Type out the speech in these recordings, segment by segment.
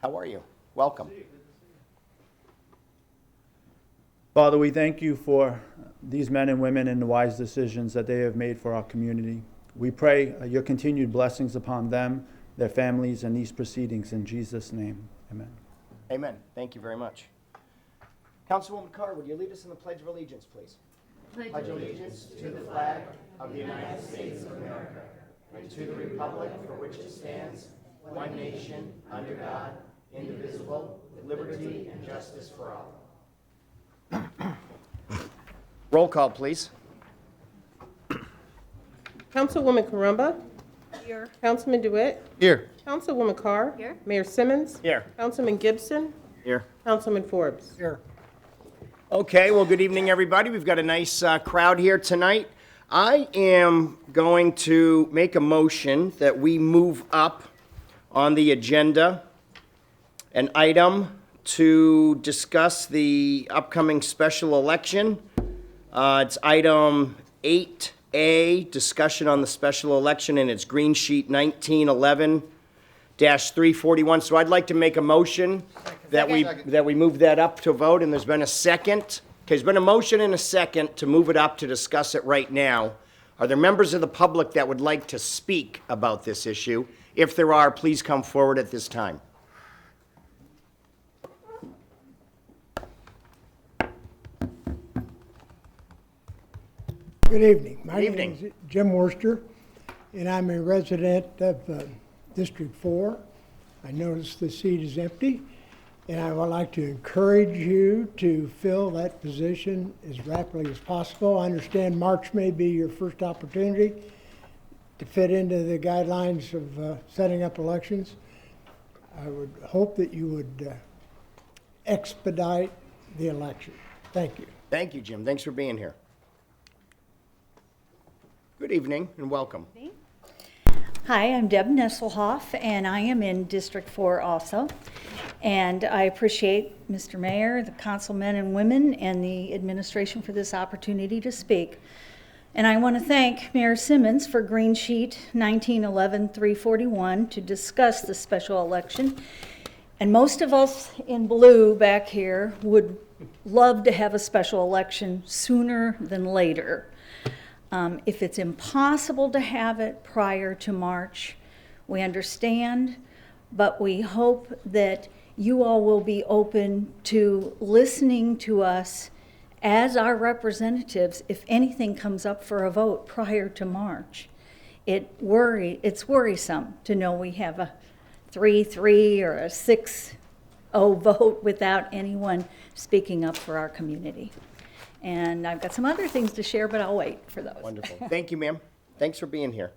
How are you? Welcome. Father, we thank you for these men and women and the wise decisions that they have made for our community. We pray your continued blessings upon them, their families, and these proceedings. In Jesus' name, amen. Amen. Thank you very much. Councilwoman Carr, would you lead us in the Pledge of Allegiance, please? Pledge allegiance to the flag of the United States of America and to the republic for which it stands, one nation, under God, indivisible, with liberty and justice for all. Roll call, please. Councilwoman Carumba. Here. Councilman DeWitt. Here. Councilwoman Carr. Here. Mayor Simmons. Here. Councilman Gibson. Here. Councilman Forbes. Here. Okay, well, good evening, everybody. We've got a nice crowd here tonight. I am going to make a motion that we move up on the agenda an item to discuss the upcoming special election. It's item 8A, discussion on the special election, and it's green sheet 1911-341. So I'd like to make a motion that we move that up to vote, and there's been a second. Okay, there's been a motion and a second to move it up to discuss it right now. Are there members of the public that would like to speak about this issue? If there are, please come forward at this time. Good evening. My Good name evening. is Jim Worcester, and I'm a resident of District 4. I notice the seat is empty, and I would like to encourage you to fill that position as rapidly as possible. I understand March may be your first opportunity to fit into the guidelines of setting up elections. I would hope that you would expedite the election. Thank you. Thank you, Jim. Thanks for being here. Good evening and welcome. Hi, I'm Deb Nesselhoff, and I am in District 4 also. And I appreciate Mr. Mayor, the councilmen and women, and the administration for this opportunity to speak. And I want to thank Mayor Simmons for Green Sheet 1911-341 to discuss the special election. And most of us in blue back here would love to have a special election sooner than later. If it's impossible to have it prior to March, we understand, but we hope that you all will be open to listening to us as our representatives if anything comes up for a vote prior to March. It's worrisome to know we have a 3-3 or a 6-0 vote without anyone speaking up for our community. And I've got some other things to share, but I'll wait for those. Wonderful. Thank you, ma'am. Thanks for being here.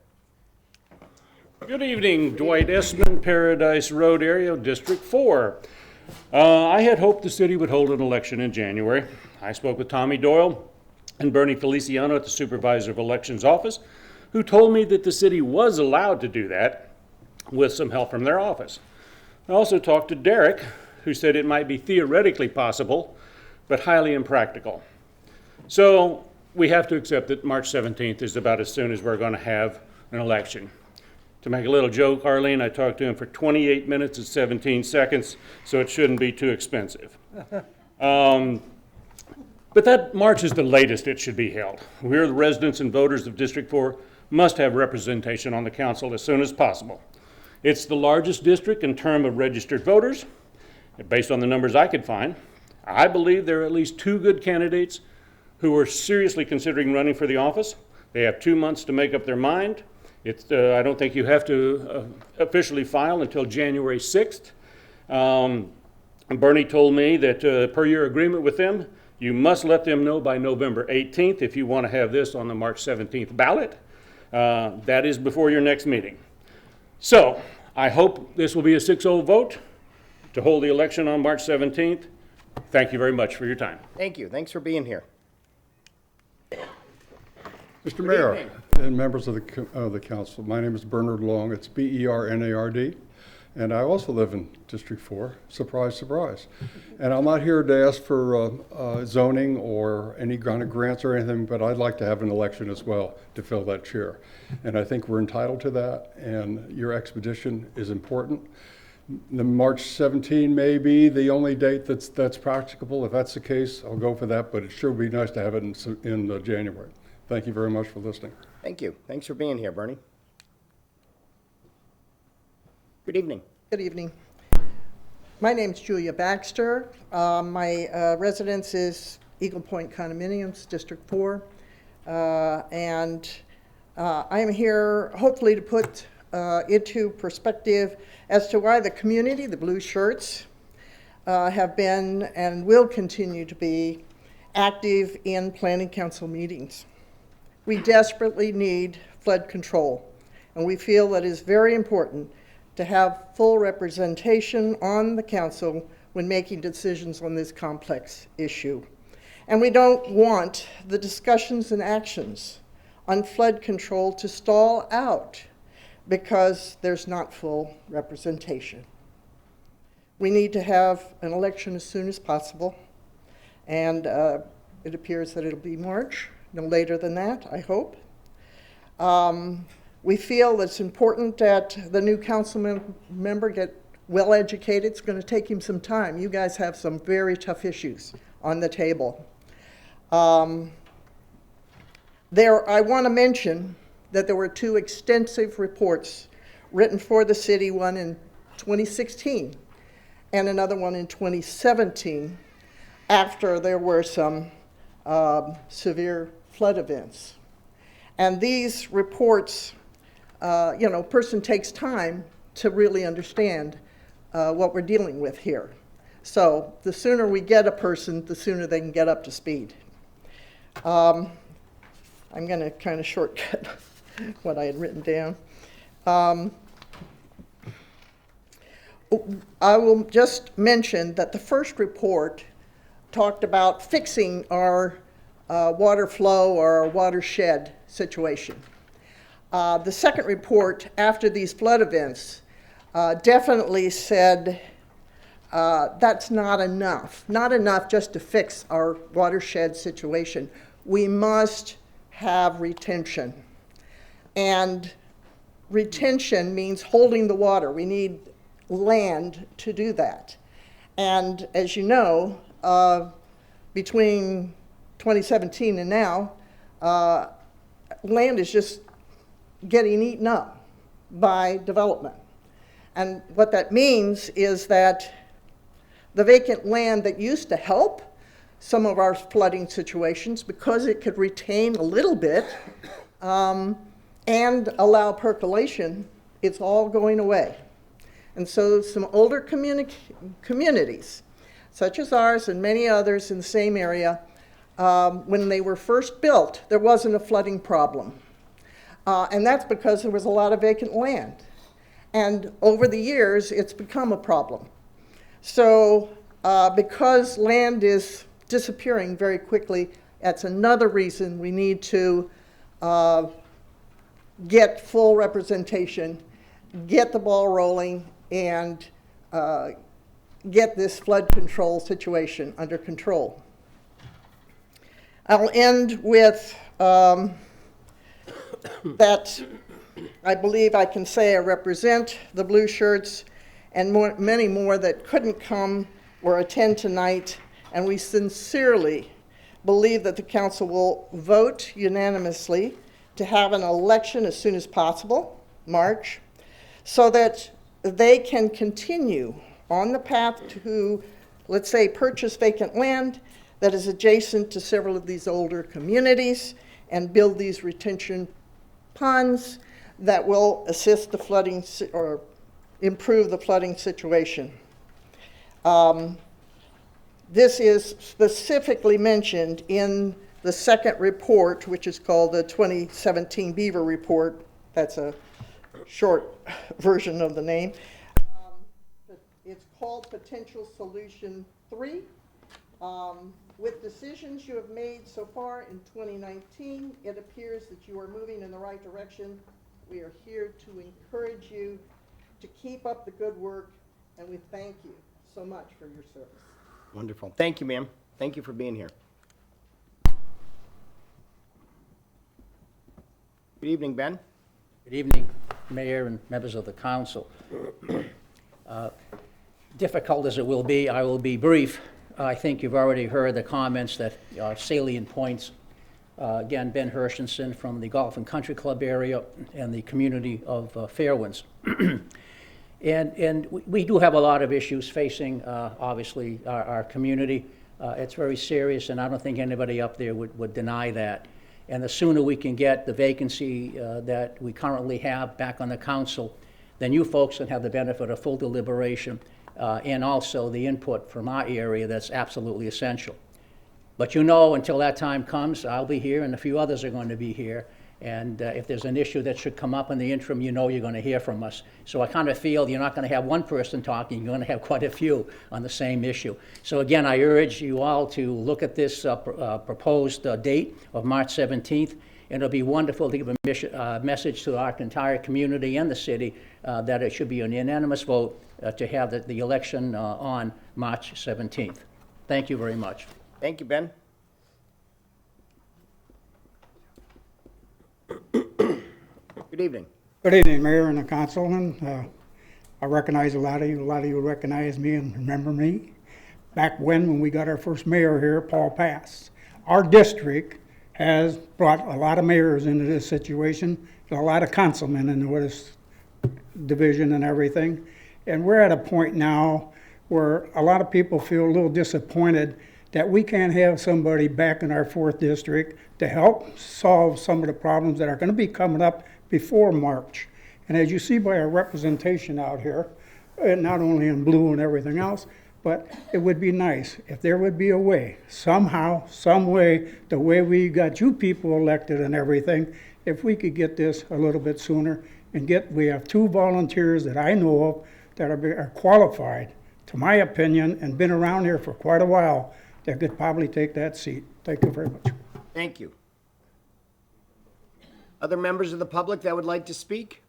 Good evening, Dwight Esmond, Paradise Road area, District 4. I had hoped the city would hold an election in January. I spoke with Tommy Doyle and Bernie Feliciano at the Supervisor of Elections office, who told me that the city was allowed to do that with some help from their office. I also talked to Derek, who said it might be theoretically possible, but highly impractical. So we have to accept that March 17th is about as soon as we're going to have an election. To make a little joke, Arlene, I talked to him for 28 minutes and 17 seconds, so it shouldn't be too expensive. But that March is the latest it should be held. We're the residents and voters of District 4 must have representation on the council as soon as possible. It's the largest district in terms of registered voters. Based on the numbers I could find, I believe there are at least 2 good candidates who are seriously considering running for the office. They have 2 months to make up their mind. I don't think you have to officially file until January 6th. Bernie told me that per your agreement with them, you must let them know by November 18th if you want to have this on the March 17th ballot. That is before your next meeting. So I hope this will be a 6-0 vote to hold the election on March 17th. Thank you very much for your time. Thank you. Thanks for being here. Mr. Mayor and members of the council, my name is Bernard Long. It's Bernard, and I also live in District 4. Surprise, surprise. And I'm not here to ask for zoning or any kind of grants or anything, but I'd like to have an election as well to fill that chair. And I think we're entitled to that, and your expedition is important. The March 17 may be the only date that's practicable. If that's the case, I'll go for that, but it sure would be nice to have it in January. Thank you very much for listening. Thank you. Thanks for being here, Bernie. Good evening. Good evening. My name's Julia Baxter. My residence is Eagle Point Condominiums, District 4. And I am here hopefully to put into perspective as to why the community, the blue shirts, have been and will continue to be active in planning council meetings. We desperately need flood control, and we feel that it is very important to have full representation on the council when making decisions on this complex issue. And we don't want the discussions and actions on flood control to stall out because there's not full representation. We need to have an election as soon as possible, and it appears that it'll be March, no later than that, I hope. We feel it's important that the new council member get well educated. It's going to take him some time. You guys have some very tough issues on the table. I want to mention that there were 2 extensive reports written for the city, one in 2016 and another one in 2017, after there were some severe flood events. And these reports, a person takes time to really understand what we're dealing with here. So the sooner we get a person, the sooner they can get up to speed. I'm going to kind of shortcut what I had written down. I will just mention that the first report talked about fixing our water flow or our watershed situation. The second report after these flood events definitely said that's not enough just to fix our watershed situation. We must have retention. And retention means holding the water. We need land to do that. And as you know, between 2017 and now, land is just getting eaten up by development. And what that means is that the vacant land that used to help some of our flooding situations, because it could retain a little bit and allow percolation, it's all going away. And so some older communities, such as ours and many others in the same area, when they were first built, there wasn't a flooding problem. And that's because there was a lot of vacant land. And over the years, it's become a problem. So because land is disappearing very quickly, that's another reason we need to get full representation, get the ball rolling, and get this flood control situation under control. I'll end with that I believe I can say I represent the blue shirts and many more that couldn't come or attend tonight, and we sincerely believe that the council will vote unanimously to have an election as soon as possible, March, so that they can continue on the path to, let's say, purchase vacant land that is adjacent to several of these older communities and build these retention ponds that will assist the flooding or improve the flooding situation. This is specifically mentioned in the second report, which is called the 2017 Beaver Report. That's a short version of the name. It's called Potential Solution 3. With decisions you have made so far in 2019, it appears that you are moving in the right direction. We are here to encourage you to keep up the good work, and we thank you so much for your service. Wonderful. Thank you, ma'am. Thank you for being here. Good evening, Ben. Good evening, Mayor and members of the council. Difficult as it will be, I will be brief. I think you've already heard the comments that are salient points. Again, Ben Hershenson from the Golf and Country Club area and the community of Fairwinds. And we do have a lot of issues facing, obviously, our community. It's very serious, and I don't think anybody up there would deny that. And the sooner we can get the vacancy that we currently have back on the council, then you folks can have the benefit of full deliberation and also the input from our area that's absolutely essential. But you know, until that time comes, I'll be here and a few others are going to be here. And if there's an issue that should come up in the interim, you know you're going to hear from us. So I kind of feel you're not going to have one person talking, you're going to have quite a few on the same issue. So again, I urge you all to look at this proposed date of March 17th. And it'll be wonderful to give a message to our entire community and the city that it should be a unanimous vote to have the election on March 17th. Thank you very much. Thank you, Ben. Good evening. Good evening, Mayor and the Councilman. I recognize a lot of you recognize me and remember me. Back when we got our first mayor here, Paul Pass. Our district has brought a lot of mayors into this situation, a lot of councilmen into this division and everything. And we're at a point now where a lot of people feel a little disappointed that we can't have somebody back in our 4th district to help solve some of the problems that are going to be coming up before March. And as you see by our representation out here, and not only in blue and everything else, but it would be nice if there would be a way, somehow, some way, the way we got you people elected and everything, if we could get this a little bit sooner and we have 2 volunteers that I know of that are qualified, to my opinion, and been around here for quite a while, that could probably take that seat. Thank you very much. Thank you. Other members of the public that would like to speak?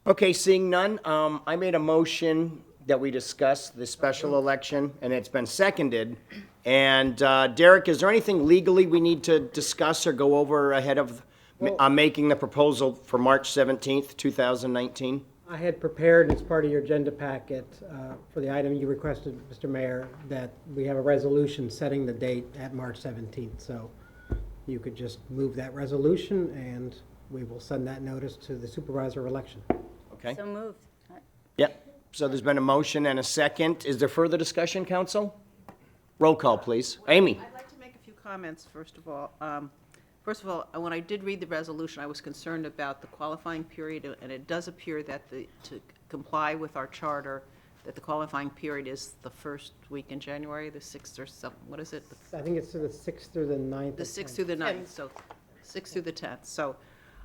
Okay, seeing none, I made a motion that we discuss the special election, and it's been seconded. And Derek, is there anything legally we need to discuss or go over ahead of making the proposal for March 17th, 2019? I had prepared as part of your agenda packet for the item you requested, Mr. Mayor, that we have a resolution setting the date at March 17th. So you could just move that resolution and we will send that notice to the supervisor election. Okay. So moved. Yep. So there's been a motion and a second. Is there further discussion, council? Roll call, please. Amy? I'd like to make a few comments, first of all. First of all, when I did read the resolution, I was concerned about the qualifying period, and it does appear that to comply with our charter, that the qualifying period is the first week in January, the 6th or something, what is it? I think it's to the 6th through the 9th. The 6th through the 9th, so 6th through the 10th. So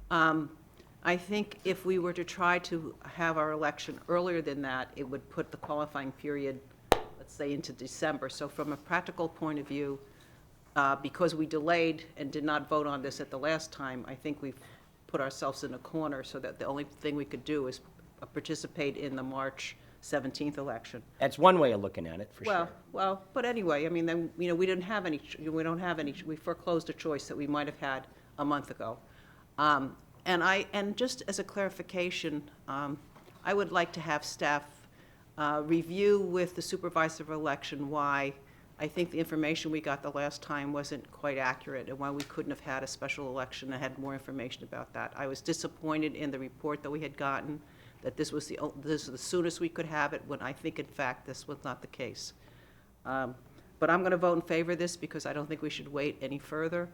I think if we were to try to have our election earlier than that, it would put the qualifying period, let's say, into December. So from a practical point of view, because we delayed and did not vote on this at the last time, I think we've put ourselves in a corner so that the only thing we could do is participate in the March 17th election. That's one way of looking at it, for sure. Well, but anyway, I mean, then, we don't have any, we foreclosed a choice that we might have had a month ago. And just as a clarification, I would like to have staff review with the supervisor of election why I think the information we got the last time wasn't quite accurate and why we couldn't have had a special election and had more information about that. I was disappointed in the report that we had gotten, that this was the soonest we could have it, when I think, in fact, this was not the case. But I'm going to vote in favor of this because I don't think we should wait any further.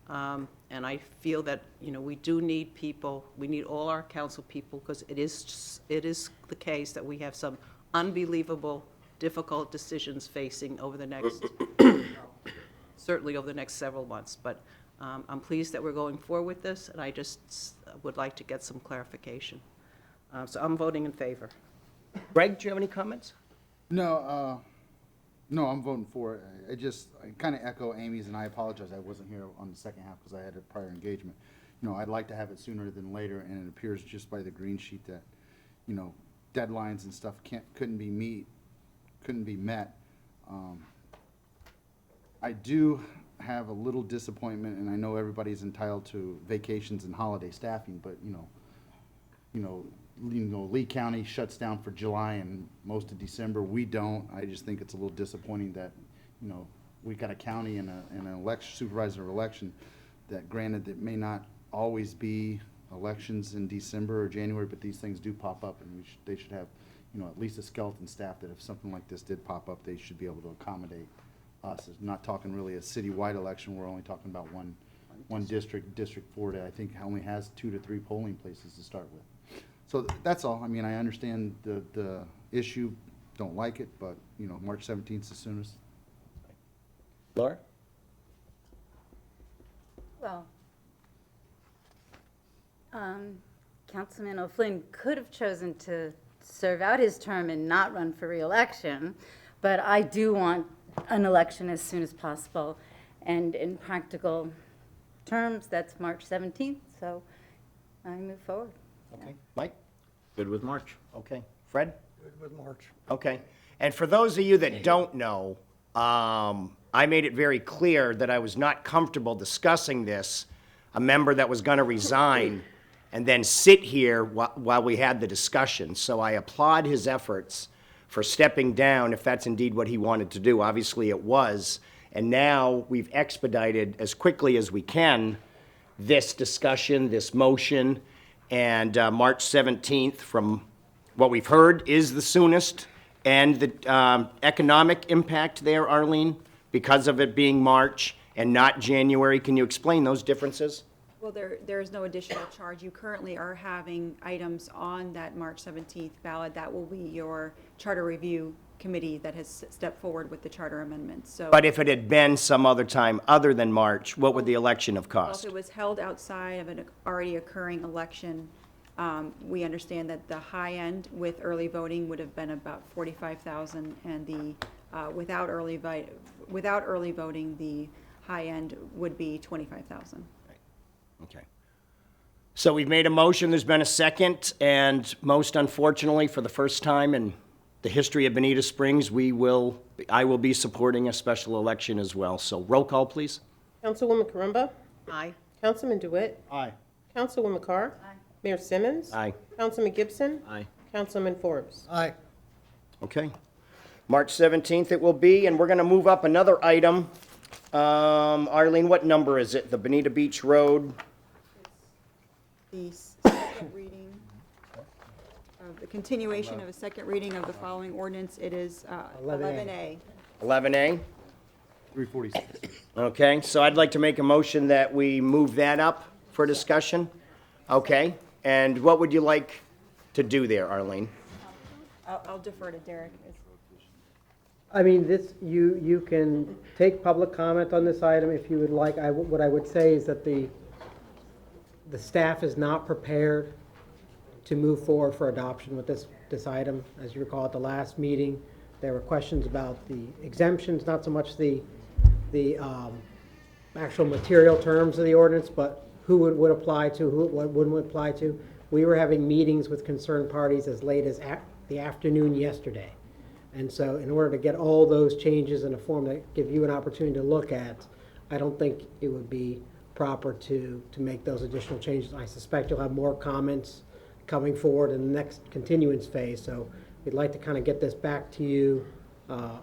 And I feel that, we do need people, we need all our council people, because it is the case that we have some unbelievable, difficult decisions facing over the next, certainly over the next several months. But I'm pleased that we're going forward with this, and I just would like to get some clarification. So I'm voting in favor. Greg, do you have any comments? No, I'm voting for it. I kind of echo Amy's, and I apologize I wasn't here on the second half because I had a prior engagement. I'd like to have it sooner than later, and it appears just by the green sheet that, deadlines and stuff couldn't be met. I do have a little disappointment, and I know everybody's entitled to vacations and holiday staffing, but Lee County shuts down for July and most of December. We don't. I just think it's a little disappointing that, we got a county and an election, supervisor election, that granted, it may not always be elections in December or January, but these things do pop up, and they should have, at least a skeleton staff that if something like this did pop up, they should be able to accommodate us. It's not talking really a citywide election. We're only talking about one district, District 4, that I think only has 2 to 3 polling places to start with. So that's all. I mean, I understand the issue, don't like it, but, March 17th is the soonest. Laura? Well, Councilman O'Flynn could have chosen to serve out his term and not run for re-election, but I do want an election as soon as possible. And in practical terms, that's March 17th, so I move forward. Okay. Mike? Good with March. Okay. Fred? Good with March. Okay. And for those of you that don't know, I made it very clear that I was not comfortable discussing this, a member that was going to resign and then sit here while we had the discussion. So I applaud his efforts for stepping down, if that's indeed what he wanted to do. Obviously, it was. And now we've expedited as quickly as we can this discussion, this motion, and March 17th, from what we've heard, is the soonest. And the economic impact there, Arlene, because of it being March and not January, can you explain those differences? Well, there is no additional charge. You currently are having items on that March 17th ballot. That will be your charter review committee that has stepped forward with the charter amendments, so. But if it had been some other time other than March, what would the election have Well, if cost? it was held outside of an already occurring election, we understand that the high end with early voting would have been about 45,000, and the without early voting, the high end would be 25,000. Okay. So we've made a motion, there's been a second, and most unfortunately, for the first time in the history of Bonita Springs, I will be supporting a special election as well. So roll call, please. Councilwoman Carumba? Aye. Councilman DeWitt? Aye. Councilwoman Carr? Aye. Mayor Simmons? Aye. Councilman Gibson? Aye. Councilman Forbes? Aye. Okay. March 17th it will be, and we're going to move up another item. Arlene, what number is it? The Bonita Beach Road? The second reading, the continuation of a second reading of the following ordinance, it is 11A. 11A? 346. Okay, so I'd like to make a motion that we move that up for discussion. Okay, and what would you like to do there, Arlene? I'll defer to Derek. I mean, you can take public comment on this item if you would like. What I would say is that the staff is not prepared to move forward for adoption with this item. As you recall, at the last meeting, there were questions about the exemptions, not so much the actual material terms of the ordinance, but who would apply to, what wouldn't apply to. We were having meetings with concerned parties as late as the afternoon yesterday. And so in order to get all those changes in a form that give you an opportunity to look at, I don't think it would be proper to make those additional changes. I suspect you'll have more comments coming forward in the next continuance phase. So we'd like to kind of get this back to you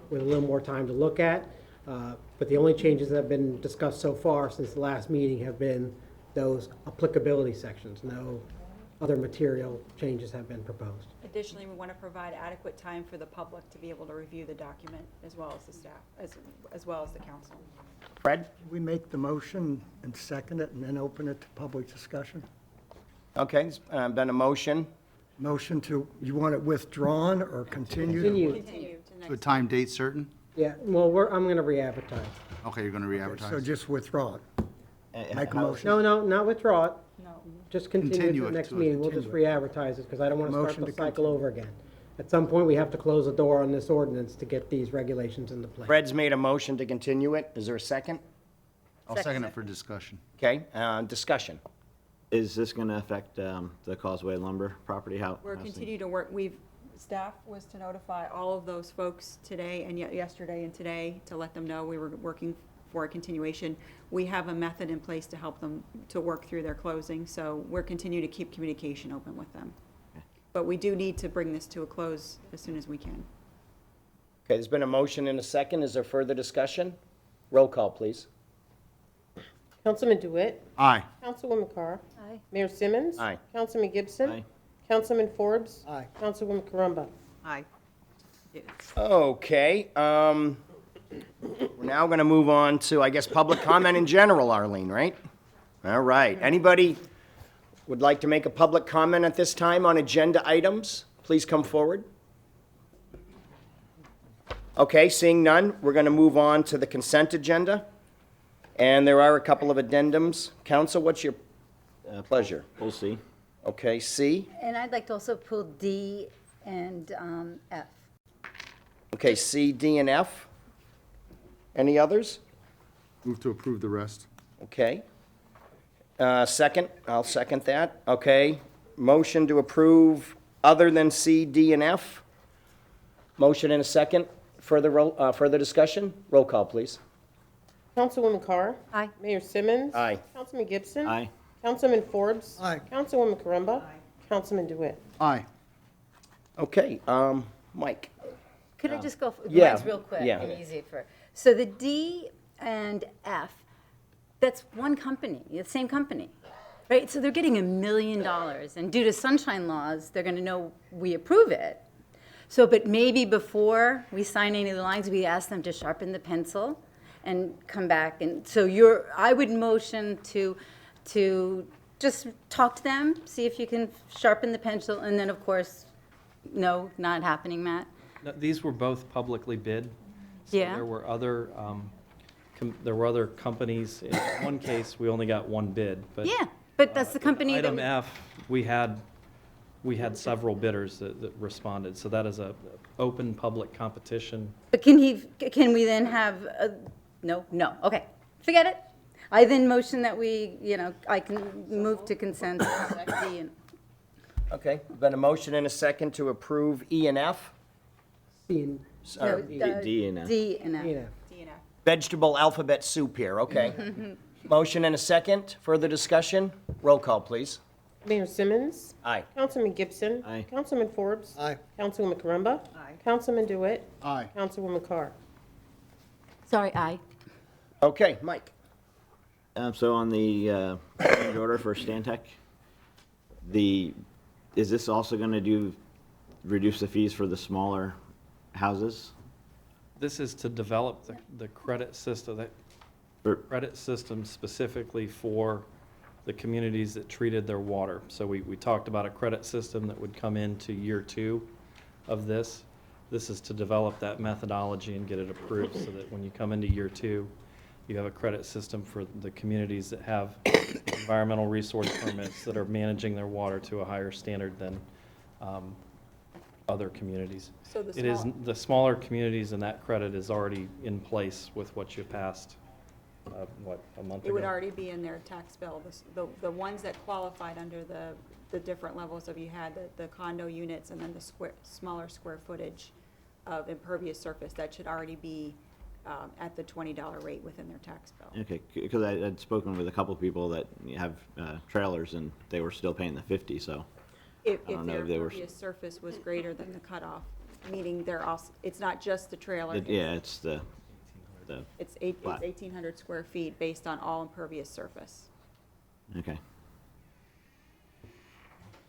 with a little more time to look at. But the only changes that have been discussed so far since the last meeting have been those applicability sections. No other material changes have been proposed. Additionally, we want to provide adequate time for the public to be able to review the document, as well as the staff, as well as the council. Fred? We make the motion and second it and then open it to public discussion? Okay, there's been a motion. Motion to, you want it withdrawn or continued? Continue. Continue to To a next. time, date certain? Yeah, well, I'm going to re-advertise. Okay, you're going to So re-advertise? just withdraw it. Make a motion. No, not withdraw it. No. Just continue Continue to it the next to- meeting. We'll just re-advertise it because I don't want to Motion start the to cycle over again. At some point, we have to close the door on this ordinance to get these regulations into place. Fred's made a motion to continue it. Is there a second? I'll second it for discussion. Okay, discussion. Is this going to affect the Causeway Lumber property? We're how's things- continuing to work, staff was to notify all of those folks today and yesterday and today to let them know we were working for a continuation. We have a method in place to help them to work through their closing, so we're continuing to keep communication open with them. But we do need to bring this to a close as soon as we can. Okay, there's been a motion and a second. Is there further discussion? Roll call, please. Councilman DeWitt. Aye. Councilwoman Carr. Aye. Mayor Simmons. Aye. Councilman Gibson. Aye. Councilman Forbes. Aye. Councilwoman Caramba. Aye. Yes. Okay, we're now going to move on to, I guess, public comment in general, Arlene, right? All right. Anybody would like to make a public comment at this time on agenda items? Please come forward. Okay, seeing none, we're going to move on to the consent agenda. And there are a couple of addendums. Council, what's your pleasure? We'll see. Okay, C. And I'd like to also pull D and F. Okay, C, D, and F. Any others? Move to approve the rest. Okay. Second, I'll second that. Okay. Motion to approve other than C, D, and F. Motion and a second. Further discussion? Roll call, please. Councilwoman Carr. Aye. Mayor Simmons. Aye. Councilman Gibson. Aye. Councilman Forbes. Aye. Councilwoman Caramba. Councilman DeWitt. Aye. Okay, Mike. Could I just go, yeah, mine's real quick yeah. and easy for, so the D and F, that's one company, the same company, right? So they're getting $1 million, and due to sunshine laws, they're gonna know we approve it. So, but maybe before we sign any of the lines, we ask them to sharpen the pencil and come back, and so I would motion to just talk to them, see if you can sharpen the pencil, and then, of course, no, not happening, Matt. No, these were both publicly bid. So Yeah. there were other, there were other companies. In one case, we only got one bid, but. Yeah, but that's the company that. Item F, we had several bidders that responded, so that is a open public competition. But can we then have, no, okay, forget it. I then motion that I can move to consent. D and- Okay, been a motion and a second to approve E and F. Dean, no, D and F. D and F. DNF. DNF. Vegetable alphabet soup here, okay. Motion and a second. Further discussion? Roll call, please. Mayor Simmons. Aye. Councilman Gibson. Aye. Councilman Forbes. Aye. Councilwoman Caramba. Aye. Councilman DeWitt. Aye. Councilwoman Carr. Sorry, aye. Okay, Mike. So on the change order for Stantec, is this also going to reduce the fees for the smaller houses? This is to develop the credit system, specifically for the communities that treated their water. So we talked about a credit system that would come into year 2 of this. This is to develop that methodology and get it approved so that when you come into year 2, you have a credit system for the communities that have environmental resource permits that are managing their water to a higher standard than other communities. So the It is, small- the smaller communities, and that credit is already in place with what you passed, a month ago? It would already be in their tax bill. The ones that qualified under the different levels of, you had the condo units and then the smaller square footage of impervious surface, that should already be at the $20 rate within their tax bill. Okay, because I'd spoken with a couple of people that have trailers and they were still paying the 50, so. If I don't know their if they were- impervious surface was greater than the cutoff, meaning they're also, it's not just the trailer. Yeah, it's the It's flat. 1,800 square feet based on all impervious surface. Okay.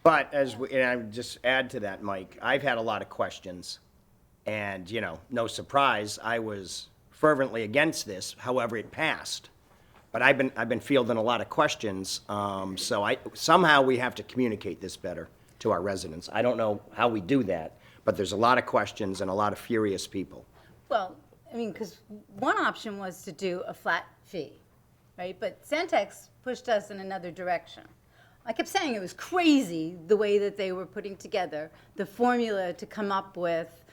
But and I would just add to that, Mike, I've had a lot of questions. And, no surprise, I was fervently against this, however it passed. But I've been fielding a lot of questions, so somehow we have to communicate this better to our residents. I don't know how we do that, but there's a lot of questions and a lot of furious people. Well, I mean, because one option was to do a flat fee, right? But Centex pushed us in another direction. I kept saying it was crazy the way that they were putting together the formula to come up with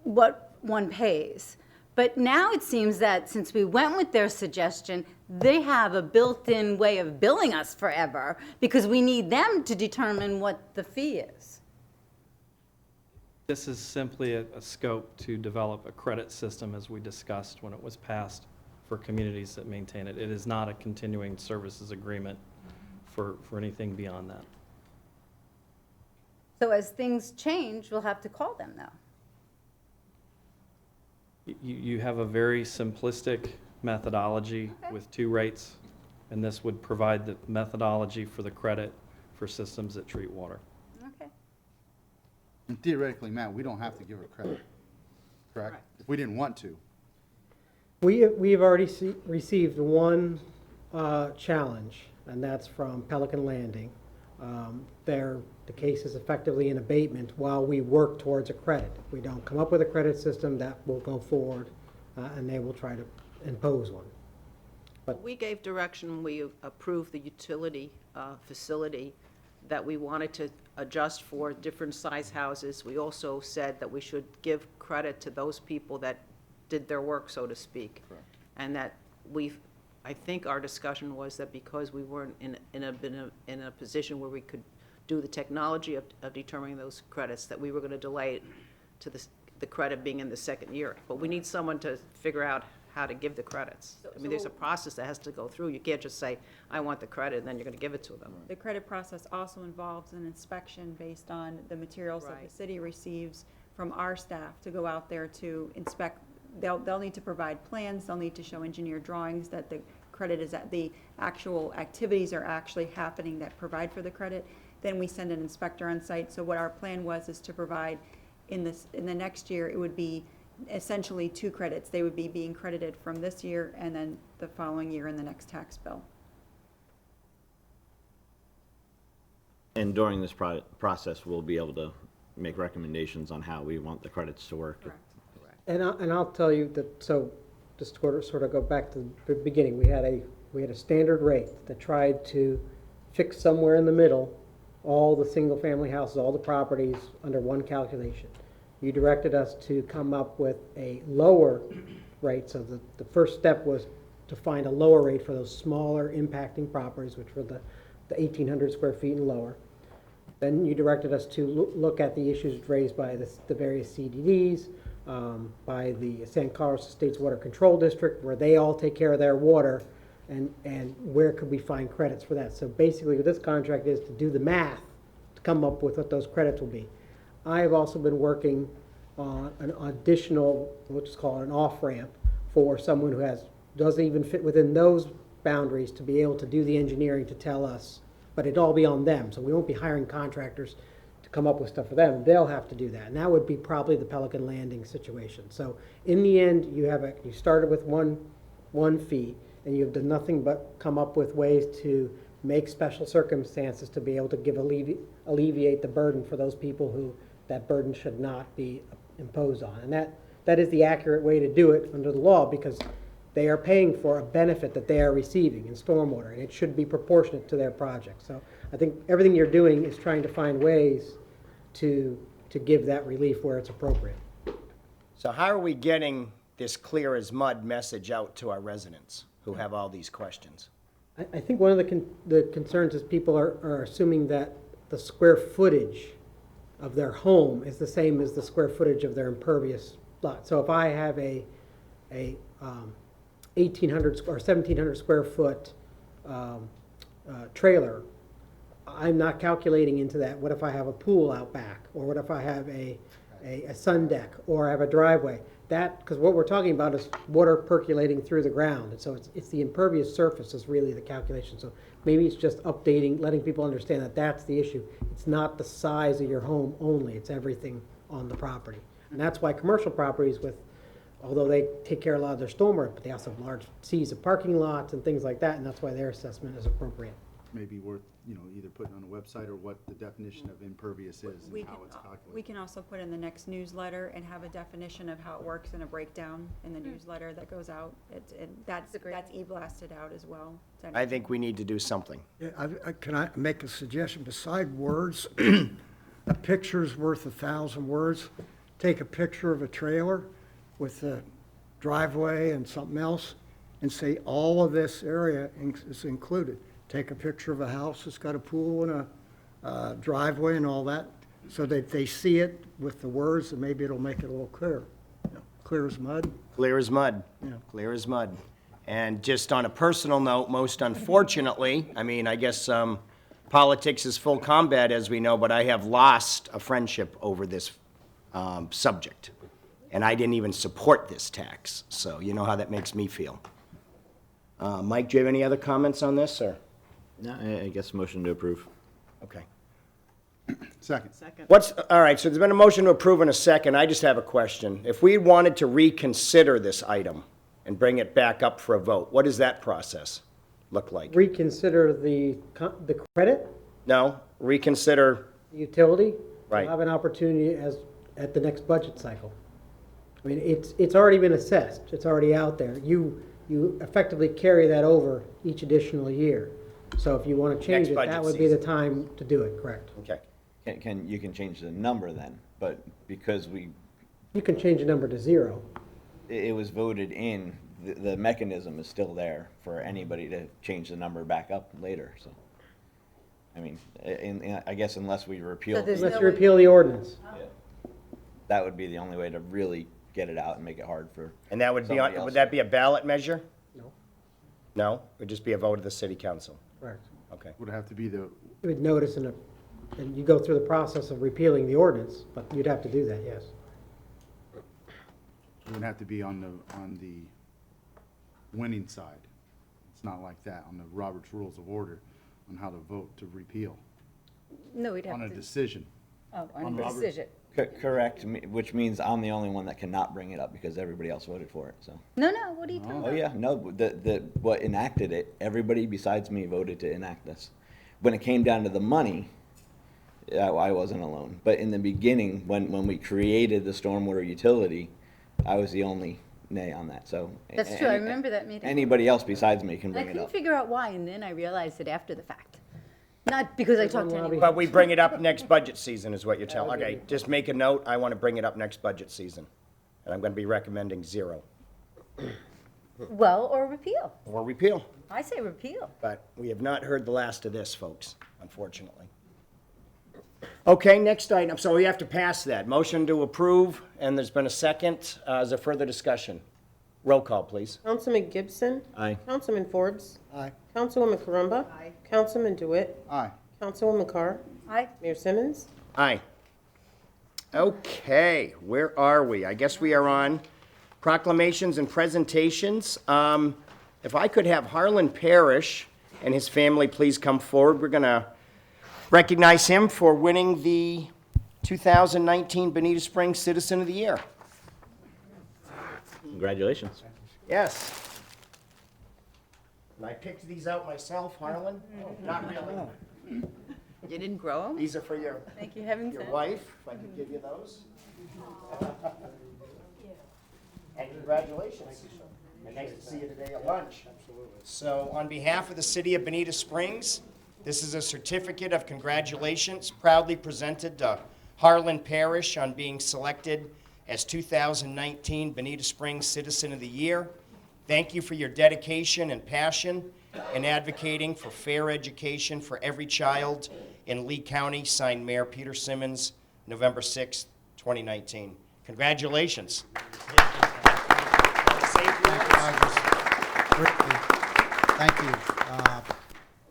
what one pays. But now it seems that since we went with their suggestion, they have a built-in way of billing us forever because we need them to determine what the fee is. This is simply a scope to develop a credit system, as we discussed when it was passed, for communities that maintain it. It is not a continuing services agreement for anything beyond that. So as things change, we'll have to call them, though. You have a very simplistic methodology with 2 rates, and this would provide the methodology for the credit for systems that treat water. Okay. And theoretically, Matt, we don't have to give her credit, correct? If we didn't want to. We've already received one challenge, and that's from Pelican Landing. The case is effectively in abatement while we work towards a credit. If we don't come up with a credit system, that will go forward, and they will try to impose one. We gave direction when we approved the utility facility that we wanted to adjust for different size houses. We also said that we should give credit to those people that did their work, so to speak. Correct. And that I think our discussion was that because we weren't in a position where we could do the technology of determining those credits, that we were going to delay it to the credit being in the second year. But we need someone to figure out how to give the credits. I mean, there's a process that has to go through. You can't just say, I want the credit, and then you're going to give it to them. The credit process also involves an inspection based on the materials that Right. the city receives from our staff to go out there to inspect. They'll need to provide plans, they'll need to show engineered drawings that the credit is at, the actual activities are actually happening that provide for the credit. Then we send an inspector on site. So what our plan was is to provide in the next year, it would be essentially 2 credits. They would be being credited from this year and then the following year in the next tax bill. And during this process, we'll be able to make recommendations on how we want the credits to work. Correct. And I'll tell you that, so just to sort of go back to the beginning, we had a standard rate that tried to fix somewhere in the middle all the single-family houses, all the properties under one calculation. You directed us to come up with a lower rate, so the first step was to find a lower rate for those smaller impacting properties, which were the 1,800 square feet and lower. Then you directed us to look at the issues raised by the various CDDs, by the San Carlos State's Water Control District, where they all take care of their water, and where could we find credits for that. So basically, what this contract is to do the math to come up with what those credits will be. I have also been working on an additional, we'll just call it an off-ramp, for someone who doesn't even fit within those boundaries to be able to do the engineering to tell us, but it'd all be on them. So we won't be hiring contractors to come up with stuff for them. They'll have to do that. And that would be probably the Pelican Landing situation. So in the end, you started with one fee, and you've done nothing but come up with ways to make special circumstances to be able to alleviate the burden for those people who that burden should not be imposed on. And that is the accurate way to do it under the law, because they are paying for a benefit that they are receiving in stormwater, and it should be proportionate to their project. So I think everything you're doing is trying to find ways to give that relief where it's appropriate. So how are we getting this clear as mud message out to our residents who have all these questions? I think one of the concerns is people are assuming that the square footage of their home is the same as the square footage of their impervious lot. So if I have a 1,800 or 1,700 square foot trailer, I'm not calculating into that. What if I have a pool out back? Or what if I have a sun deck? Or I have a driveway? Because what we're talking about is water percolating through the ground. And so it's the impervious surface is really the calculation. So maybe it's just updating, letting people understand that that's the issue. It's not the size of your home only. It's everything on the property. And that's why commercial properties although they take care of a lot of their stormwater, but they also have large seas of parking lots and things like that, and that's why their assessment is appropriate. Maybe worth, either putting on a website or what the definition of impervious is and how it's calculated. We can also put in the next newsletter and have a definition of how it works and a breakdown in the newsletter that goes out. That's e-blasted out as well. I think we need to do something. Yeah, can I make a suggestion? Beside words, a picture's worth 1,000 words. Take a picture of a trailer with a driveway and something else and say all of this area is included. Take a picture of a house that's got a pool and a driveway and all that, so that they see it with the words, and maybe it'll make it a little clearer. Clear as mud. Clear as mud. Yeah. Clear as mud. And just on a personal note, most unfortunately, I mean, I guess Politics is full combat, as we know, but I have lost a friendship over this subject. And I didn't even support this tax, so you know how that makes me feel. Mike, do you have any other comments on this, or? No, I guess motion to approve. Okay. Second. All right, so there's been a motion to approve in a second. I just have a question. If we wanted to reconsider this item and bring it back up for a vote, what does that process look like? Reconsider the credit, No, reconsider, utility. Right. You'll have an opportunity at the next budget cycle. I mean, it's already been assessed, it's already out there. You effectively carry that over each additional year. So if you want to change Next it, budget that would be the season. time to do it, correct? okay. You can change the number then, but because You can change the number to 0. it was voted in, the mechanism is still there for anybody to change the number back up later, so. I mean, I guess unless we repeal, So there's Unless no you way- repeal the ordinance. that would be the only way to really get it out and make it hard for. And that would be, somebody else. would that be a ballot measure? No. No? It would just be a vote of the city council? Correct. Okay. Would have to be the, You would notice and you go through the process of repealing the ordinance, but you'd have to do that, yes. it would have to be on the winning side. It's not like that, on the Robert's Rules of Order, on how to vote to repeal, No, we'd have on a to, decision. oh, on on a Robert. decision. Correct, which means I'm the only one that cannot bring it up because everybody else voted for it, so. No, what are you talking Oh, about? yeah, no, what enacted it, everybody besides me voted to enact this. When it came down to the money, I wasn't alone. But in the beginning, when we created the stormwater utility, I was the only nay on that, so. That's true, I remember that meeting. Anybody else besides me can And I bring it couldn't up. figure out why, and then I realized it after the fact. Not because I talked to anyone. But we bring it up next budget season is what you're telling, okay, just make a note, I want to bring it up next budget season. And I'm going to be recommending 0, Well, or repeal. or repeal. I say repeal. But we have not heard the last of this, folks, unfortunately. Okay, next item, so we have to pass that. Motion to approve, and there's been a second. Is there further discussion? Roll call, please. Councilman Gibson. Aye. Councilman Forbes. Aye. Councilwoman Caramba. Aye. Councilman DeWitt. Aye. Councilwoman Carr. Aye. Mayor Simmons. Aye. Okay, where are we? I guess we are on proclamations and presentations. If I could have Harlan Parrish and his family please come forward, we're going to recognize him for winning the 2019 Bonita Springs Citizen of the Year. Congratulations. Yes. And I picked these out myself, Harlan? Not really. You didn't grow them? These are for your Thank you, heaven your sent. wife, if I could give you those. And congratulations. And nice to see you today at lunch. So on behalf of the city of Bonita Springs, this is a certificate of congratulations proudly presented to Harlan Parrish on being selected as 2019 Bonita Springs Citizen of the Year. Thank you for your dedication and passion in advocating for fair education for every child in Lee County, signed Mayor Peter Simmons, November 6, 2019. Congratulations. Thank you.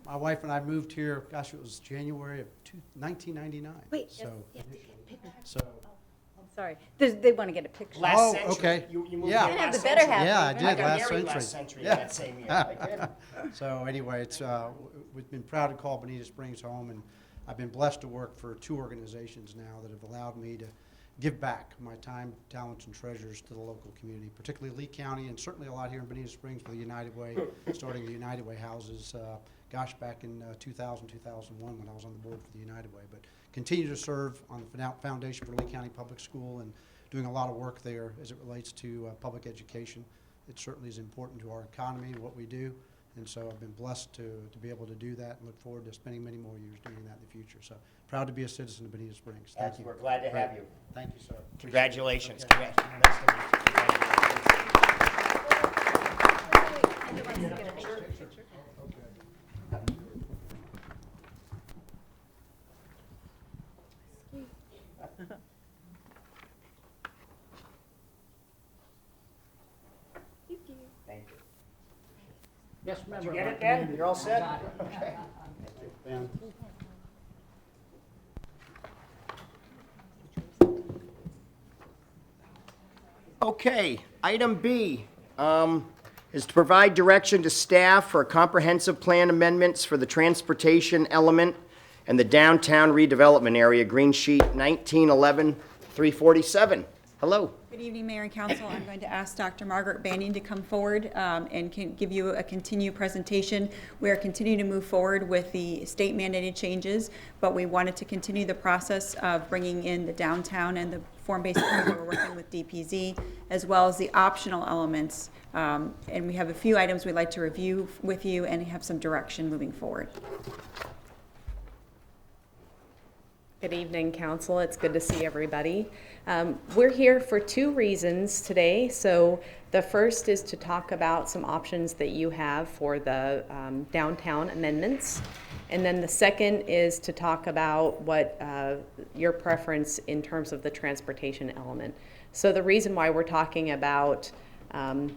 My wife and I moved here, gosh, it was January of 1999. Wait, So, you have to get a picture. so, Sorry, they want to get a picture. Last Oh, century. okay. You moved Yeah. here You can have last the better century. half. yeah, I I did got last married century. last century, Yeah. that same year. I did. So anyway, we've been proud to call Bonita Springs home, and I've been blessed to work for 2 organizations now that have allowed me to give back my time, talents, and treasures to the local community, particularly Lee County, and certainly a lot here in Bonita Springs for the United Way, starting the United Way houses, back in 2000, 2001 when I was on the board for the United Way. But continue to serve on the Foundation for Lee County Public School and doing a lot of work there as it relates to public education. It certainly is important to our economy and what we do. And so I've been blessed to be able to do that and look forward to spending many more years doing that in the future. So proud to be a citizen of Bonita Springs. Thank you. We're glad to have you. Thank you, sir. Congratulations. Okay. Nice to meet you. Thank you. Yes, Did you get it, Ben? You're all set? Okay. Ben. Okay, item B is to provide direction to staff for comprehensive plan amendments for the transportation element and the downtown redevelopment area, green sheet 1911-347. Hello. Good evening, Mayor and Council. I'm going to ask Dr. Margaret Banning to come forward and can give you a continued presentation. We are continuing to move forward with the state mandated changes, but we wanted to continue the process of bringing in the downtown and the form-based code. We're working with DPZ, as well as the optional elements. And we have a few items we'd like to review with you and have some direction moving forward. Good evening, Council. It's good to see everybody. We're here for two reasons today. So the first is to talk about some options that you have for the downtown amendments. And then the second is to talk about what your preference in terms of the transportation element. So the reason why we're talking about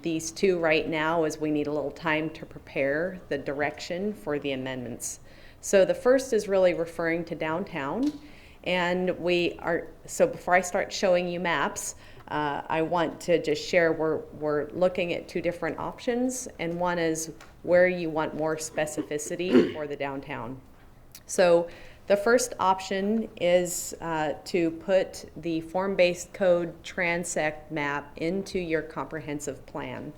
these two right now is we need a little time to prepare the direction for the amendments. So the first is really referring to downtown. And so before I start showing you maps, I want to just share we're looking at two different options, and one is where you want more specificity for the downtown. So the first option is to put the form-based code transect map into your comprehensive plan.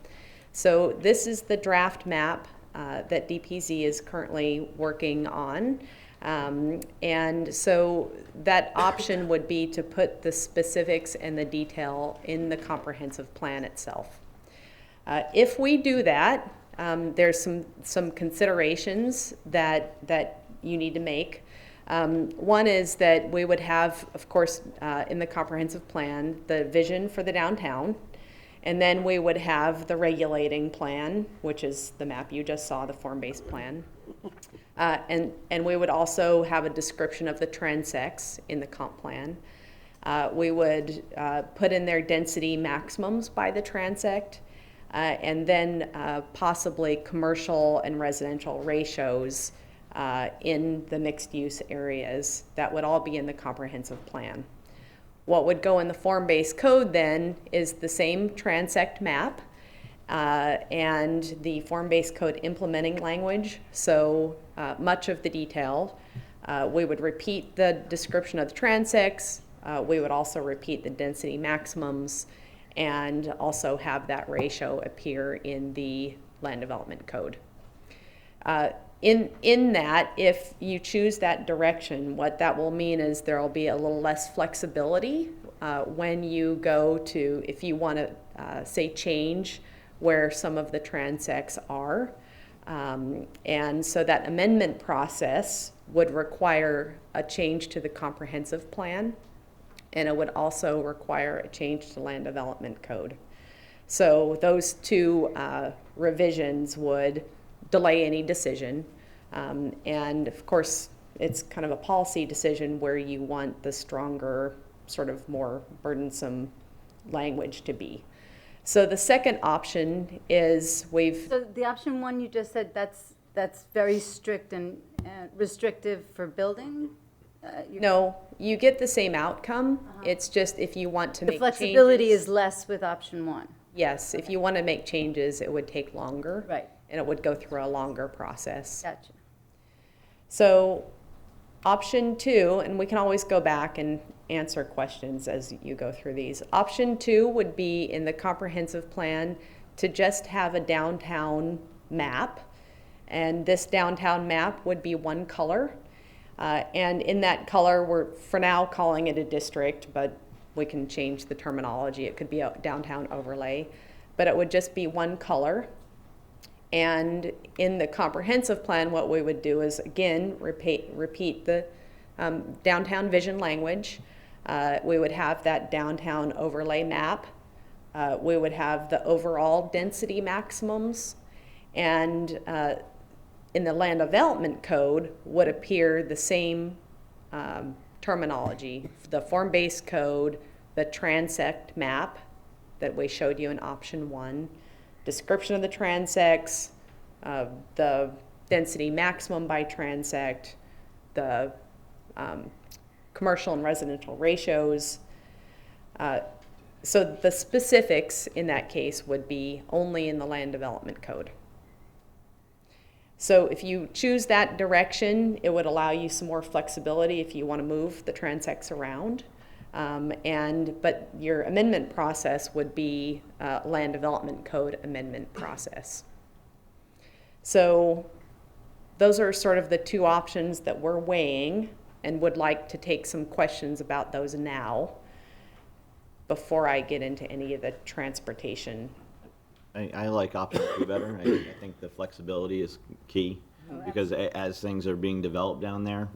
So this is the draft map that DPZ is currently working on. And so that option would be to put the specifics and the detail in the comprehensive plan itself. If we do that, there's some considerations that you need to make. One is that we would have, of course, in the comprehensive plan, the vision for the downtown, and then we would have the regulating plan, which is the map you just saw, the form-based plan. And we would also have a description of the transects in the comp plan. We would put in their density maximums by the transect, and then possibly commercial and residential ratios in the mixed-use areas. That would all be in the comprehensive plan. What would go in the form-based code then is the same transect map, and the form-based code implementing language. So much of the detail. We would repeat the description of the transects. We would also repeat the density maximums and also have that ratio appear in the land development code. In that, if you choose that direction, what that will mean is there will be a little less flexibility when you go to, if you want to say change where some of the transects are. And so that amendment process would require a change to the comprehensive plan, and it would also require a change to land development code. So those two revisions would delay any decision. And of course, it's kind of a policy decision where you want the stronger, sort of more burdensome language to be. So the second option is So the option one you just said, that's very strict and restrictive for building? No, you get the same outcome. It's just if you want to make changes. The flexibility is less with option one. Yes, if you want to make changes, it would take longer. Right. And it would go through a longer process. Gotcha. So option two, and we can always go back and answer questions as you go through these. Option two would be in the comprehensive plan to just have a downtown map. And this downtown map would be one color. And in that color, we're for now calling it a district, but we can change the terminology. It could be a downtown overlay, but it would just be one color. And in the comprehensive plan, what we would do is, again, repeat the downtown vision language. We would have that downtown overlay map. We would have the overall density maximums. And in the land development code would appear the same terminology, the form-based code, the transect map that we showed you in option one, description of the transects, the density maximum by transect, the commercial and residential ratios. So the specifics in that case would be only in the land development code. So if you choose that direction, it would allow you some more flexibility if you want to move the transects around. But your amendment process would be land development code amendment process. So those are sort of the two options that we're weighing, and would like to take some questions about those now before I get into any of the transportation. I like option 2 better. I think the flexibility is key, because as things are being developed down there,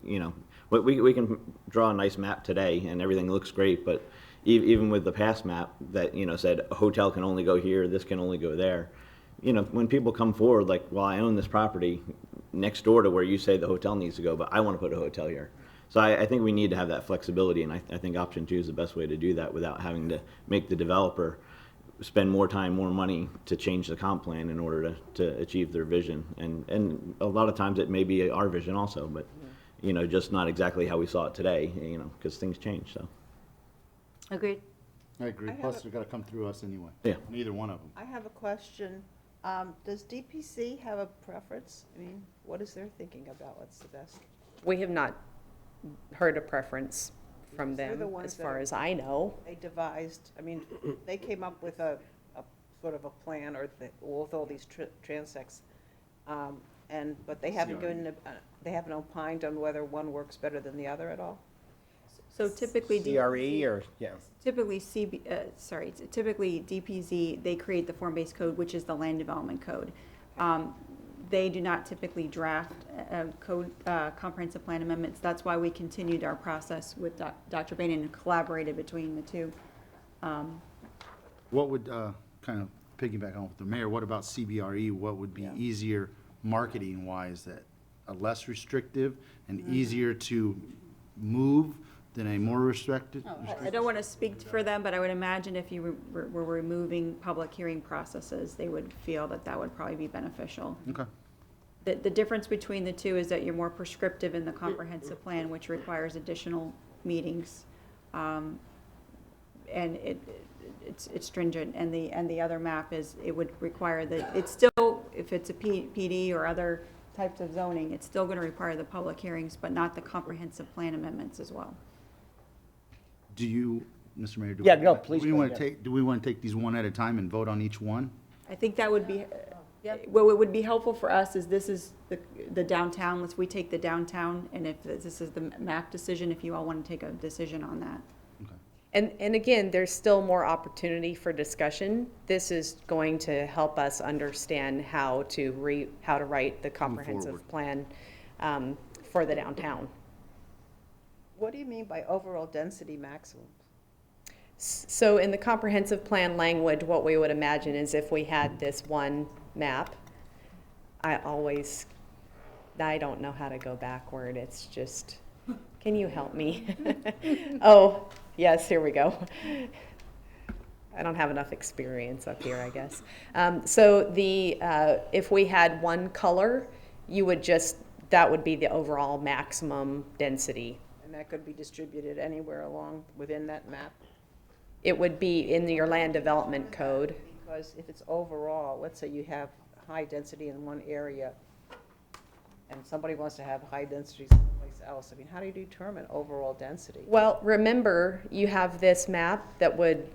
you know, we can draw a nice map today and everything looks great, but even with the past map that, you know, said a hotel can only go here, this can only go there, you know, when people come forward like, well, I own this property next door to where you say the hotel needs to go, but I want to put a hotel here. So I think we need to have that flexibility, and I think option 2 is the best way to do that without having to make the developer spend more time, more money to change the comp plan in order to achieve their vision. And a lot of times it may be our vision also, but, you know, just not exactly how we saw it today, you know, because things change, so. Agreed. I agree. Plus, they've got to come through us anyway. Yeah. Neither one of them. I have a question. Does DPC have a preference? I mean, what is their thinking about what's the best? We have not heard a preference from They're the them, ones as that far are- as I know. They devised, I mean, they came up with a sort of a plan with all these transects. But they haven't they haven't opined on whether one works better than the other at all? So typically, CRE or, yeah. typically typically DPZ, they create the form-based code, which is the land development code. They do not typically draft code, comprehensive plan amendments. That's why we continued our process with Dr. Bain and collaborated between the two. What would, kind of piggyback on with the mayor, what about CBRE? What would be easier marketing-wise, that less restrictive and easier to move than a more restricted? I don't want to speak for them, but I would imagine if you were removing public hearing processes, they would feel that that would probably be beneficial. Okay. The difference between the two is that you're more prescriptive in the comprehensive plan, which requires additional meetings. And it's stringent, and the other map is, it would require that, it's still, if it's a PD or other types of zoning, it's still going to require the public hearings, but not the comprehensive plan amendments as well. Do you, Mr. Mayor? Yeah, no, please Do we go want to ahead. take, do we want to take these one at a time and vote on each one? I think that would be, what would be helpful for us is, this is the downtown, we take the downtown, and if this is the map decision, if you all want to take a decision on that. And again, there's still more opportunity for discussion. This is going to help us understand how to write the comprehensive plan for the downtown. What do you mean by overall density maximum? So in the comprehensive plan language, what we would imagine is if we had this one map, I don't know how to go backward. It's just, can you help me? Oh, yes, here we go. I don't have enough experience up here, I guess. So if we had one color, that would be the overall maximum density. And that could be distributed anywhere along within that map? It would be in your land development code. Because if it's overall, let's say you have high density in one area, and somebody wants to have high density someplace else, I mean, how do you determine overall density? Well, remember, you have this map that would,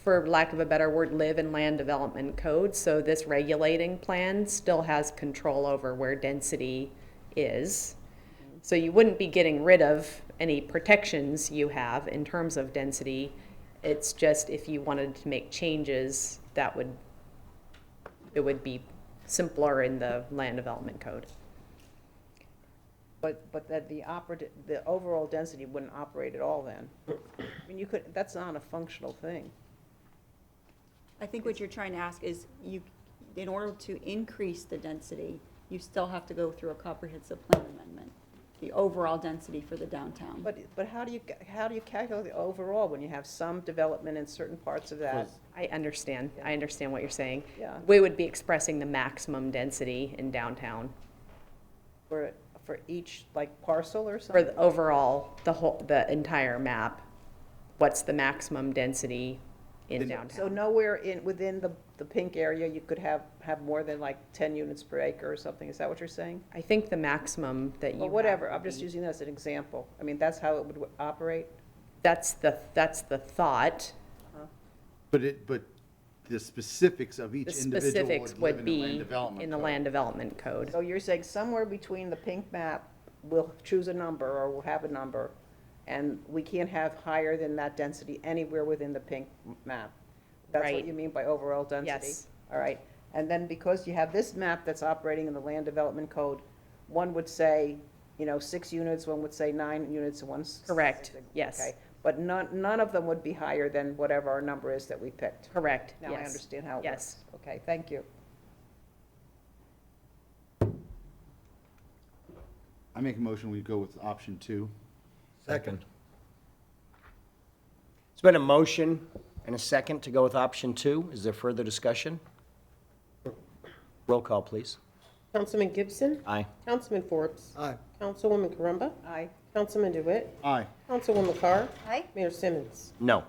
for lack of a better word, live in land development code. So this regulating plan still has control over where density is. So you wouldn't be getting rid of any protections you have in terms of density. It's just if you wanted to make changes, it would be simpler in the land development code. But that the overall density wouldn't operate at all then? I mean, that's not a functional thing. I think what you're trying to ask is, in order to increase the density, you still have to go through a comprehensive plan amendment, the overall density for the downtown. But how do you calculate the overall when you have some development in certain parts of that? I understand what you're saying. Yeah. We would be expressing the maximum density in downtown. For each, like, parcel or For something? the overall, the entire map, what's the maximum density in downtown. So nowhere within the pink area, you could have more than like 10 units per acre or something, is that what you're saying? I think the maximum that you Well, have whatever, would I'm just be- using that as an example. I mean, that's how it would operate? That's the thought. But the specifics of each The individual specifics would live would in the be land development in the code. land development code. So you're saying somewhere between the pink map, we'll choose a number, or we'll have a number, and we can't have higher than that density anywhere within the pink map? That's what Right. you mean by overall density? Yes. All right. And then because you have this map that's operating in the land development code, one would say, 6 units, one would say 9 units, and one's. Correct, yes. Okay. But none of them would be higher than whatever our number is that we picked. Correct, Now I yes. understand how it Yes. works. Okay, thank you. I make a motion, we go with option 2. Second. It's been a motion and a second to go with option 2. Is there further discussion? Roll call, please. Councilman Gibson. Aye. Councilman Forbes. Aye. Councilwoman Caramba. Aye. Councilman DeWitt. Aye. Councilwoman Carr. Aye. Mayor Simmons. No.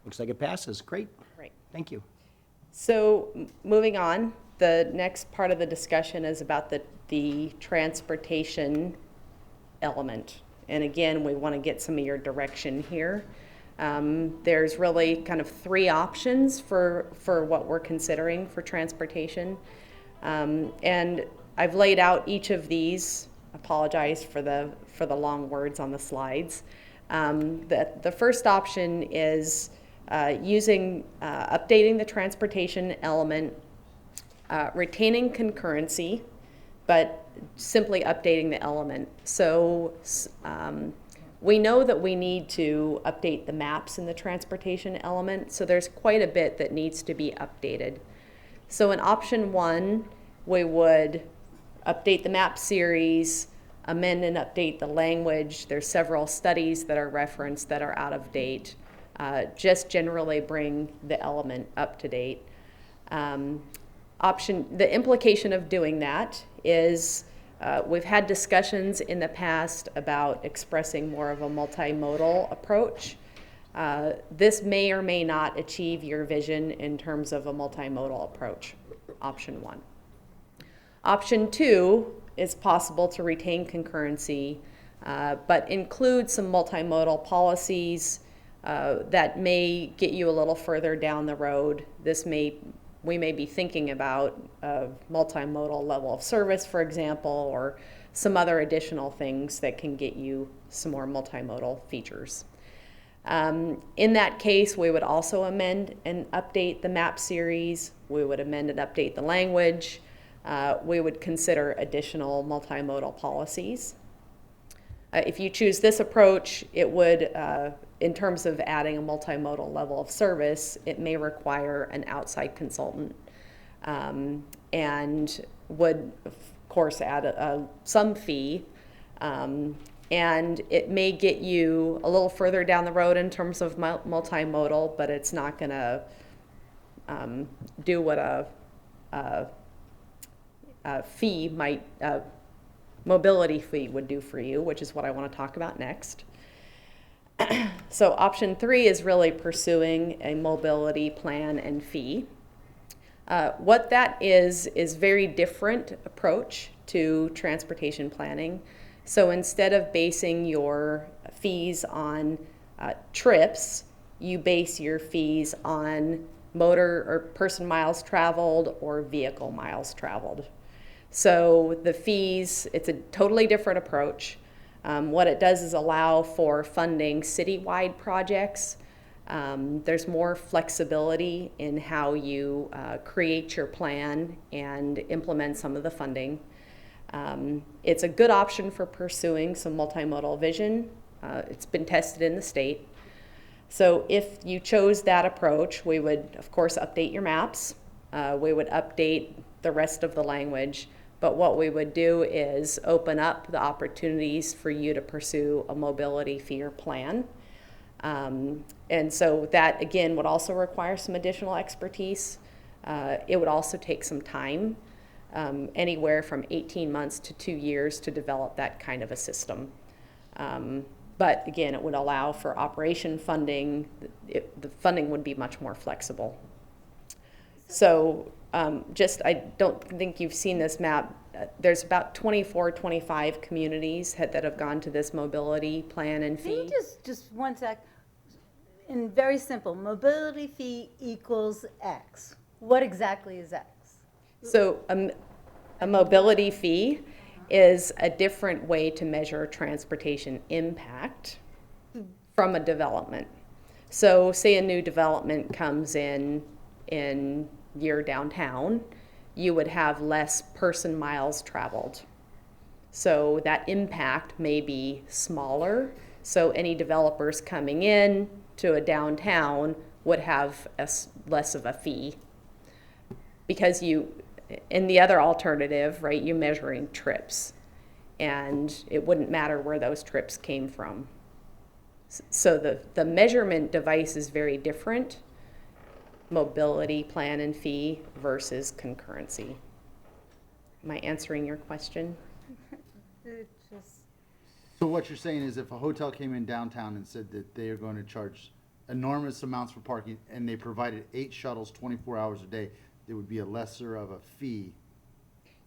Looks like it passes. Great. Right. Thank you. So, moving on, the next part of the discussion is about the transportation element. And again, we want to get some of your direction here. There's really kind of 3 options for what we're considering for transportation. And I've laid out each of these. Apologize for the long words on the slides. The first option is updating the transportation element, retaining concurrency, but simply updating the element. So we know that we need to update the maps in the transportation element, so there's quite a bit that needs to be updated. So in option 1, we would update the map series, amend and update the language. There's several studies that are referenced that are out of date. Just generally bring the element up to date. The implication of doing that is we've had discussions in the past about expressing more of a multimodal approach. This may or may not achieve your vision in terms of a multimodal approach, option 1. Option 2 is possible to retain concurrency, but include some multimodal policies that may get you a little further down the road. We may be thinking about a multimodal level of service, for example, or some other additional things that can get you some more multimodal features. In that case, we would also amend and update the map series. We would amend and update the language. We would consider additional multimodal policies. If you choose this approach, it would, in terms of adding a multimodal level of service, it may require an outside consultant and would, of course, add some fee. And it may get you a little further down the road in terms of multimodal, but it's not going to do what a fee might, mobility fee would do for you, which is what I want to talk about next. So option 3 is really pursuing a mobility plan and fee. What that is very different approach to transportation planning. So instead of basing your fees on trips, you base your fees on motor or person miles traveled or vehicle miles traveled. So the fees, it's a totally different approach. What it does is allow for funding citywide projects. There's more flexibility in how you create your plan and implement some of the funding. It's a good option for pursuing some multimodal vision. It's been tested in the state. So if you chose that approach, we would, of course, update your maps. We would update the rest of the language. But what we would do is open up the opportunities for you to pursue a mobility fee or plan. And so that, again, would also require some additional expertise. It would also take some time. anywhere from 18 months to 2 years to develop that kind of a system. But again, it would allow for operation funding. The funding would be much more flexible. So I don't think you've seen this map. There's about 24, 25 communities that have gone to this mobility plan and Can you fee. just 1 sec, in very simple, mobility fee equals X. What exactly is X? So a mobility fee is a different way to measure transportation impact from a development. So say a new development comes in your downtown, you would have less person miles traveled. So that impact may be smaller. So any developers coming in to a downtown would have less of a fee. Because in the other alternative, right, you're measuring trips, and it wouldn't matter where those trips came from. So the measurement device is very different, mobility plan and fee versus concurrency. Am I answering your question? So what you're saying is if a hotel came in downtown and said that they are going to charge enormous amounts for parking and they provided 8 shuttles 24 hours a day, there would be a lesser of a fee.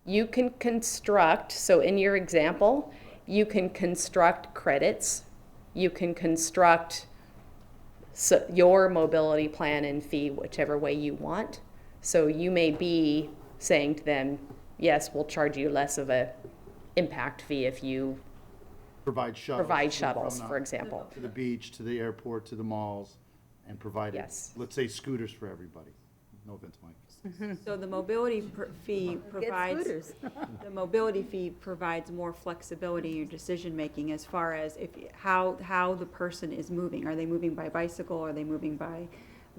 You can construct, so in your example, you can construct credits, you can construct your mobility plan and fee whichever way you want. So you may be saying to them, yes, we'll charge you less of a impact fee if you Provide shuttles. for example. To the beach, to the airport, to the malls, and provide, Yes. let's say, scooters for everybody. No offense, Mike. So the mobility fee provides, scooters. the mobility fee provides more flexibility in your decision-making as far as how the person is moving. Are they moving by bicycle? Are they moving by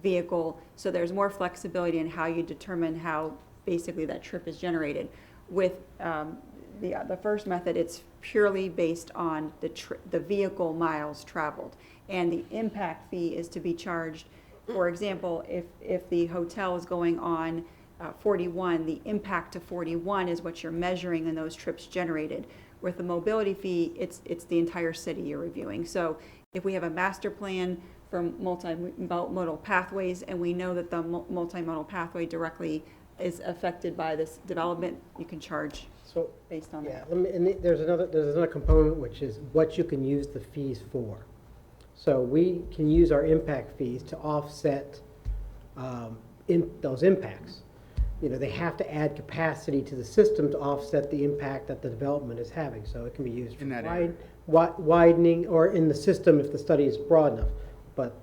vehicle? So there's more flexibility in how you determine how basically that trip is generated. With the first method, it's purely based on the vehicle miles traveled. And the impact fee is to be charged. For example, if the hotel is going on 41, the impact to 41 is what you're measuring in those trips generated. With the mobility fee, it's the entire city you're reviewing. So if we have a master plan for multimodal pathways and we know that the multimodal pathway directly is affected by this development, you can charge So, based on yeah, that. and there's another component, which is what you can use the fees for. So we can use our impact fees to offset those impacts. You know, they have to add capacity to the system to offset the impact that the development is having. So it can be used for In that area. widening, or in the system if the study is broad enough. But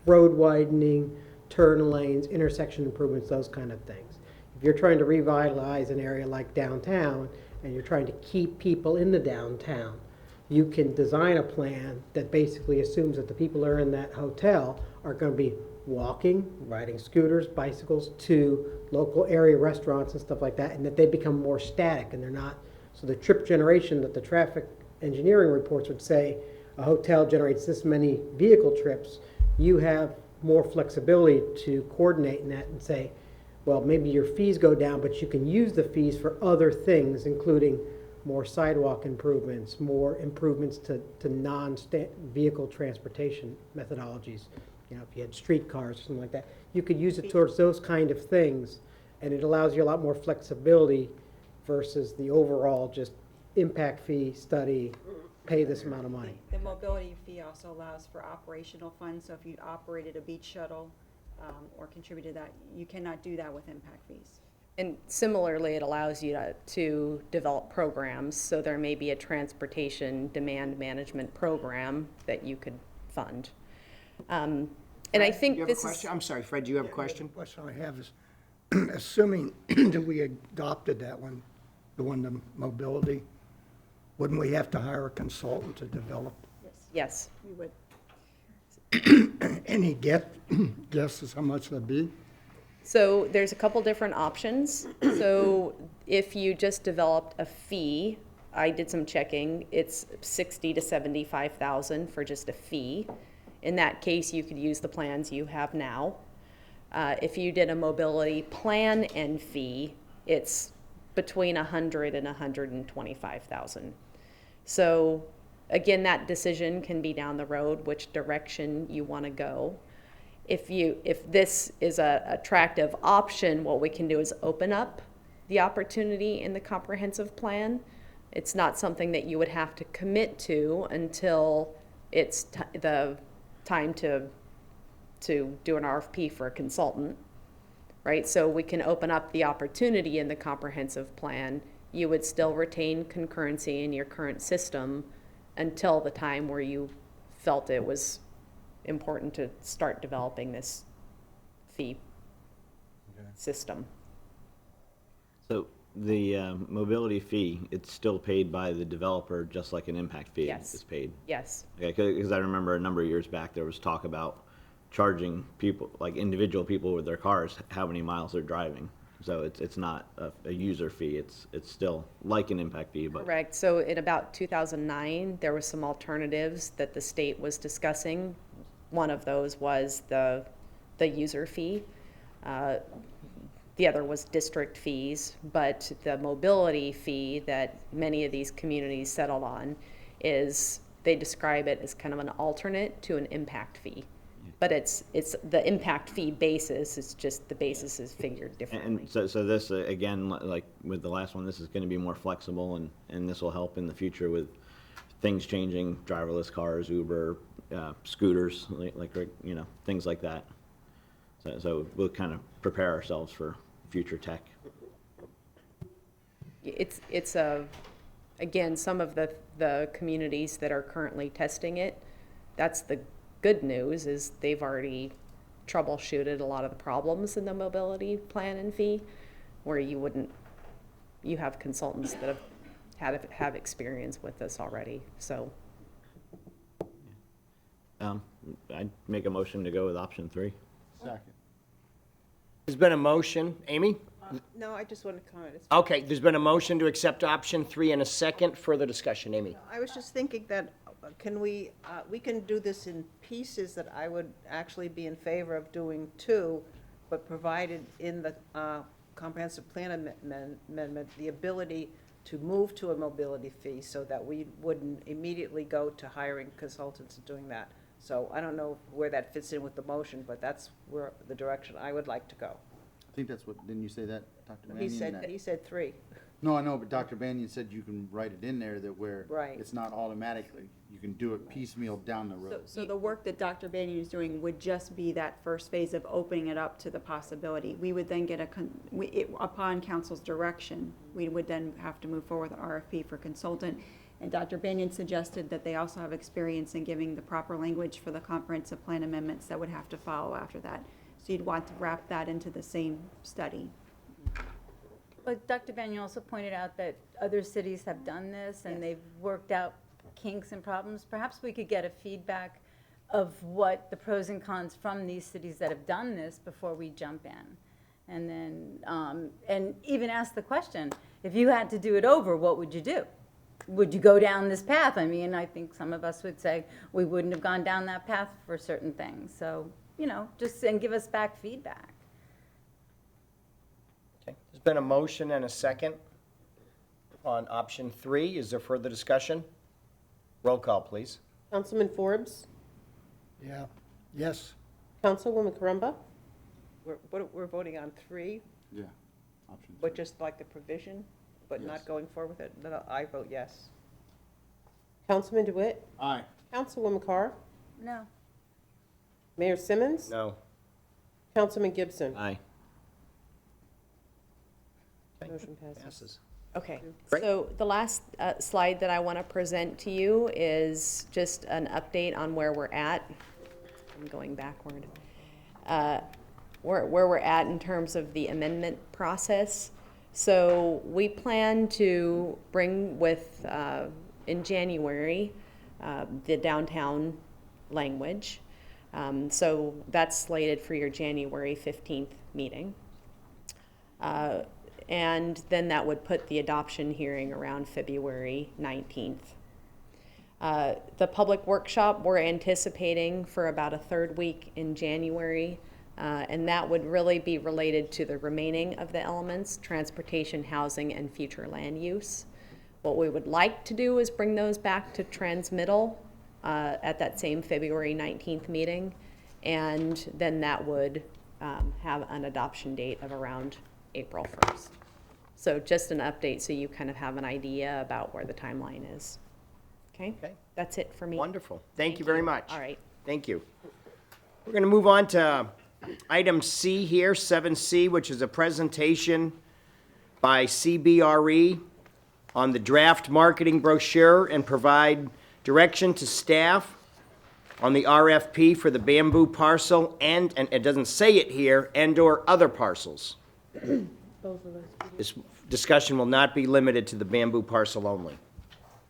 road widening, turn lanes, intersection improvements, those kind of things. If you're trying to revitalize an area like downtown and you're trying to keep people in the downtown, you can design a plan that basically assumes that the people who are in that hotel are going to be walking, riding scooters, bicycles to local area restaurants and stuff like that, and that they become more static and they're not. So the trip generation that the traffic engineering reports would say a hotel generates this many vehicle trips, you have more flexibility to coordinate in that and say, well, maybe your fees go down, but you can use the fees for other things, including more sidewalk improvements, more improvements to non-vehicle transportation methodologies. You know, if you had streetcars or something like that, you could use it towards those kind of things, and it allows you a lot more flexibility versus the overall just impact fee study, pay this amount of money. The mobility fee also allows for operational funds, so if you operated a beach shuttle or contributed that, you cannot do that with impact fees. And similarly, it allows you to develop programs. So there may be a transportation demand management program that you could fund. And I think You have this a question? I'm sorry, Fred, do you have a question? The question I have is, assuming that we adopted that one, the one, the mobility, wouldn't we have to hire a consultant to develop? Yes. We would. Any guesses how much that'd be? So there's a couple different options. So if you just developed a fee, I did some checking, it's 60 to 75,000 for just a fee. In that case, you could use the plans you have now. If you did a mobility plan and fee, it's between 100 and 125,000. So again, that decision can be down the road, which direction you want to go. If this is a attractive option, what we can do is open up the opportunity in the comprehensive plan. It's not something that you would have to commit to until it's the time to do an RFP for a consultant, right? So we can open up the opportunity in the comprehensive plan. You would still retain concurrency in your current system until the time where you felt it was important to start developing this fee system. So the mobility fee, it's still paid by the developer, just like an impact fee Yes. is paid? Yes. Okay, because I remember a number of years back, there was talk about charging people, like individual people with their cars, how many miles they're driving. So it's not a user fee, it's still like an impact fee, but. Correct. So in about 2009, there were some alternatives that the state was discussing. One of those was the user fee. The other was district fees, but the mobility fee that many of these communities settled on is, they describe it as kind of an alternate to an impact fee. But it's the impact fee basis, it's just the basis is figured differently. And so this, again, like with the last one, this is going to be more flexible, and this will help in the future with things changing, driverless cars, Uber, scooters, like things like that. So we'll kind of prepare ourselves for future tech. It's again, some of the communities that are currently testing it, that's the good news, is they've already troubleshooted a lot of the problems in the mobility plan and fee, where you have consultants that have experience with this already, so. I'd make a motion to go with option 3. Second. There's been a motion. Amy? No, I just want to comment. Okay, there's been a motion to accept option 3 and a second. Further discussion, Amy? I was just thinking that, we can do this in pieces, that I would actually be in favor of doing 2, but provided in the comprehensive plan amendment, the ability to move to a mobility fee so that we wouldn't immediately go to hiring consultants and doing that. So I don't know where that fits in with the motion, but that's where the direction I would like to go. I think that's what, didn't you say that, Dr. He Mannion? said, he said 3. No, I know, but Dr. Banyan said you can write it in there that where Right. it's not automatically, you can do it piecemeal down the road. So the work that Dr. Banyan is doing would just be that first phase of opening it up to the possibility. We would then get upon council's direction, we would then have to move forward with an RFP for consultant. And Dr. Banyan suggested that they also have experience in giving the proper language for the comprehensive plan amendments that would have to follow after that. So you'd want to wrap that into the same study. But Dr. Banyan also pointed out that other cities have done this and they've worked out kinks and problems. Perhaps we could get a feedback of what the pros and cons from these cities that have done this before we jump in. And then, and even ask the question, if you had to do it over, what would you do? Would you go down this path? I mean, I think some of us would say we wouldn't have gone down that path for certain things. So, just, and give us back feedback. Okay, there's been a motion and a second on option 3. Is there further discussion? Roll call, please. Councilman Forbes? Yeah, yes. Councilwoman Carumba? We're voting on 3, Yeah, option 3. but just like the provision, but not Yes. going forward with it. No, I vote yes. Councilman DeWitt? Aye. Councilwoman Carr? No. Mayor Simmons? No. Councilman Gibson? Aye. Motion passes. Passes. Okay, Great. so the last slide that I want to present to you is just an update on where we're at. I'm going backward. Where we're at in terms of the amendment process. So we plan to bring with, in January, the downtown language. So that's slated for your January 15th meeting. And then that would put the adoption hearing around February 19th. The public workshop, we're anticipating for about a third week in January. And that would really be related to the remaining of the elements: transportation, housing, and future land use. What we would like to do is bring those back to transmittal at that same February 19th meeting, and then that would have an adoption date of around April 1st. So just an update so you kind of have an idea about where the timeline is. Okay? That's it for me. Wonderful. Thank you very much. All right. Thank you. We're going to move on to item C here, 7C, which is a presentation by CBRE on the draft marketing brochure and provide direction to staff on the RFP for the bamboo parcel and it doesn't say it here, and/or other parcels. Both of those. This discussion will not be limited to the bamboo parcel only.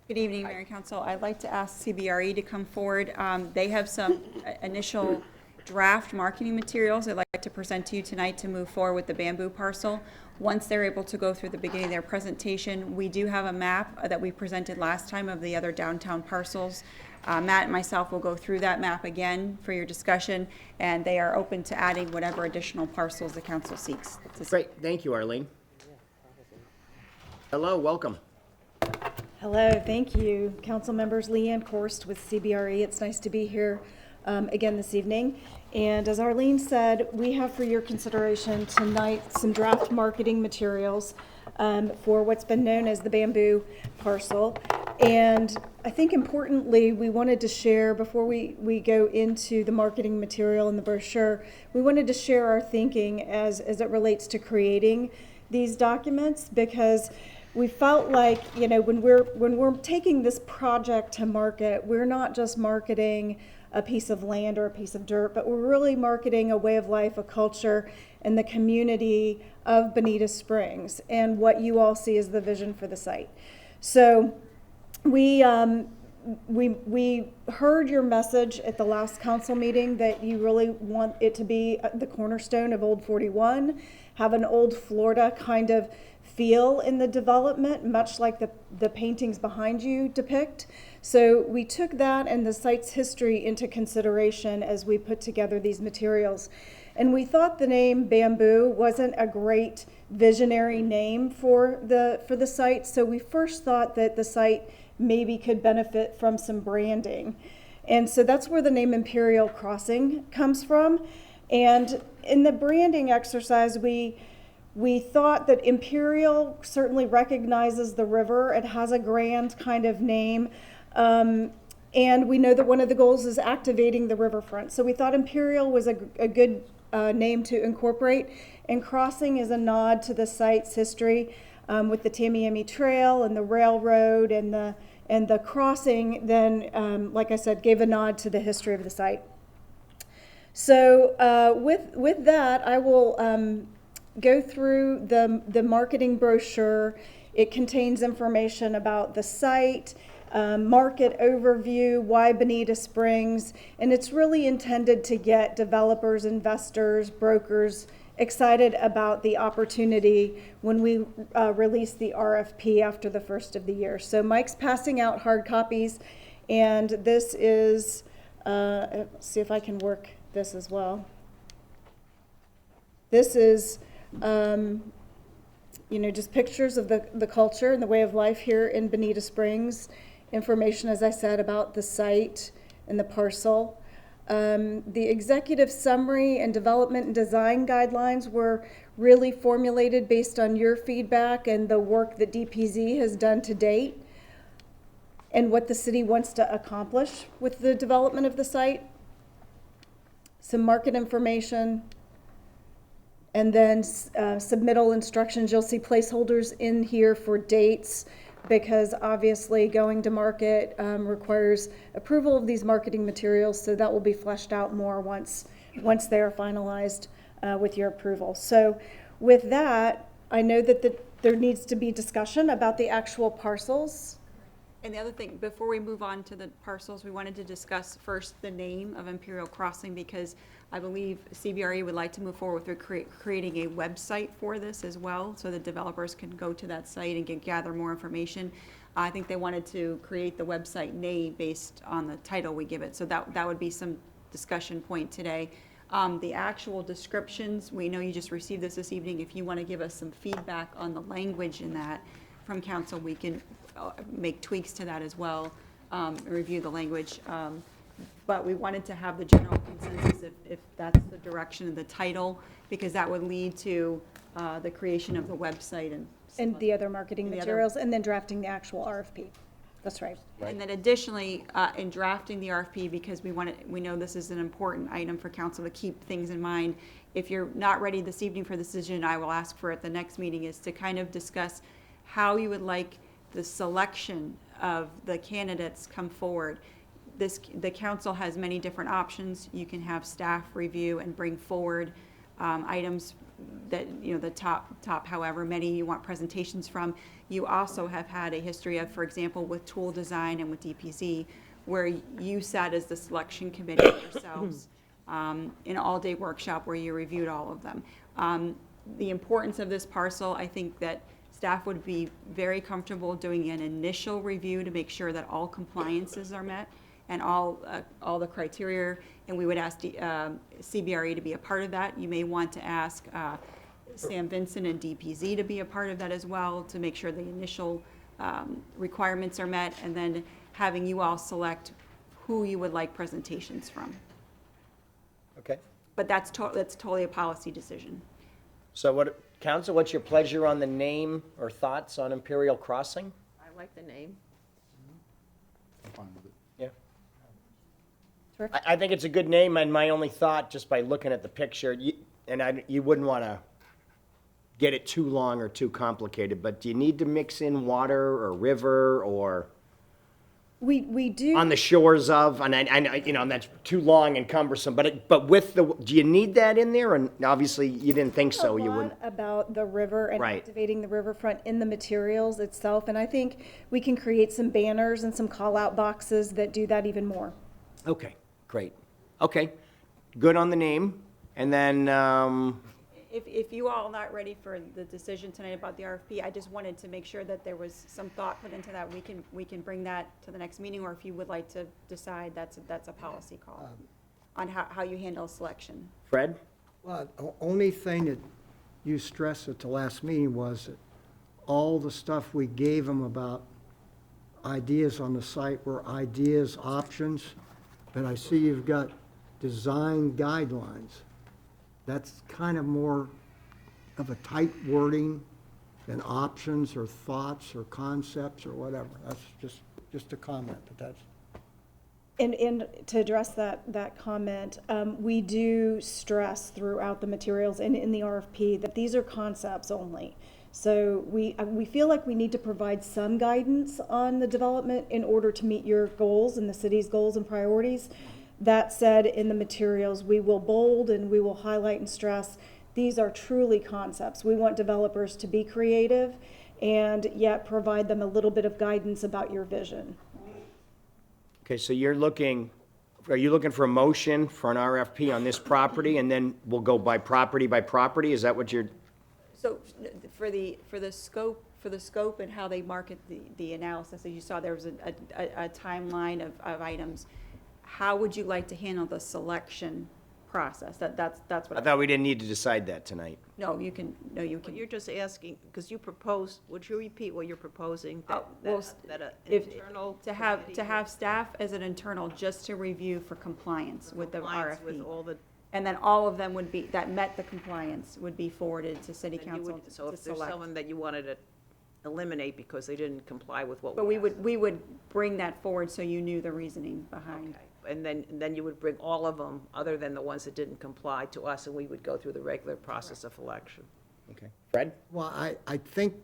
Good evening, Mayor and Council. I'd like to ask CBRE to come forward. They have some initial draft marketing materials I'd like to present to you tonight to move forward with the bamboo parcel. Once they're able to go through the beginning of their presentation, we do have a map that we presented last time of the other downtown parcels. Matt and myself will go through that map again for your discussion, and they are open to adding whatever additional parcels the council seeks. Great. Thank you, Arlene. Hello, welcome. Hello, thank you. Council members, Leanne Korst with CBRE. It's nice to be here again this evening. And as Arlene said, we have for your consideration tonight some draft marketing materials for what's been known as the bamboo parcel. And I think importantly, we wanted to share, before we go into the marketing material and the brochure, we wanted to share our thinking as it relates to creating these documents, because we felt like, you know, when we're taking this project to market, we're not just marketing a piece of land or a piece of dirt, but we're really marketing a way of life, a culture, and the community of Bonita Springs, and what you all see as the vision for the site. So we heard your message at the last council meeting that you really want it to be the cornerstone of Old 41, have an old Florida kind of feel in the development, much like the paintings behind you depict. So we took that and the site's history into consideration as we put together these materials. And we thought the name Bamboo wasn't a great visionary name for the site, so we first thought that the site maybe could benefit from some branding. And so that's where the name Imperial Crossing comes from. And in the branding exercise, we thought that Imperial certainly recognizes the river. It has a grand kind of name. And we know that one of the goals is activating the riverfront. So we thought Imperial was a good name to incorporate. And Crossing is a nod to the site's history with the Tamiami Trail and the railroad, and the crossing then, like I said, gave a nod to the history of the site. So with that, I will go through the marketing brochure. It contains information about the site, market overview, why Bonita Springs, and it's really intended to get developers, investors, brokers excited about the opportunity when we release the RFP after the first of the year. So Mike's passing out hard copies, and this is, let's see if I can work this as well. This is, you know, just pictures of the culture and the way of life here in Bonita Springs. Information, as I said, about the site and the parcel. The executive summary and development and design guidelines were really formulated based on your feedback and the work that DPZ has done to date and what the city wants to accomplish with the development of the site. Some market information, and then submittal instructions. You'll see placeholders in here for dates, because obviously going to market requires approval of these marketing materials, so that will be fleshed out more once they are finalized with your approval. So with that, I know that there needs to be discussion about the actual parcels. And the other thing, before we move on to the parcels, we wanted to discuss first the name of Imperial Crossing, because I believe CBRE would like to move forward with creating a website for this as well, so that developers can go to that site and gather more information. I think they wanted to create the website name based on the title we give it, so that would be some discussion point today. The actual descriptions, we know you just received this evening. If you want to give us some feedback on the language in that from council, we can make tweaks to that as well, review the language. But we wanted to have the general consensus if that's the direction of the title, because that would lead to the creation of the website And the other marketing the other- materials, and then drafting the actual RFP. That's right. And then additionally, in drafting the RFP, because we know this is an important item for council to keep things in mind. If you're not ready this evening for the decision, I will ask for at the next meeting, is to kind of discuss how you would like the selection of the candidates come forward. The council has many different options. You can have staff review and bring forward items that, the top however many you want presentations from. You also have had a history of, for example, with tool design and with DPZ, where you sat as the selection committee yourselves in an all-day workshop where you reviewed all of them. The importance of this parcel, I think that staff would be very comfortable doing an initial review to make sure that all compliances are met and all the criteria, and we would ask CBRE to be a part of that. You may want to ask Sam Vincent and DPZ to be a part of that as well, to make sure the initial requirements are met, and then having you all select who you would like presentations from. Okay. But that's totally a policy decision. So Council, what's your pleasure on the name or thoughts on Imperial Crossing? I like the name. I'm fine with it. I think it's a good name, and my only thought, just by looking at the picture, you wouldn't want to get it too long or too complicated, but do you need to mix in water or river or We do. on the shores of? And I know, that's too long and cumbersome, but do you need that in there? And obviously, you didn't think so, you wouldn't. About the river and Right. activating the riverfront in the materials itself, and I think we can create some banners and some call-out boxes that do that even more. Okay, great. Okay, good on the name, and then, If you all are not ready for the decision tonight about the RFP, I just wanted to make sure that there was some thought put into that. We can bring that to the next meeting, or if you would like to decide, that's a policy call on how you handle selection. Fred? Well, the only thing that you stressed at the last meeting was that all the stuff we gave them about ideas on the site were ideas, options, but I see you've got design guidelines. That's kind of more of a tight wording than options or thoughts or concepts or whatever. That's just a comment, but that's. And to address that comment, we do stress throughout the materials and in the RFP that these are concepts only. So we feel like we need to provide some guidance on the development in order to meet your goals and the city's goals and priorities. That said, in the materials, we will bold and we will highlight and stress, these are truly concepts. We want developers to be creative and yet provide them a little bit of guidance about your vision. Okay, so are you looking for a motion for an RFP on this property, and then we'll go by property? Is that what you're? So for the scope and how they market the analysis, as you saw, there was a timeline of items. How would you like to handle the selection process? That's what I thought we didn't need to decide that tonight. No, you can. But you're just asking, because you proposed, would you repeat what you're proposing? That an If, internal to have staff as an internal just to review for compliance with the compliance RFP. with all the, And then all of them that met the compliance would be forwarded to city then you council would, so to if there's select. someone that you wanted to eliminate because they didn't comply with what But we we would bring that forward so you knew the reasoning behind. Okay. And then you would bring all of them, other than the ones that didn't comply, to us, and we would go through the regular process of election. Okay. Fred? Well, I think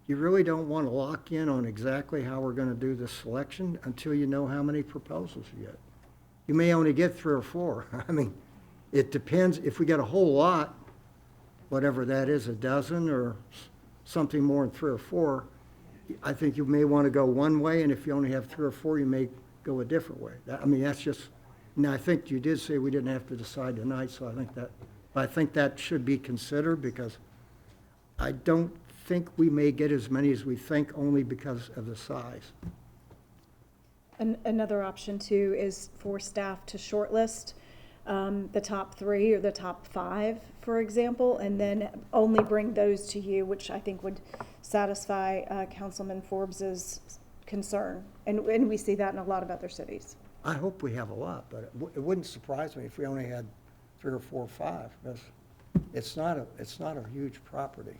you really don't want to lock in on exactly how we're going to do the selection until you know how many proposals you get. You may only get 3 or 4. I mean, it depends. If we get a whole lot, whatever that is, a dozen or something more than 3 or 4, I think you may want to go one way, and if you only have 3 or 4, you may go a different way. That's just, now I think you did say we didn't have to decide tonight, so I think that should be considered, because I don't think we may get as many as we think, only because of the size. Another option too is for staff to shortlist the top 3 or the top 5, for example, and then only bring those to you, which I think would satisfy Councilman Forbes's concern. And we see that in a lot of other cities. I hope we have a lot, but it wouldn't surprise me if we only had 3 or 4 or 5, because it's not a huge property.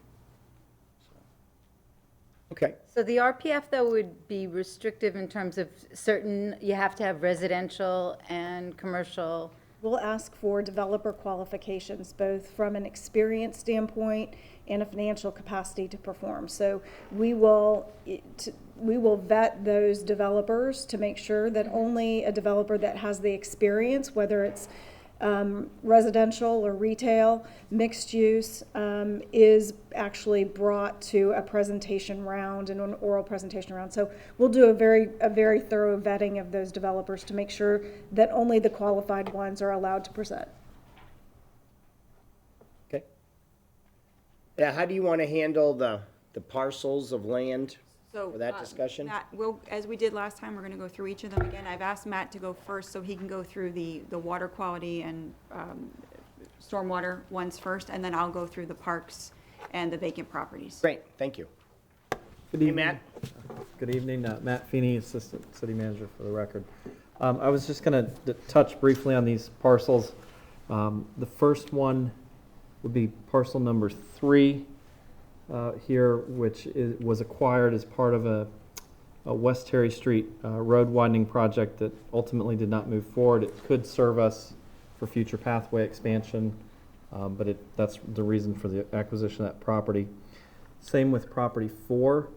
Okay. So the RPF, though, would be restrictive in terms of certain, you have to have residential and commercial. We'll ask for developer qualifications, both from an experience standpoint and a financial capacity to perform. So we will vet those developers to make sure that only a developer that has the experience, whether it's residential or retail, mixed use, is actually brought to a presentation round and an oral presentation round. So we'll do a very thorough vetting of those developers to make sure that only the qualified ones are allowed to present. Okay. Yeah, how do you want to handle the parcels of land for that discussion? As we did last time, we're going to go through each of them again. I've asked Matt to go first so he can go through the water quality and stormwater ones first, and then I'll go through the parks and the vacant properties. Great, thank you. Good Hey, evening. Matt. Good evening, Matt Feeney, Assistant City Manager for the record. I was just going to touch briefly on these parcels. The first one would be parcel number 3 here, which was acquired as part of a West Terry Street road widening project that ultimately did not move forward. It could serve us for future pathway expansion, but that's the reason for the acquisition of that property. Same with property 4.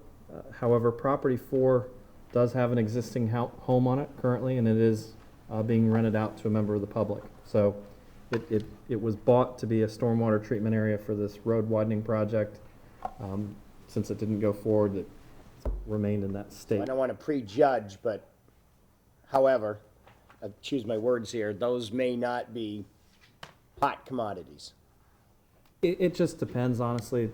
However, property 4 does have an existing home on it currently, and it is being rented out to a member of the public. So it was bought to be a stormwater treatment area for this road widening project. Since it didn't go forward, it remained in that state. I don't want to prejudge, but however, I choose my words here, those may not be hot commodities. It just depends, honestly.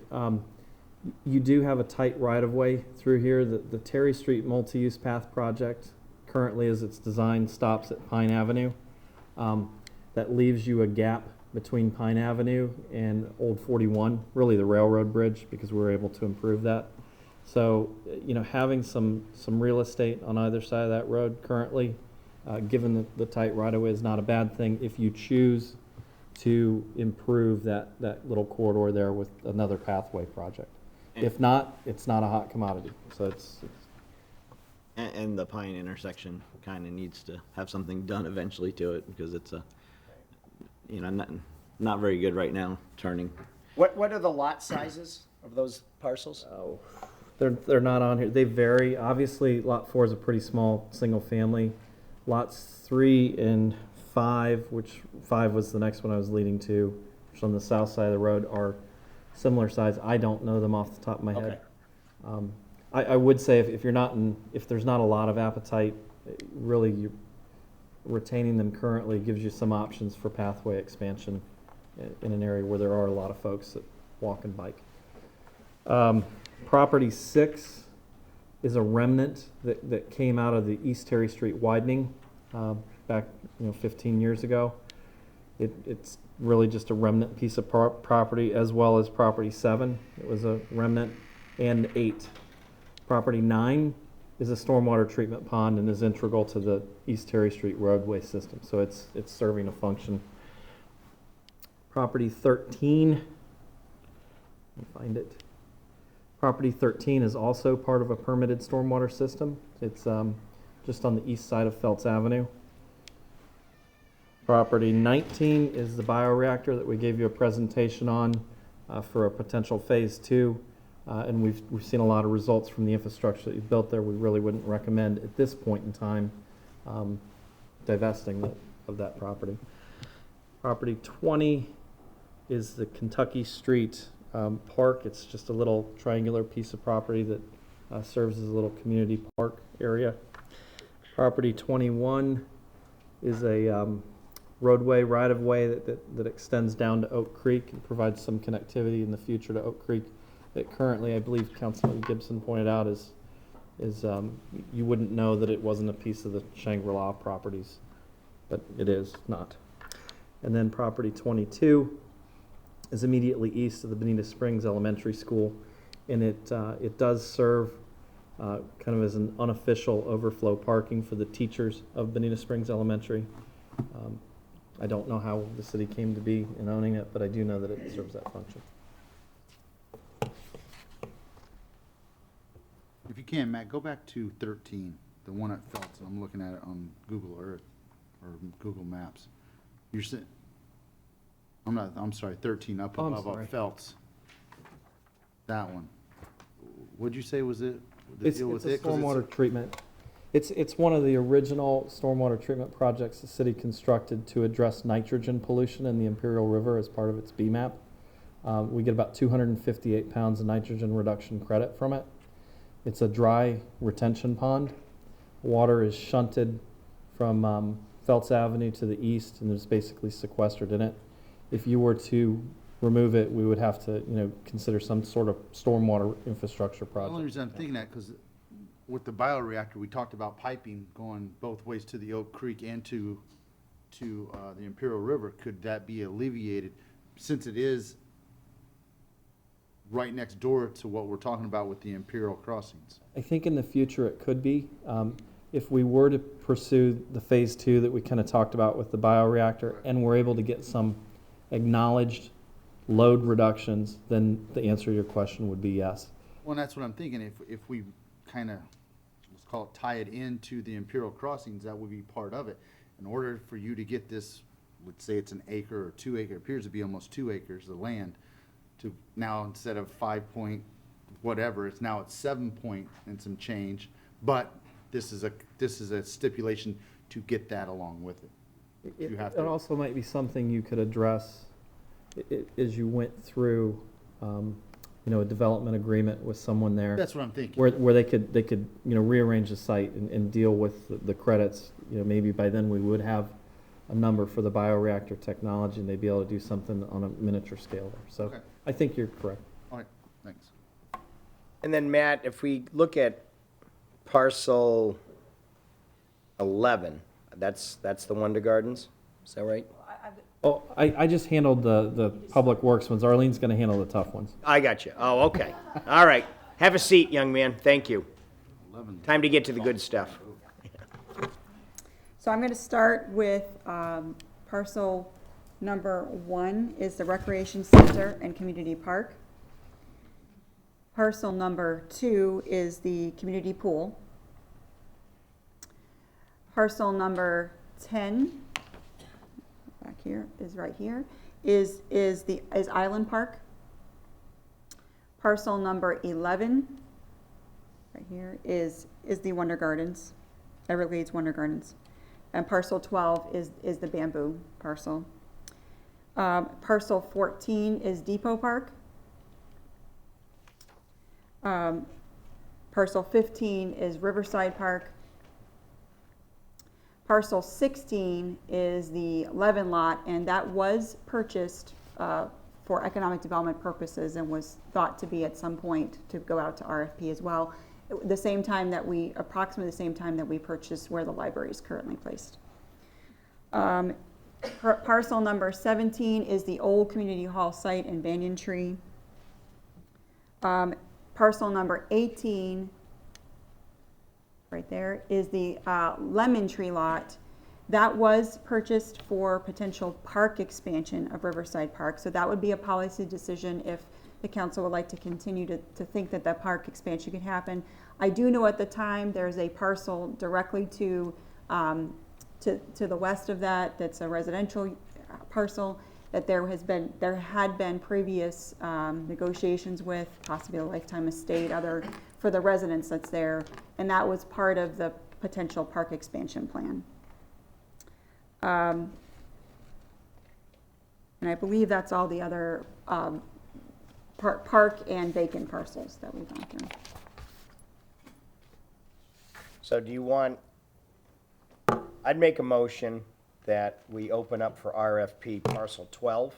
You do have a tight right-of-way through here. The Terry Street Multi-Use Path Project, currently as it's designed, stops at Pine Avenue. That leaves you a gap between Pine Avenue and Old 41, really the railroad bridge, because we were able to improve that. So, having some real estate on either side of that road currently, given the tight right-of-way, is not a bad thing if you choose to improve that little corridor there with another pathway project. If not, it's not a hot commodity. So And the Pine intersection kind of needs to have something done eventually to it, because it's not very good right now, turning. What are the lot sizes of those parcels? Oh, they're not on here. They vary. Obviously, lot 4 is a pretty small single family. Lots 3 and 5, which 5 was the next one I was leading to, which on the south side of the road, are similar size. I don't know them off the top of my head. I would say if there's not a lot of appetite, really retaining them currently gives you some options for pathway expansion in an area where there are a lot of folks that walk and bike. Property 6 is a remnant that came out of the East Terry Street widening back 15 years ago. It's really just a remnant piece of property, as well as property 7. It was a remnant, and 8. Property 9 is a stormwater treatment pond and is integral to the East Terry Street roadway system. So it's serving a function. Property 13, let me find it. Property 13 is also part of a permitted stormwater system. It's just on the east side of Feltz Avenue. Property 19 is the bioreactor that we gave you a presentation on for a potential phase 2. And we've seen a lot of results from the infrastructure that you've built there. We really wouldn't recommend at this point in time divesting of that property. Property 20 is the Kentucky Street Park. It's just a little triangular piece of property that serves as a little community park area. Property 21 is a roadway right-of-way that extends down to Oak Creek and provides some connectivity in the future to Oak Creek. That currently, I believe Councilman Gibson pointed out, is you wouldn't know that it wasn't a piece of the Shangri-La properties, but it is not. And then property 22 is immediately east of the Bonita Springs Elementary School, and it does serve kind of as an unofficial overflow parking for the teachers of Bonita Springs Elementary. I don't know how the city came to be in owning it, but I do know that it serves that function. If you can, Matt, go back to 13, the one at Phelps. I'm looking at it on Google Earth or Google Maps. You're saying, I'm sorry, 13 up Oh, I'm above sorry. Phelps. That one. What'd you say was it? The It's deal a with it? 'Cause stormwater treatment. It's one of the original stormwater treatment projects the city constructed to address nitrogen pollution in the Imperial River as part of its BMAP. We get about 258 pounds of nitrogen reduction credit from it. It's a dry retention pond. Water is shunted from Feltz Avenue to the east and is basically sequestered in it. If you were to remove it, we would have to, consider some sort of stormwater infrastructure The only project. reason I'm thinking that, because with the bioreactor, we talked about piping going both ways to the Oak Creek and to the Imperial River. Could that be alleviated, since it is right next door to what we're talking about with the Imperial crossings? I think in the future it could be. If we were to pursue the phase 2 that we kind of talked about with the bioreactor, and we're able to get some acknowledged load reductions, then the answer to your question would be yes. Well, that's what I'm thinking. If we kind of, let's call it, tie it into the Imperial crossings, that would be part of it. In order for you to get this, let's say it's an acre or 2 acre, appears to be almost 2 acres of land, to now, instead of 5 point whatever, it's now at 7 point and some change. But this is a stipulation to get that along with it. You have It to. also might be something you could address as you went through, a development agreement with someone there. That's what I'm thinking. Where they could rearrange the site and deal with the credits. Maybe by then we would have a number for the bioreactor technology, and they'd be able to do something on a miniature scale there. So Okay. I think you're correct. All right, thanks. And then, Matt, if we look at parcel 11, that's the Wonder Gardens, is that right? Oh, I just handled the public works ones. Arlene's gonna handle the tough ones. I got you. Oh, okay. All right. Have a seat, young man. Thank you. Time to get to the good stuff. So I'm going to start with parcel number 1 is the Recreation Center and Community Park. Parcel number 2 is the community pool. Parcel number 10, back here, is right here, is Island Park. Parcel number 11, right here, is the Wonder Gardens, Everglades Wonder Gardens. And parcel 12 is the bamboo parcel. Parcel 14 is Depot Park. Parcel 15 is Riverside Park. Parcel 16 is the Levin lot, and that was purchased for economic development purposes and was thought to be at some point to go out to RFP as well. Approximately the same time that we purchased where the library is currently placed. Parcel number 17 is the old community hall site in Banyan Tree. Parcel number 18, right there, is the Lemon Tree lot. That was purchased for potential park expansion of Riverside Park. So that would be a policy decision if the council would like to continue to think that that park expansion could happen. I do know at the time there's a parcel directly to the west of that that's a residential parcel that there had been previous negotiations with, possibly a Lifetime Estate, for the residents that's there, and that was part of the potential park expansion plan. And I believe that's all the other park and vacant parcels that we've gone through. So do you want, I'd make a motion that we open up for RFP parcel 12. Do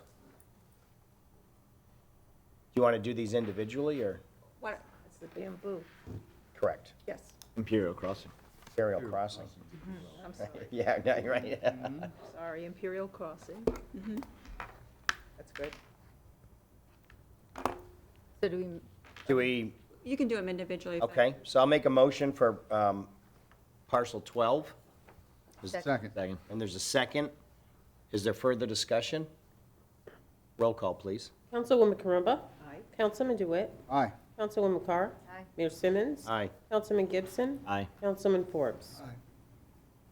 you want to do these individually, or? What? It's the bamboo. Correct. Yes. Imperial Crossing. Imperial Crossing. I'm sorry. Yeah, yeah, you're right. Sorry, Imperial Crossing. That's good. So do we, Do we, You can do them individually. if okay, so I'll make a motion for parcel 12. Second. And there's a second. Is there further discussion? Roll call, please. Councilwoman Carumba? Aye. Councilman DeWitt? Aye. Councilwoman Carr? Aye. Mayor Simmons? Aye. Councilman Gibson? Aye. Councilman Forbes?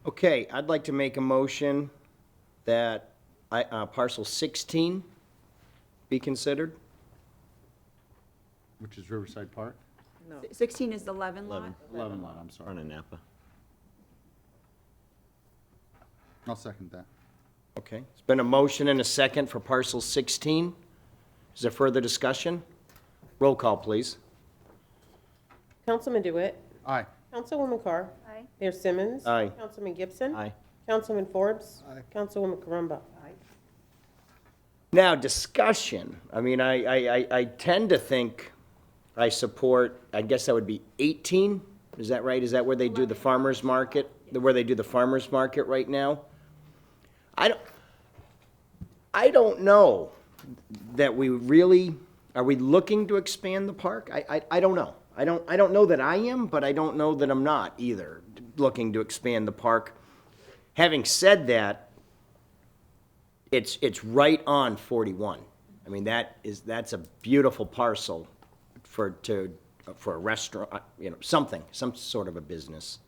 Okay, I'd like to make a motion that parcel 16 be considered. Which is Riverside Park? No. 16 is the Levin lot. 11 lot, I'm sorry. On a Napa. I'll second that. Okay, it's been a motion and a second for parcel 16. Is there further discussion? Roll call, please. Councilman DeWitt? Aye. Councilwoman Carr? Aye. Mayor Simmons? Aye. Councilman Gibson? Aye. Councilman Forbes? Aye. Councilwoman Carumba? Now, discussion. I mean, I tend to think I support, I guess that would be 18? Is that right? Is that where they do the farmer's market? Where they do the farmer's market right now? I don't know that we really, are we looking to expand the park? I don't know. I don't know that I am, but I don't know that I'm not either, looking to expand the park. Having said that, it's right on 41. I mean, that's a beautiful parcel for a restaurant, some sort of a business.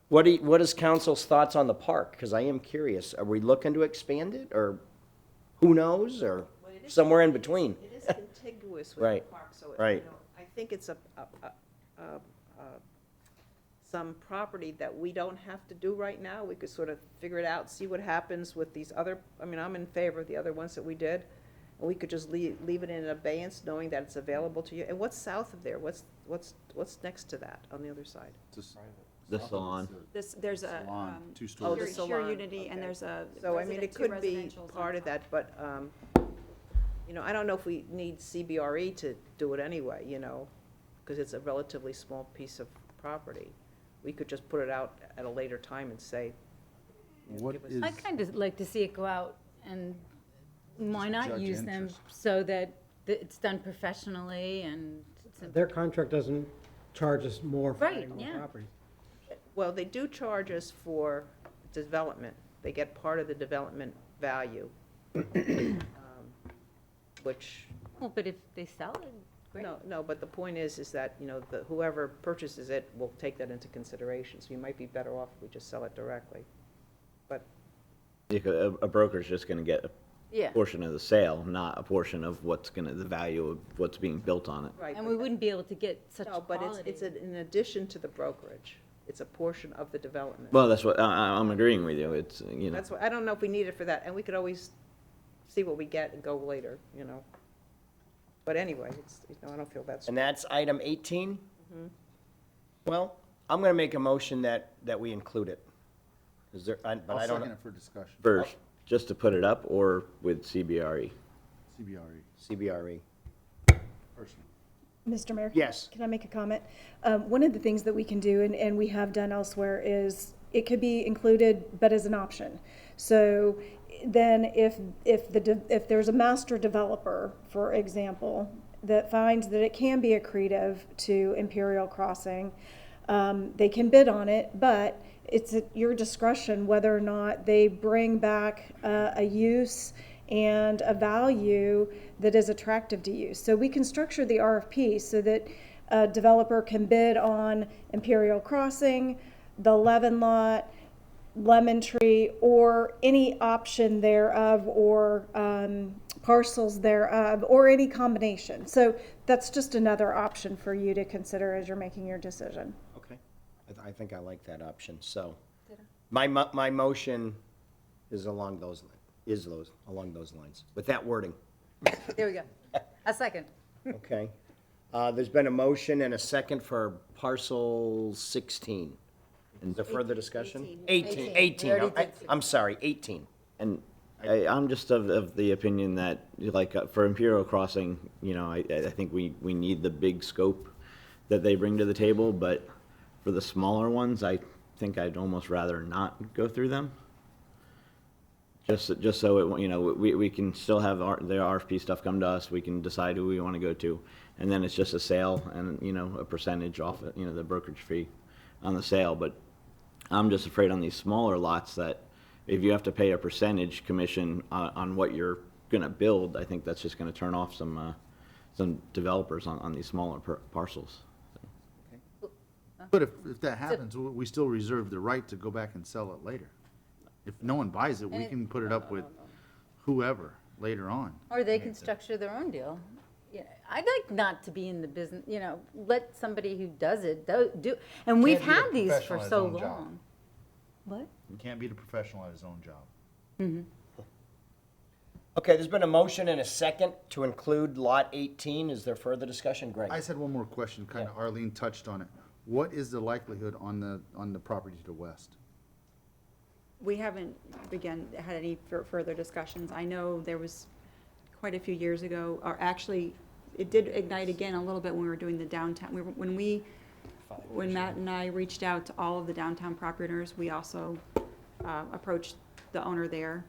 What is council's thoughts on the park? Because I am curious. Are we looking to expand it, or who knows, or Well, it is- somewhere in between? It is contiguous with the Right, park, so, right. I think it's some property that we don't have to do right now. We could sort of figure it out, see what happens with these other, I mean, I'm in favor of the other ones that we did. And we could just leave it in abeyance, knowing that it's available to you. And what's south of there? What's next to that on the other side? The salon. There's a Salon, two Oh, the stories. Pure salon. Unity, and Okay. there's a So, I mean, it two could be residentials part on of that, but, I don't know if we need CBRE to do it anyway, because it's a relatively small piece of property. We could just put it out at a later time and say, What give us- is, I'd kind of like to see it go out, and why not judge use them interest. so that it's done professionally and it's a- Their contract doesn't charge us more for Right, adding more yeah. property. well, they do charge us for development. They get part of the development value, which, well, but if they sell it, great. no, but the point is that, whoever purchases it will take that into consideration. So you might be better off if we just sell it directly. But A broker's just gonna get a Yeah, portion of the sale, not a portion of the value of what's being built on it. Right, and but we wouldn't be able to get such no, but quality. it's in addition to the brokerage. It's a portion of the development. Well, that's what, I'm agreeing with you, it's, That's what, I don't know if we need it for that, and we could always see what we get and go later, But anyway, I don't feel that's. And that's item 18? Mhm. Well, I'm going to make a motion that we include it. Is there, but I'll I don't second know. it for discussion. First, just to put it up, or with CBRE? CBRE, CBRE. personally. Mr. Mayor? Yes. Can I make a comment? One of the things that we can do, and we have done elsewhere, is it could be included, but as an option. So then if there's a master developer, for example, that finds that it can be accretive to Imperial Crossing, they can bid on it, but it's at your discretion whether or not they bring back a use and a value that is attractive to you. So we can structure the RFP so that a developer can bid on Imperial Crossing, the Levin lot, Lemon Tree, or any option thereof, or parcels thereof, or any combination. So that's just another option for you to consider as you're making your decision. Okay. I think I like that option, so. My motion is along those lines, with that wording. There we go. A second. Okay. There's been a motion and a second for parcel 16. Is there further discussion? 18. 18. We already did I'm sorry, 18. And I'm just of the opinion that, like, for Imperial Crossing, I think we need the big scope that they bring to the table, but for the smaller ones, I think I'd almost rather not go through them. Just so it, we can still have the RFP stuff come to us, we can decide who we want to go to, and then it's just a sale and, a percentage off, the brokerage fee on the sale. But I'm just afraid on these smaller lots that if you have to pay a percentage commission on what you're gonna build, I think that's just gonna turn off some developers on these smaller parcels. But if that happens, we still reserve the right to go back and sell it later. If no one buys it, we can put it up with whoever later on. Or they can structure their own deal. Yeah, I'd like not to be in the business, let somebody who does it do, and we've Can't be a had these professional for at his so own job. long. What? He can't be the professional at his own job. Mm-hmm. Okay, there's been a motion and a second to include Lot 18. Is there further discussion, Greg? I just had one more question, kind of Arlene touched on it. What is the likelihood on the property to the west? We haven't had any further discussions. I know there was quite a few years ago, or actually, it did ignite again a little bit when we were doing the downtown. When Matt and I reached out to all of the downtown property owners, we also approached the owner there.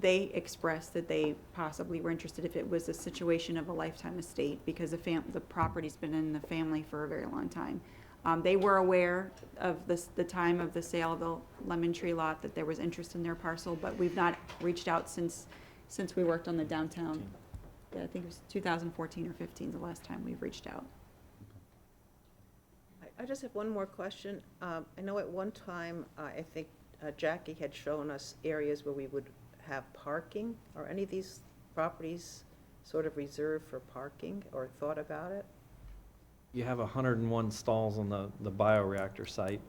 They expressed that they possibly were interested if it was a situation of a lifetime estate, because the property's been in the family for a very long time. They were aware of the time of the sale of the Lemon Tree lot, that there was interest in their parcel, but we've not reached out since we worked on the downtown. Yeah, I think it was 2014 or 15, the last time we've reached out. I just have one more question. I know at one time, I think Jackie had shown us areas where we would have parking. Are any of these properties sort of reserved for parking or thought about it? You have 101 stalls on the bioreactor site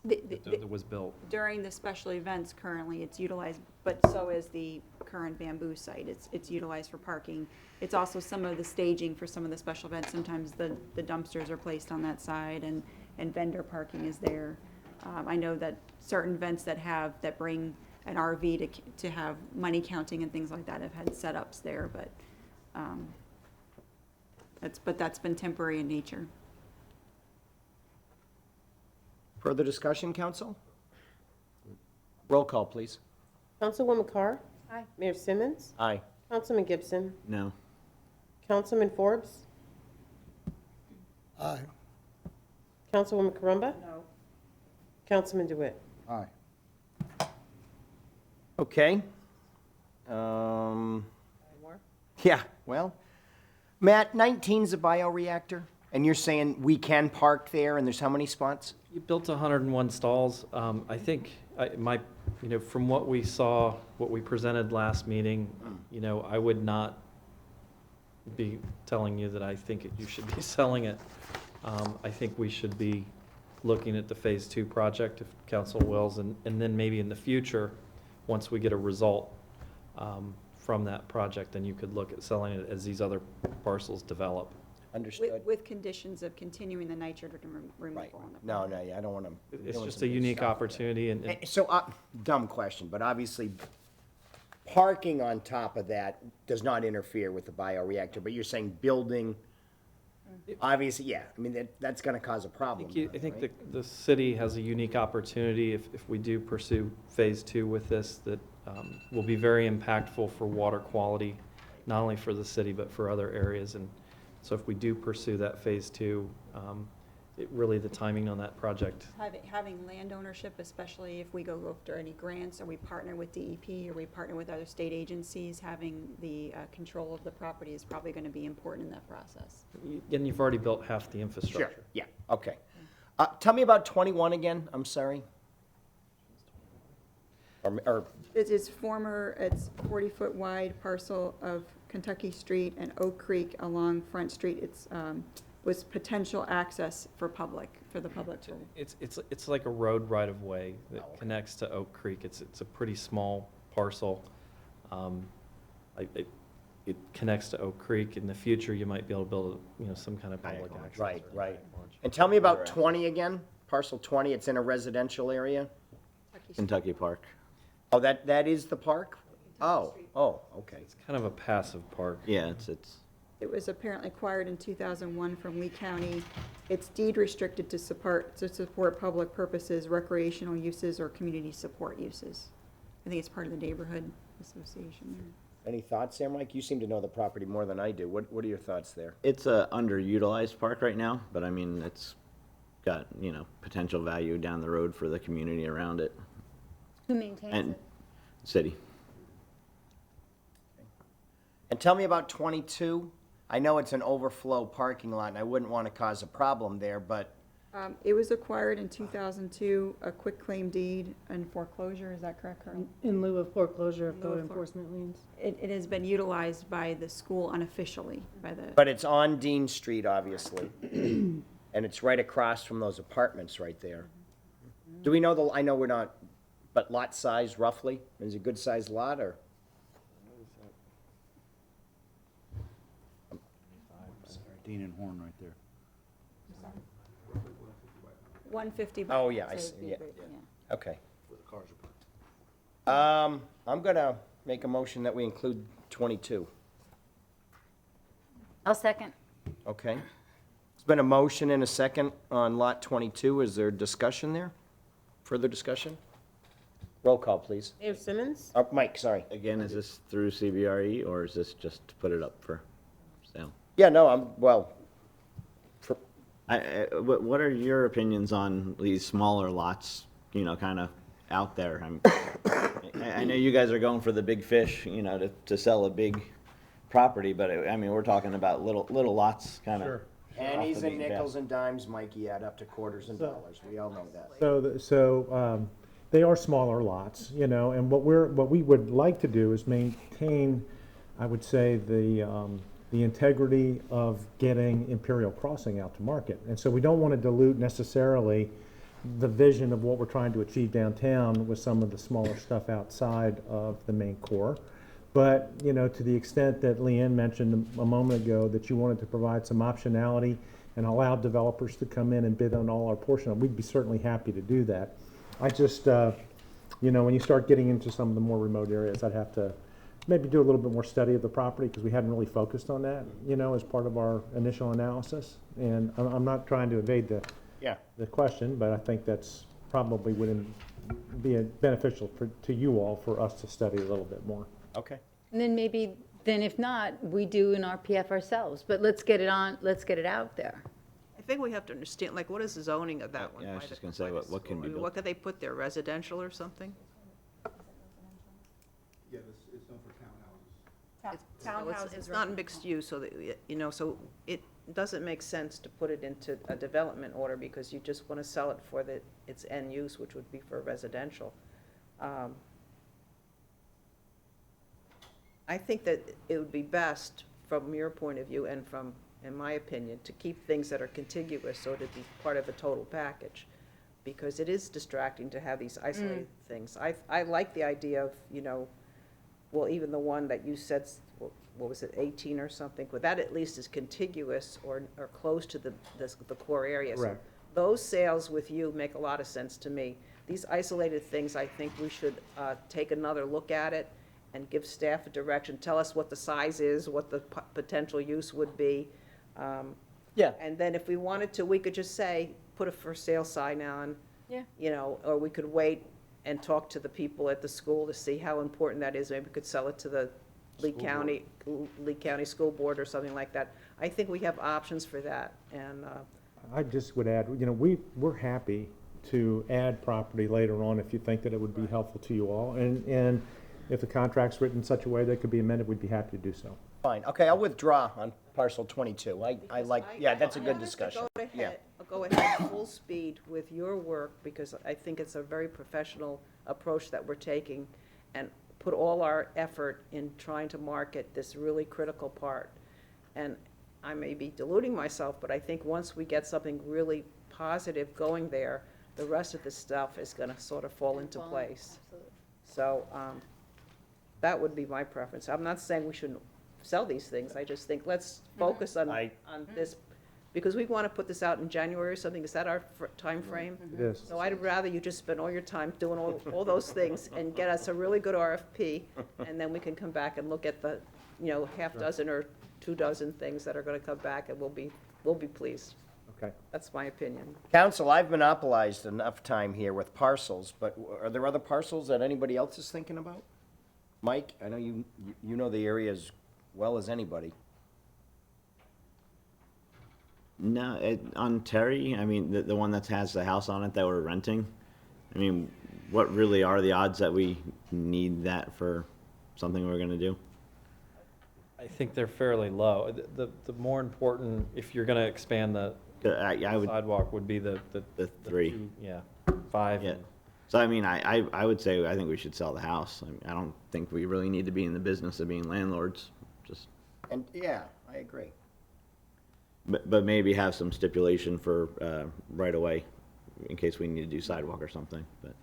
that was built. During the special events currently, it's utilized, but so is the current bamboo site. It's utilized for parking. It's also some of the staging for some of the special events. Sometimes the dumpsters are placed on that side and vendor parking is there. I know that certain events that bring an RV to have money counting and things like that have had setups there, but that's been temporary in nature. Further discussion, council? Roll call, please. Councilwoman Carr? Aye. Mayor Simmons? Aye. Councilman Gibson? No. Councilman Forbes? Aye. Councilwoman Carumba? No. Councilman DeWitt? Aye. Okay. Yeah, well, Matt, 19's a bioreactor, and you're saying we can park there, and there's how many spots? You built 101 stalls. I think from what we saw, what we presented last meeting, I would not be telling you that I think you should be selling it. I think we should be looking at the Phase 2 project, if council wills, and then maybe in the future, once we get a result from that project, then you could look at selling it as these other parcels develop. Understood. With conditions of continuing the nitrogen removal on the No, yeah, I don't want to. It's just a unique opportunity, and So, dumb question, but obviously, parking on top of that does not interfere with the bioreactor, but you're saying building, obviously, yeah, I mean, that's going to cause a problem. I think the city has a unique opportunity if we do pursue Phase 2 with this, that will be very impactful for water quality, not only for the city, but for other areas. And so if we do pursue that Phase 2, really the timing on that project. Having land ownership, especially if we go after any grants, or we partner with DEP, or we partner with other state agencies, having the control of the property is probably going to be important in that process. And you've already built half the infrastructure. Sure, yeah, okay. Tell me about 21 again, I'm sorry. It's 40-foot wide parcel of Kentucky Street and Oak Creek along Front Street. It's was potential access for the public to. It's like a road right of way that connects to Oak Creek. It's a pretty small parcel. It connects to Oak Creek. In the future, you might be able to build some kind of public access. Right. And tell me about 20 again, parcel 20, it's in a residential area? Kentucky Park. Oh, that is the park? Oh, okay. It's kind of a passive park. Yeah, it's It was apparently acquired in 2001 from Lee County. It's deed restricted to support public purposes, recreational uses, or community support uses. I think it's part of the neighborhood association there. Any thoughts there, Mike? You seem to know the property more than I do. What are your thoughts there? It's a underutilized park right now, but I mean, it's got, potential value down the road for the community around it. Who maintains And it? city. And tell me about 22. I know it's an overflow parking lot, and I wouldn't want to cause a problem there, but It was acquired in 2002, a quitclaim deed and foreclosure, is that correct, Carl? In lieu of foreclosure of In lieu code of for- enforcement liens. It has been utilized by the school unofficially, by the. but it's on Dean Street, obviously. And it's right across from those apartments right there. Do we know I know we're not, but lot size roughly? Is it a good sized lot or? Sorry, Dean and Horn right there. 150. Oh, yeah, I so see, it'd be yeah. great, Okay. Where the cars are parked. I'm gonna make a motion that we include 22. I'll second. Okay. There's been a motion and a second on lot 22. Is there discussion there? Further discussion? Roll call, please. Mayor Simmons? Mike, sorry. Again, is this through CBRE or is this just to put it up for sale? Yeah, no, well, What are your opinions on these smaller lots, kind of out there? I know you guys are going for the big fish, to sell a big property, but we're talking about little lots, kind of. Sure. Pennies and nickels and dimes, Mikey, add up to quarters and dollars. We all know that. So they are smaller lots, and what we would like to do is maintain, I would say, the integrity of getting Imperial Crossing out to market. And so we don't want to dilute necessarily the vision of what we're trying to achieve downtown with some of the smaller stuff outside of the main core. But, to the extent that Leanne mentioned a moment ago, that you wanted to provide some optionality and allow developers to come in and bid on all our portion, we'd be certainly happy to do that. I just, when you start getting into some of the more remote areas, I'd have to maybe do a little bit more study of the property, because we hadn't really focused on that, as part of our initial analysis. And I'm not trying to evade the question, but I think that's probably wouldn't be beneficial to you all for us to study a little bit more. Okay. And then if not, we do an RPF ourselves, but let's get it out there. I think we have to understand, like, what is the zoning of that one? Yeah, I was by just the- gonna say, by the what can school? be I mean, built? What could they put there, residential or something? Yeah, it's known for townhouses. It's not mixed use, so that, so it doesn't make sense to put it into a development order, because you just want to sell it for its end use, which would be for residential. I think that it would be best, from your point of view and from, in my opinion, to keep things that are contiguous, so it'd be part of a total package, because it is distracting to have these isolated things. I like the idea of, well, even the one that you said, what was it, 18 or something, but that at least is contiguous or close to the core area. So Correct. those sales with you make a lot of sense to me. These isolated things, I think we should take another look at it and give staff a direction, tell us what the size is, what the potential use would be. Yeah. And then if we wanted to, we could just say, put a for sale sign on. Yeah. Or we could wait and talk to the people at the school to see how important that is. Maybe we could sell it to the Lee County School Board or something like that. I think we have options for that, and, I just would add, we're happy to add property later on if you think that it would be helpful to you all. And if the contract's written in such a way that it could be amended, we'd be happy to do so. Fine. Okay, I'll withdraw on parcel 22. I like, yeah, that's a good discussion. Yeah. I'll go ahead full speed with your work, because I think it's a very professional approach that we're taking, and put all our effort in trying to market this really critical part. And I may be deluding myself, but I think once we get something really positive going there, the rest of the stuff is gonna sort of fall into place. So, that would be my preference. I'm not saying we shouldn't sell these things, I just think let's focus on this, because we want to put this out in January or something. Is that our time frame? It is. So I'd rather you just spend all your time doing all those things and get us a really good RFP, and then we can come back and look at the half dozen or 2 dozen things that are gonna come back, and we'll be pleased. Okay. That's my opinion. Council, I've monopolized enough time here with parcels, but are there other parcels that anybody else is thinking about? Mike, I know you know the area as well as anybody. No, on Terry, I mean, the one that has the house on it that we're renting, I mean, what really are the odds that we need that for something we're gonna do? I think they're fairly low. The more important, if you're gonna expand the I would, sidewalk, would be the 3. two, yeah, 5. Yeah. So I mean, I would say, I think we should sell the house. I mean, I don't think we really need to be in the business of being landlords, just, And, yeah, I agree. but maybe have some stipulation for, right away, in case we need to do sidewalk or something, but.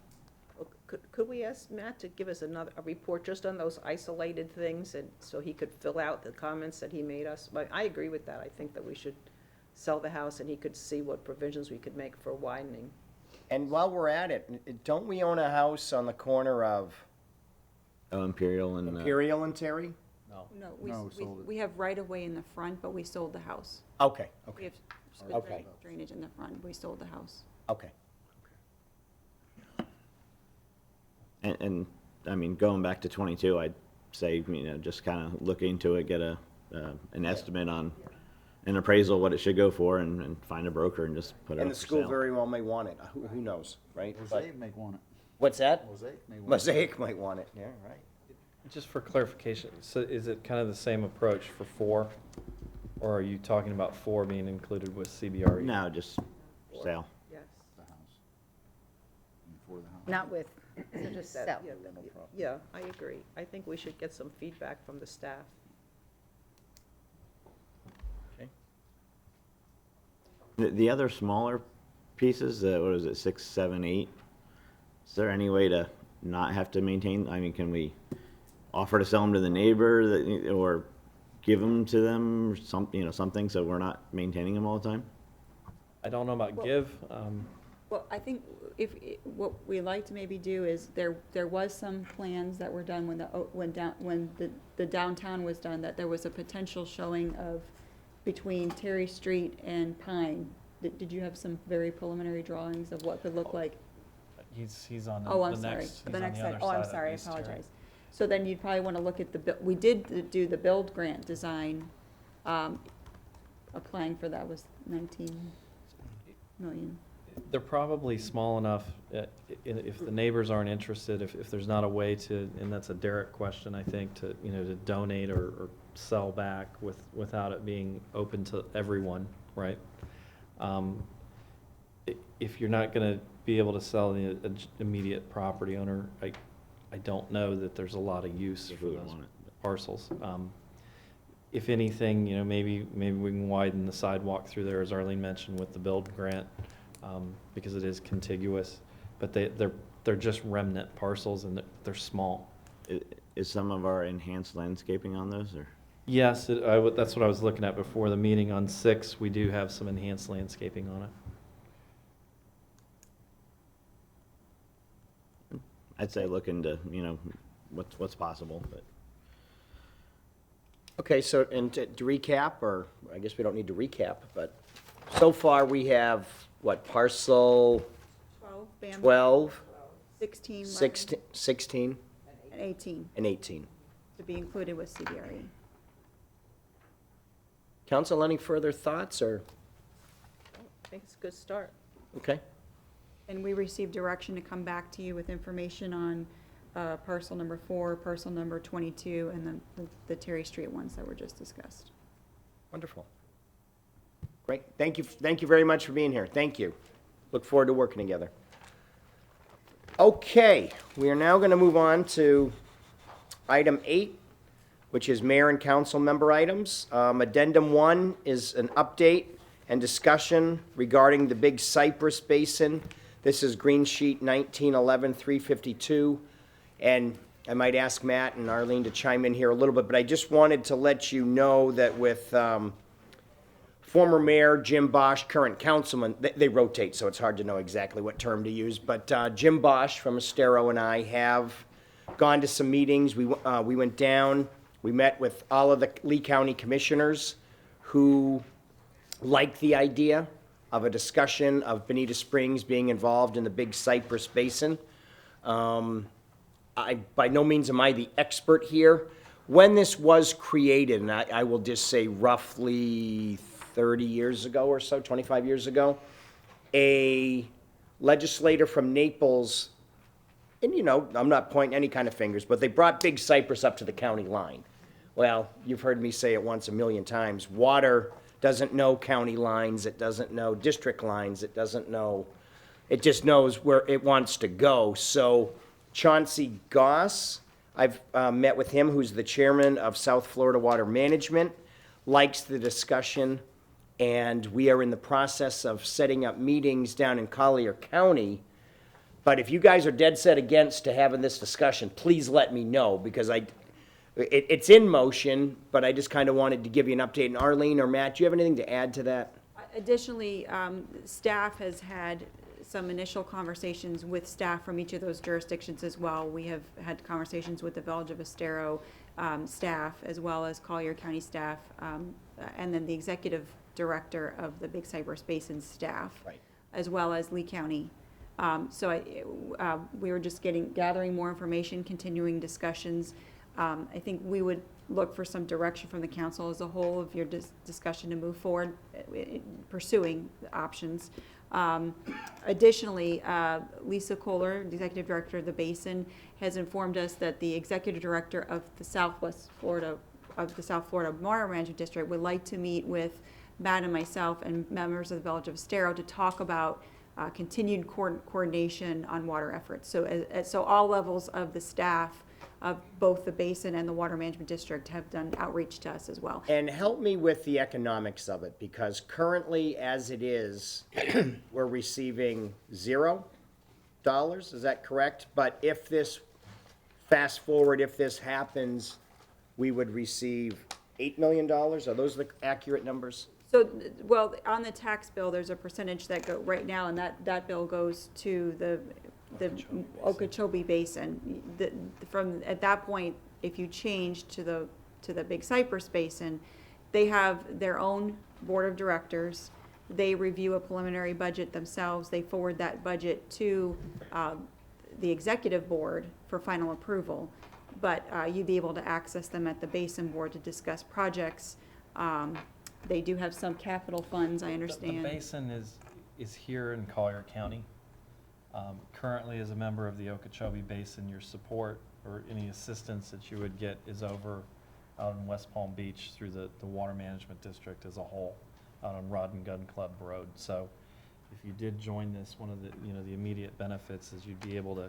Well, Could we ask Matt to give us a report just on those isolated things, and so he could fill out the comments that he made us? But I agree with that. I think that we should sell the house, and he could see what provisions we could make for widening. And while we're at it, don't we own a house on the corner of Oh, Imperial and. Imperial and Terry? No. No, No, sold it. we have right-of-way in the front, but we sold the house. Okay, We okay, have Okay. drainage in the front, we sold the house. okay. And, I mean, going back to 22, I'd say, just kind of look into it, get an estimate on an appraisal, what it should go for, and find a broker and just put it And up the for school sale. very well may want it. Who knows, right? But- Mosaic may want it. What's that? Mosaic may want it. Mosaic might want it, yeah, right. Just for clarification, so is it kind of the same approach for 4? Or are you talking about 4 being included with CBRE? No, just sale. Yes. The house. And for the house. Not with, so just That- sell. Yeah, I agree. I think we should get some feedback from the staff. The other smaller pieces, what is it, 6, 7, 8? Is there any way to not have to maintain? I mean, can we offer to sell them to the neighbor or give them to them or something so we're not maintaining them all the time? I don't know about Well- give. Well, I think what we like to maybe do is, there was some plans that were done when the downtown was done, that there was a potential showing of between Terry Street and Pine. Did you have some very preliminary drawings of what could look like? He's on Oh, I'm the sorry, next, the he's on next the side. other Oh, I'm side of sorry, I East Terry. apologize. So then you'd probably want to look at we did do the build grant design. Applying for that was 19 million. They're probably small enough, if the neighbors aren't interested, if there's not a way to, and that's a Derek question, I think, to donate or sell back without it being open to everyone, right? If you're not gonna be able to sell the immediate property owner, I don't know that there's a lot of use for those parcels. If anything, maybe we can widen the sidewalk through there, as Arlene mentioned, with the build grant, because it is contiguous, but they're just remnant parcels and they're small. Is some of our enhanced landscaping on those, or? Yes, that's what I was looking at before the meeting. On 6, we do have some enhanced landscaping on it. I'd say look into, what's possible, but. Okay, so, and to recap, or I guess we don't need to recap, but so far we have, what, parcel 12, Bam. 12, 16, 11, 16, and 18 and 18. to be included with CBRE. Council, any further thoughts, or, I think it's a good start. okay? And we received direction to come back to you with information on parcel number 4, parcel number 22, and then the Terry Street ones that were just discussed. Wonderful. Great, thank you very much for being here, thank you. Look forward to working together. Okay, we are now going to move on to item 8, which is mayor and council member items. Addendum 1 is an update and discussion regarding the Big Cypress Basin. This is Green Sheet 1911-352, and I might ask Matt and Arlene to chime in here a little bit, but I just wanted to let you know that with former mayor Jim Bosch, current councilman, they rotate, so it's hard to know exactly what term to use, but Jim Bosch from Estero and I have gone to some meetings. We went down We met with all of the Lee County commissioners who liked the idea of a discussion of Bonita Springs being involved in the Big Cypress Basin. By no means am I the expert here. When this was created, and I will just say roughly 30 years ago or so, 25 years ago, a legislator from Naples, and you know, I'm not pointing any kind of fingers, but they brought Big Cypress up to the county line. Well, you've heard me say it once a million times. Water doesn't know county lines, it doesn't know district lines, it doesn't know, it just knows where it wants to go. So Chauncey Goss, I've met with him, who's the chairman of South Florida Water Management, likes the discussion, and we are in the process of setting up meetings down in Collier County. But if you guys are dead set against to having this discussion, please let me know, because it's in motion, but I just kind of wanted to give you an update. And Arlene or Matt, do you have anything to add to that? Additionally, staff has had some initial conversations with staff from each of those jurisdictions as well. We have had conversations with the Village of Estero staff, as well as Collier County staff, and then the executive director of the Big Cypress Basin staff, Right. as well as Lee County. We were just gathering more information, continuing discussions. I think we would look for some direction from the council as a whole of your discussion to move forward pursuing the options. Additionally, Lisa Kohler, the executive director of the basin, has informed us that the executive director of the South Florida Water Management District would like to meet with Matt and myself and members of the Village of Estero to talk about continued coordination on water efforts. So all levels of the staff of both the basin and the Water Management District have done outreach to us as well. And help me with the economics of it, because currently, as it is, we're receiving $0, is that correct? But if this, fast forward, if this happens, we would receive $8 million? Are those the accurate numbers? So, well, on the tax bill, there's a percentage that go right now, and that bill goes to the Okeechobee Basin. From at that point, if you change to the Big Cypress Basin, they have their own board of directors. They review a preliminary budget themselves. They forward that budget to the executive board for final approval. But you'd be able to access them at the basin board to discuss projects. They do have some capital funds, I understand. The basin is here in Collier County. Currently, as a member of the Okeechobee Basin, your support or any assistance that you would get is over out in West Palm Beach through the Water Management District as a whole, out on Rod and Gun Club Road. So if you did join this, one of the immediate benefits is you'd be able to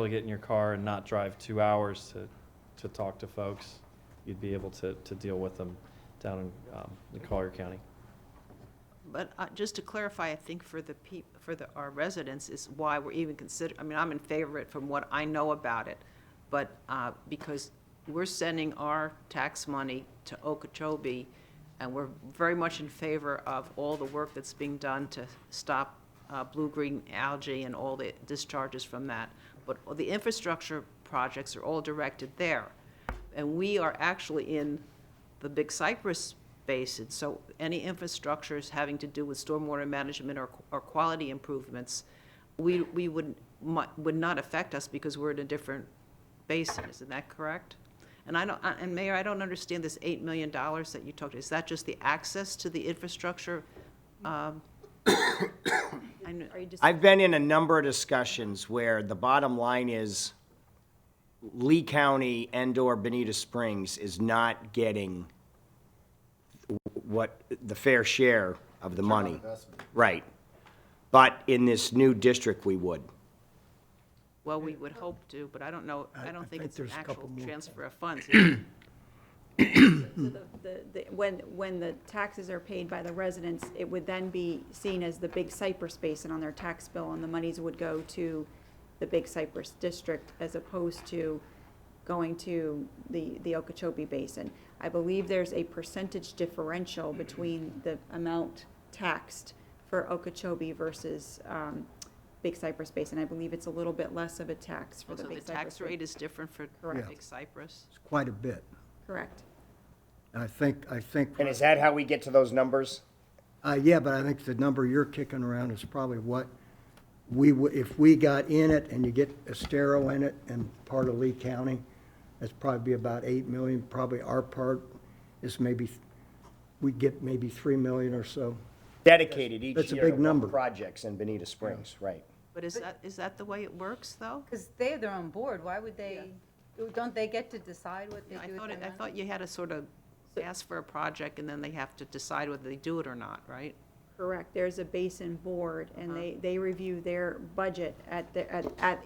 get in your car and not drive 2 hours to talk to folks. You'd be able to deal with them down in Collier County. But just to clarify, I think for our residents is why we're even considering, I mean, I'm in favor of it from what I know about it, but because we're sending our tax money to Okeechobee, and we're very much in favor of all the work that's being done to stop blue-green algae and all the discharges from that. But the infrastructure projects are all directed there. And we are actually in the Big Cypress Basin, so any infrastructures having to do with stormwater management or quality improvements, we would not affect us because we're in a different basin. Isn't that correct? And Mayor, I don't understand this $8 million that you talked. Is that just the access to the infrastructure? I've been in a number of discussions where the bottom line is Lee County and/or Bonita Springs is not getting what the fair share of the money. Right. But in this new district, we would. Well, we would hope to, but I don't know, I don't think it's an there's a couple actual more. transfer of funds. When the taxes are paid by the residents, it would then be seen as the Big Cypress Basin on their tax bill, and the monies would go to the Big Cypress District as opposed to going to the Okeechobee Basin. I believe there's a percentage differential between the amount taxed for Okeechobee versus Big Cypress Basin. I believe it's a little bit less of a tax for the So Big the Cypress. tax rate is different for Correct. Big Cypress? It's quite a bit. Correct. I think, And is that how we get to those numbers? yeah, but I think the number you're kicking around is probably what we would, if we got in it and you get Estero in it and part of Lee County, that's probably be about 8 million. Probably our part is maybe, we get maybe 3 million or so. Dedicated each That's a year big to number. projects in Bonita Springs, right? But is that the way it works, though? Because they have their own board, why would they, don't they get to decide what they I do with thought, their I money? thought you had to sort of ask for a project, and then they have to decide whether they do it or not, right? Correct. There's a basin board, and they review their budget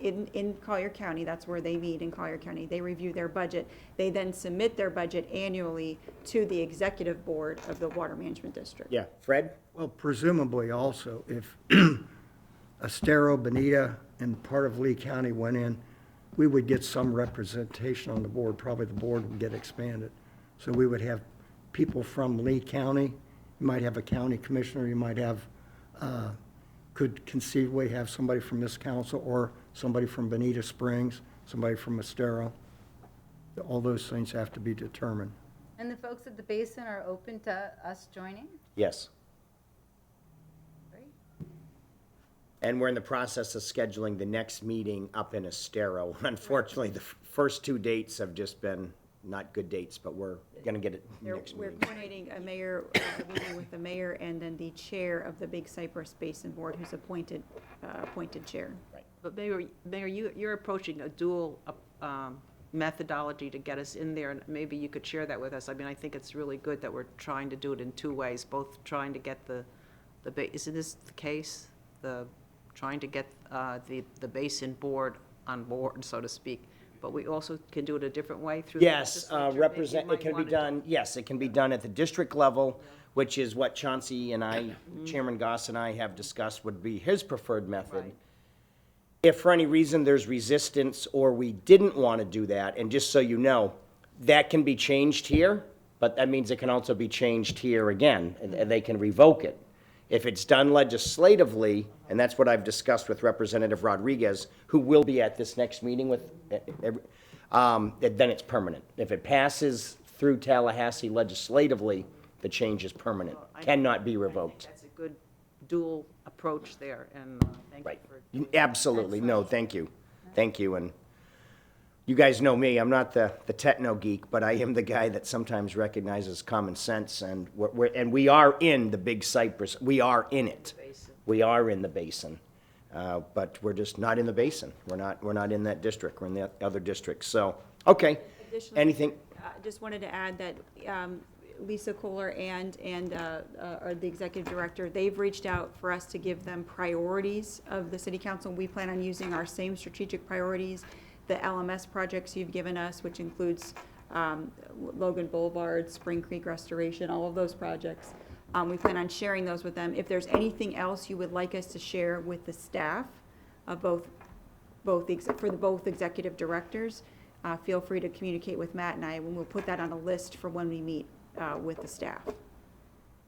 in Collier County. That's where they meet, in Collier County. They review their budget. They then submit their budget annually to the executive board of the Water Management District. Yeah, Fred? Well, presumably also, if Estero, Bonita, and part of Lee County went in, we would get some representation on the board. Probably the board would get expanded. So we would have people from Lee County. You might have a county commissioner, you might have, could conceivably have somebody from this council or somebody from Bonita Springs, somebody from Estero. All those things have to be determined. And the folks at the basin are open to us joining? Yes. Great. And we're in the process of scheduling the next meeting up in Estero. Unfortunately, the first 2 dates have just been not good dates, but we're going to get it next We're meeting. coordinating a meeting with the mayor and then the chair of the Big Cypress Basin Board, who's appointed chair. But Mayor, you're approaching a dual methodology to get us in there, and maybe you could share that with us. I mean, I think it's really good that we're trying to do it in 2 ways, both trying to get isn't this the case? Trying to get the basin board on board, so to speak, but we also can do it a different way through the Yes, legislature. Maybe you it can might be wanna do- done, yes, it can be done at the district level, which is what Chauncey and I, Chairman Goss and I have discussed would be his preferred method. Right. If for any reason there's resistance or we didn't want to do that, and just so you know, that can be changed here, but that means it can also be changed here again, and they can revoke it. If it's done legislatively, and that's what I've discussed with Representative Rodriguez, who will be at this next meeting with, then it's permanent. If it passes through Tallahassee legislatively, the change is permanent, cannot be revoked. That's a good dual approach there, and thank you Right. for. Absolutely, no, thank you. Thank you, and you guys know me, I'm not the techno geek, but I am the guy that sometimes recognizes common sense, and we are in the Big Cypress, we are in it. We are in the basin, but we're just not in the basin. We're not in that district, we're in the other districts, so, okay. Additionally, Anything? Just wanted to add that Lisa Kohler and the executive director, they've reached out for us to give them priorities of the city council. We plan on using our same strategic priorities, the LMS projects you've given us, which includes Logan Boulevard, Spring Creek Restoration, all of those projects. We plan on sharing those with them. If there's anything else you would like us to share with the staff of both executive directors, feel free to communicate with Matt and I, and we'll put that on a list for when we meet with the staff.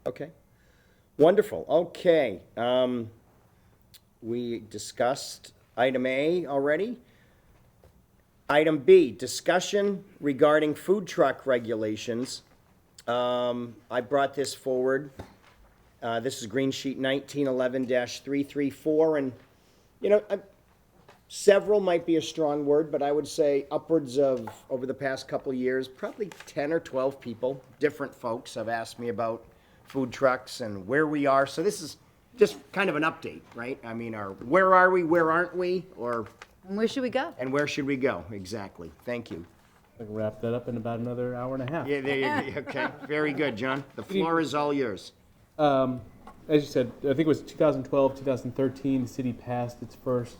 Okay, wonderful, okay. We discussed item A already. Item B, discussion regarding food truck regulations. I brought this forward. This is Green Sheet 1911-334, and, you know, several might be a strong word, but I would say upwards of, over the past couple of years, probably 10 or 12 people, different folks, have asked me about food trucks and where we are. So this is just kind of an update, right? I mean, where are we, where aren't we, or... And where should we go? And where should we go? Exactly. Thank you. I can wrap that up in about another hour and a half. Yeah, there you go. Okay, very good, John. The floor is all yours. As you said, I think it was 2012, 2013, the city passed its first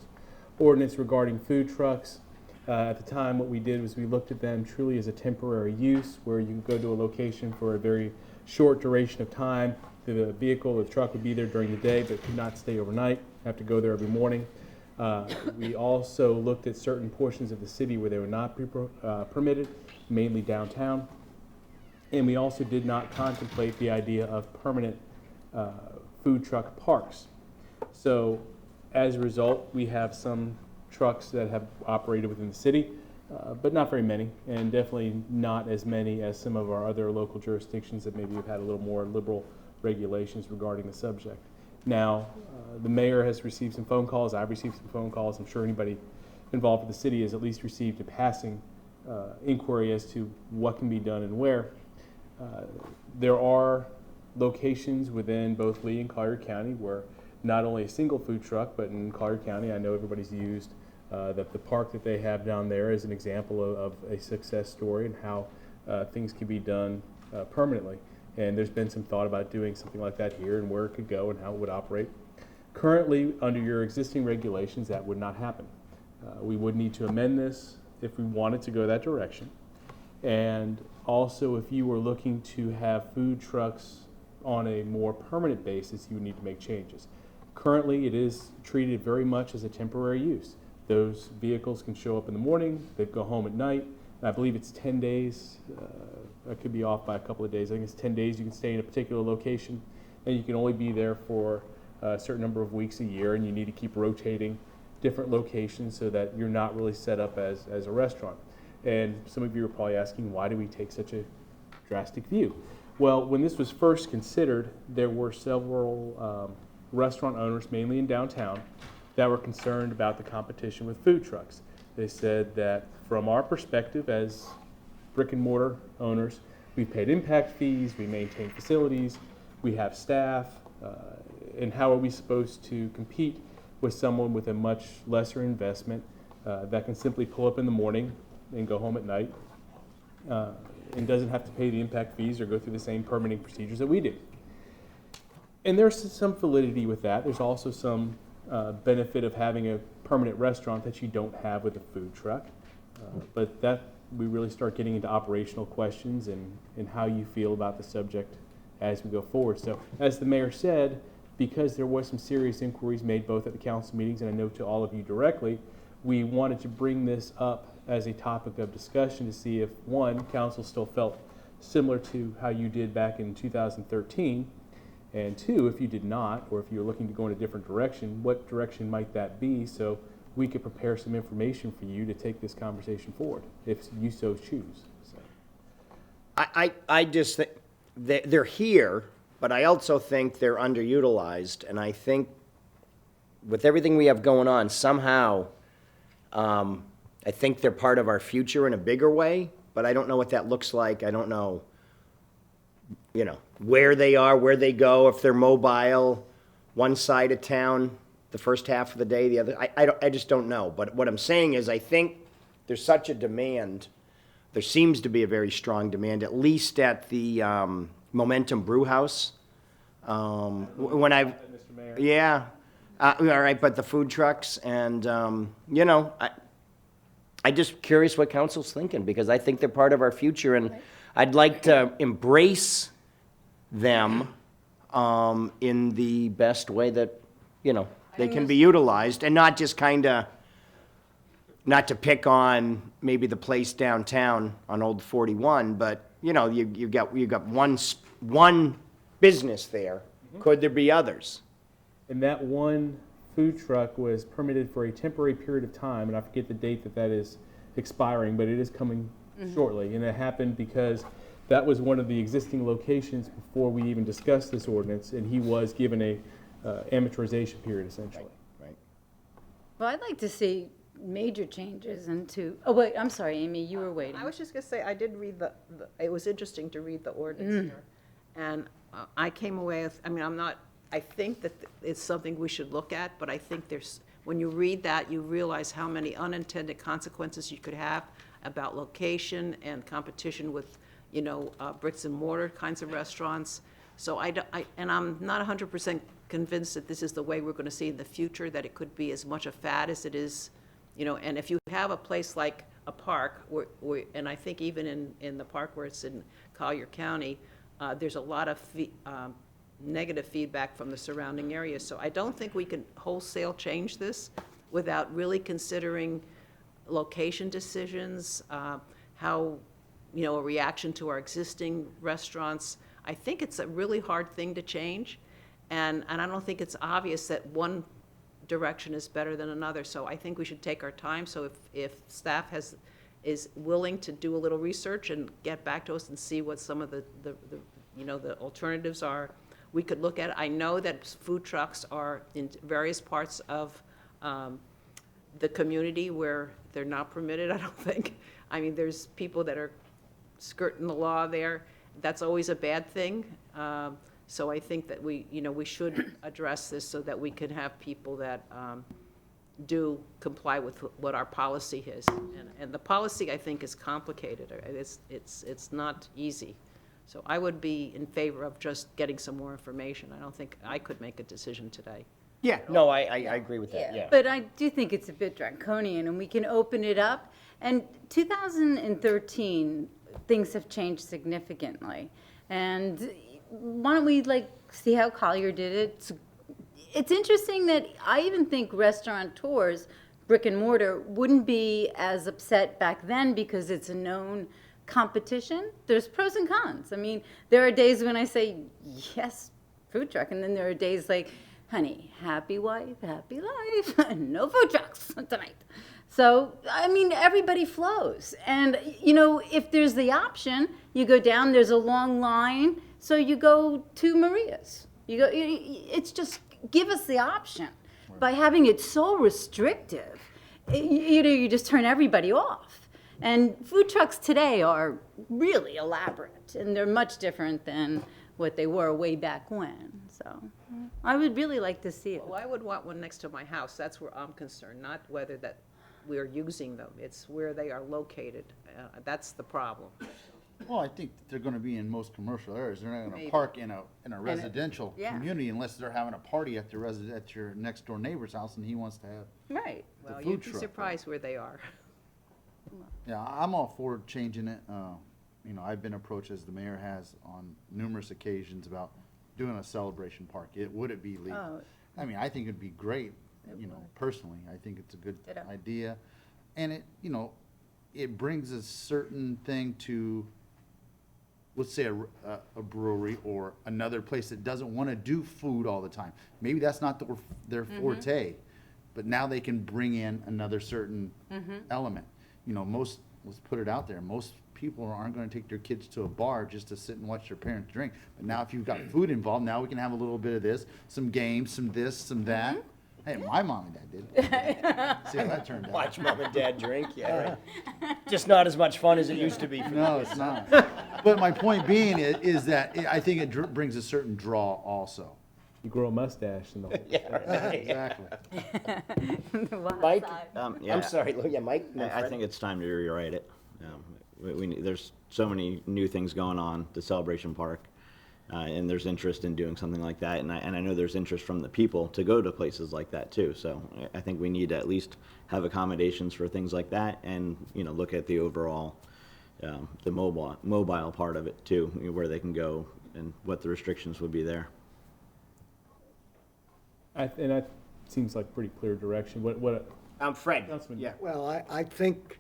ordinance regarding food trucks. At the time, what we did was we looked at them truly as a temporary use, where you can go to a location for a very short duration of time. The vehicle, the truck would be there during the day, but could not stay overnight, have to go there every morning. We also looked at certain portions of the city where they were not permitted, mainly downtown. And we also did not contemplate the idea of permanent food truck parks. So as a result, we have some trucks that have operated within the city. but not very many, and definitely not as many as some of our other local jurisdictions that maybe have had a little more liberal regulations regarding the subject. Now, the mayor has received some phone calls, I've received some phone calls, I'm sure anybody involved with the city has at least received a passing inquiry as to what can be done and where. There are locations within both Lee and Collier County where not only a single food truck, but in Collier County, I know everybody's used the park that they have down there is an example of a success story and how things can be done permanently. And there's been some thought about doing something like that here and where it could go and how it would operate. Currently, under your existing regulations, that would not happen. We would need to amend this if we wanted to go that direction. And also, if you were looking to have food trucks on a more permanent basis, you would need to make changes. Currently, it is treated very much as a temporary use. Those vehicles can show up in the morning, they go home at night. I believe it's 10 days. I could be off by a couple of days. I think it's 10 days you can stay in a particular location, and you can only be there for a certain number of weeks a year, and you need to keep rotating different locations so that you're not really set up as a restaurant. And some of you are probably asking, why do we take such a drastic view? Well, when this was first considered, there were several restaurant owners, mainly in downtown, that were concerned about the competition with food trucks. They said that from our perspective as brick and mortar owners, we paid impact fees, we maintain facilities, we have staff, and how are we supposed to compete with someone with a much lesser investment that can simply pull up in the morning and go home at night and doesn't have to pay the impact fees or go through the same permitting procedures that we do. And there's some validity with that. There's also some benefit of having a permanent restaurant that you don't have with a food truck. But that we really start getting into operational questions and how you feel about the subject as we go forward. So as the mayor said, because there was some serious inquiries made both at the council meetings and I know to all of you directly, we wanted to bring this up as a topic of discussion to see if, one, council still felt similar to how you did back in 2013, and two, if you did not, or if you're looking to go in a different direction, what direction might that be so we could prepare some information for you to take this conversation forward, if you so choose. So. I just think they're here, but I also think they're underutilized, and I think with everything we have going on, somehow, I think they're part of our future in a bigger way, but I don't know what that looks like. I don't know, where they are, where they go, if they're mobile, one side of town, the first half of the day, the other. I just don't know. But what I'm saying is I think there's such a demand. There seems to be a very strong demand, at least at the Momentum Brew House. When I, yeah, all right, but the food trucks and, I'm just curious what council's thinking, because I think they're part of our future, and I'd like to embrace them in the best way that, they can be utilized, and not just not to pick on maybe the place downtown on Old 41, but, you got one business there. Could there be others? And that one food truck was permitted for a temporary period of time, and I forget the date that is expiring, but it is coming shortly. And it happened because that was one of the existing locations before we even discussed this ordinance, and he was given a amortization period, essentially. Right. Well, I'd like to see major changes into, oh wait, I'm sorry, Amy, you were waiting. I was just going to say, I did read it was interesting to read the ordinance here. And I came away with, I think that it's something we should look at, but I think when you read that, you realize how many unintended consequences you could have about location and competition with, bricks and mortar kinds of restaurants. So and I'm not 100% convinced that this is the way we're going to see in the future, that it could be as much a fad as it is, and if you have a place like a park, and I think even in the park where it's in Collier County, there's a lot of negative feedback from the surrounding area. So I don't think we can wholesale change this without really considering location decisions, how, a reaction to our existing restaurants. I think it's a really hard thing to change, and I don't think it's obvious that one direction is better than another. So I think we should take our time. So if staff has is willing to do a little research and get back to us and see what some of the the alternatives are, we could look at it. I know that food trucks are in various parts of the community where they're not permitted, I don't think. I mean, there's people that are skirting the law there. That's always a bad thing. So I think that we should address this so that we can have people that do comply with what our policy is. And the policy, I think, is complicated. It's not easy. So I would be in favor of just getting some more information. I don't think I could make a decision today. Yeah, no, I agree with that, yeah. But I do think it's a bit draconian, and we can open it up. And 2013, things have changed significantly. And why don't we see how Collier did it? It's interesting that I even think restaurateurs, brick and mortar, wouldn't be as upset back then because it's a known competition. There's pros and cons. I mean, there are days when I say, yes, food truck, and then there are days like, honey, happy wife, happy life, no food trucks tonight. So, I mean, everybody flows. And, if there's the option, you go down, there's a long line, so you go to Maria's. It's just, give us the option. Right. By having it so restrictive, you just turn everybody off. And food trucks today are really elaborate, and they're much different than what they were way back when. So I would really like to see it. Well, I would want one next to my house. That's where I'm concerned, not whether that we're using them. It's where they are located. That's the problem. Well, I think they're gonna be in most commercial areas. They're not gonna Maybe. park in a residential yeah. community unless they're having a party at at your next door neighbor's house and he wants to have Right. Well, food you'd be truck. surprised where they are. Yeah, I'm all for changing it. I've been approached, as the mayor has, on numerous occasions about doing a celebration park. Would it be legal? Oh. I mean, I think it'd be great, personally. I think it's a good Ditto. idea. And it brings a certain thing to, let's say, a brewery or another place that doesn't want to do food all the time. Maybe that's not their forte, but now they can bring in another certain element. Let's put it out there, most people aren't going to take their kids to a bar just to sit and watch their parents drink. But now if you've got food involved, now we can have a little bit of this, some games, some this, some that. Hey, my mom and dad did. See how that turned out. Watch mom and dad drink, yeah, right. Just not as much fun as it used to be. No, it's not. But my point being is that I think it brings a certain draw also. You grow a mustache and the whole. Yeah, right. Exactly. Mike? Yeah. I'm sorry, yeah, Mike? I think it's time to rewrite it. There's so many new things going on, the Celebration Park, and there's interest in doing something like that, and I know there's interest from the people to go to places like that too. So I think we need to at least have accommodations for things like that, and look at the overall, the mobile part of it too, where they can go and what the restrictions would be there. And that seems like pretty clear direction. What? Fred, Councilman. yeah. Well, I think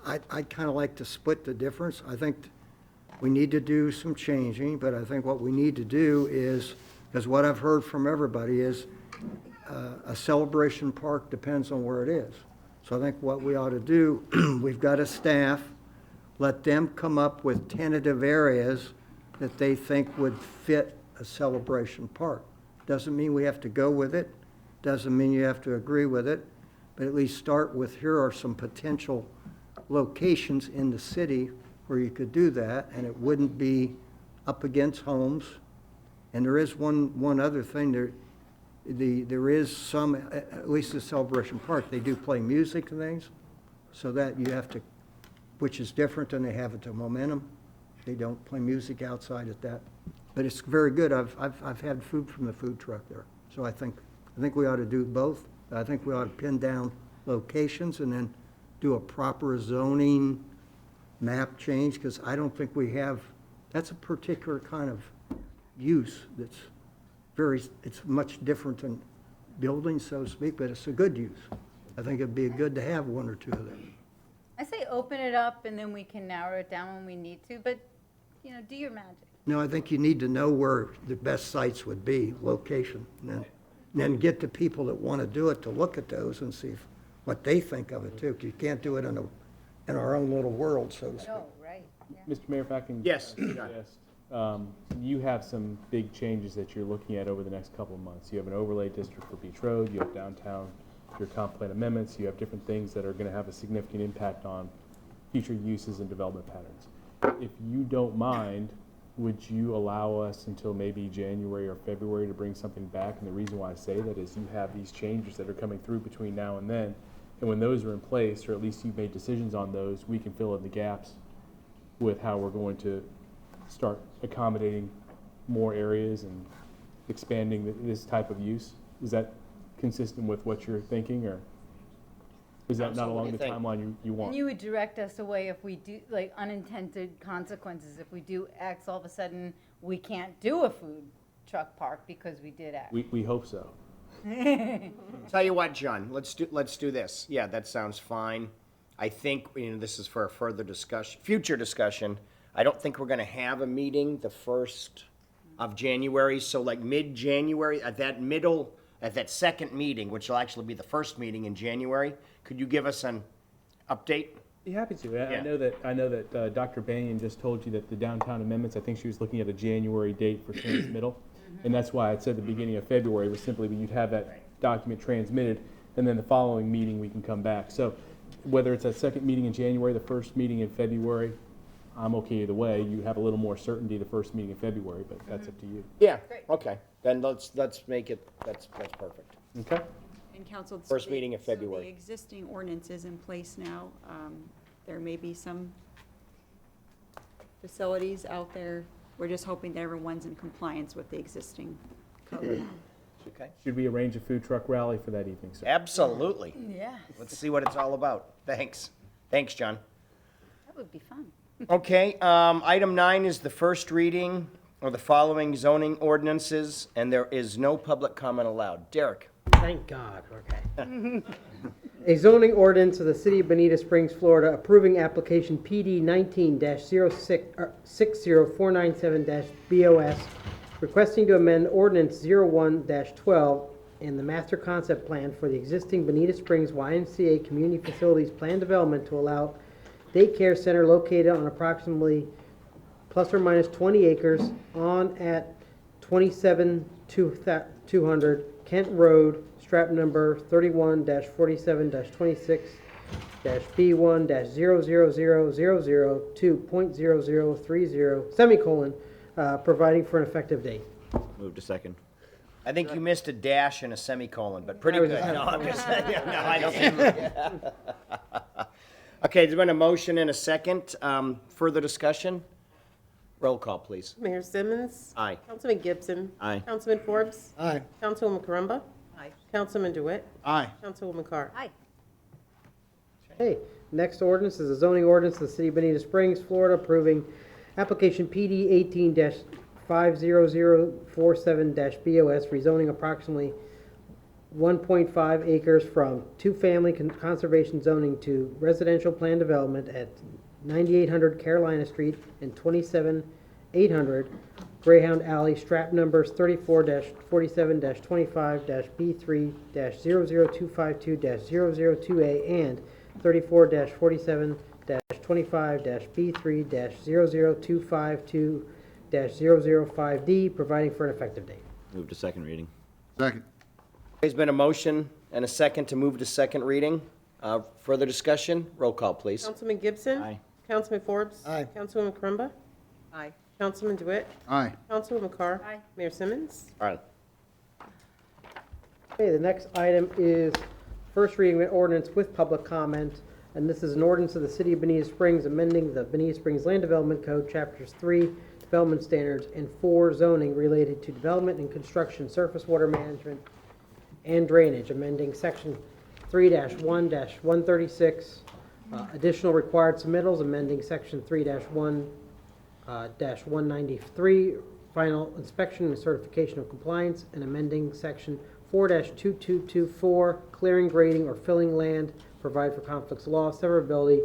I'd kind of like to split the difference. I think we need to do some changing, but I think what we need to do is, because what I've heard from everybody is a celebration park depends on where it is. So I think what we ought to do, we've got a staff, let them come up with tentative areas that they think would fit a celebration park. Doesn't mean we have to go with it, doesn't mean you have to agree with it, but at least start with, here are some potential locations in the city where you could do that, and it wouldn't be up against homes. And there is one other thing, there is some, at least the Celebration Park, they do play music and things, so that you have to, which is different than they have at the Momentum. They don't play music outside at that. But it's very good. I've had food from the food truck there. So I think we ought to do both. I think we ought to pin down locations and then do a proper zoning map change, because I don't think we have, that's a particular kind of use that's it's much different than buildings, so to speak, but it's a good use. I think it'd be good to have one or two of them. I say open it up and then we can narrow it down when we need to, but, do your magic. No, I think you need to know where the best sites would be, location, and then get the people that want to do it to look at those and see what they think of it too. 'Cause you can't do it in our own little world, so to speak. No, right, yeah. Mr. Mayor, if I can. Yes, suggest, you have some big changes that you're looking at over the next couple of months. You have an overlay district for Beach Road, you have downtown, your comp plan amendments, you have different things that are gonna have a significant impact on future uses and development patterns. If you don't mind, would you allow us until maybe January or February to bring something back? And the reason why I say that is you have these changes that are coming through between now and then. And when those are in place, or at least you've made decisions on those, we can fill in the gaps with how we're going to start accommodating more areas and expanding this type of use. Is that consistent with what you're thinking, or is that not Council, what do along you the think? timeline you want? And you would direct us away if we do, like, unintended consequences. If we do X, all of a sudden, we can't do a food truck park because we did X. We hope so. Tell you what, John, let's do this. Yeah, that sounds fine. I think, this is for a further discussion, future discussion. I don't think we're gonna have a meeting the 1st of January, so like mid-January, at that second meeting, which will actually be the first meeting in January, could you give us an update? Be happy to. I Yeah. know that Dr. Banyan just told you that the downtown amendments, I think she was looking at a January date for transmittal. And that's why I said the beginning of February was simply that you'd have that document transmitted, and then the following meeting we can come back. So whether it's that second meeting in January, the first meeting in February, I'm okay either way. You have a little more certainty the first meeting in February, but that's up to you. Yeah, okay, then let's make it, that's perfect. Okay? And council. First meeting in So February. the existing ordinance is in place now. There may be some facilities out there. We're just hoping that everyone's in compliance with the existing code. Okay. Should we arrange a food truck rally for that evening, sir? Absolutely. Yeah, Let's see what it's all about. Thanks. Thanks, John. that would be fun. Okay, item 9 is the first reading of the following zoning ordinances, and there is no public comment allowed. Derek? Thank God, okay. A zoning ordinance of the city of Bonita Springs, Florida, approving application PD 19-60497-BOS, requesting to amend ordinance 01-12 and the master concept plan for the existing Bonita Springs YMCA Community Facilities Plan Development to allow daycare center located on approximately plus or minus 20 acres on at 27200 Kent Road, strap number 31-47-26-B1-0000002.0030, semicolon, providing for an effective date. Move to second. I think you missed a dash and a semicolon, but pretty I was good. just- No, I'm just, no, I don't think. Okay, there's been a motion and a second. Further discussion? Roll call, please. Mayor Simmons. Aye. Councilman Gibson. Aye. Councilman Forbes. Aye. Councilwoman Caramba. Aye. Councilman DeWitt. Aye. Councilwoman Carr. Aye. Okay, next ordinance is a zoning ordinance of the city of Bonita Springs, Florida, approving application PD 18-50047-BOS, rezoning approximately 1.5 acres from two-family conservation zoning to residential plan development at 9800 Carolina Street and 27800 Greyhound Alley, strap numbers 34-47-25-B3-00252-002A and 34-47-25-B3-00252-005D, providing for an effective date. Move to second reading. Second. There's been a motion and a second to move to second reading. Further discussion? Roll call, please. Councilman Gibson. Aye. Councilman Forbes. Aye. Councilwoman Caramba. Aye. Councilman DeWitt. Aye. Councilwoman Carr. Aye. Mayor Simmons. All right. Okay, the next item is first reading of an ordinance with public comment, and this is an ordinance of the city of Bonita Springs amending the Bonita Springs Land Development Code, Chapters 3, Development Standards, and 4, Zoning related to development and construction, surface water management, and drainage, amending Section 3-1-136, additional required submittals, amending Section 3-1-193, final inspection and certification of compliance, and amending Section 4-2224, clearing, grading, or filling land, provide for conflicts of law, severability,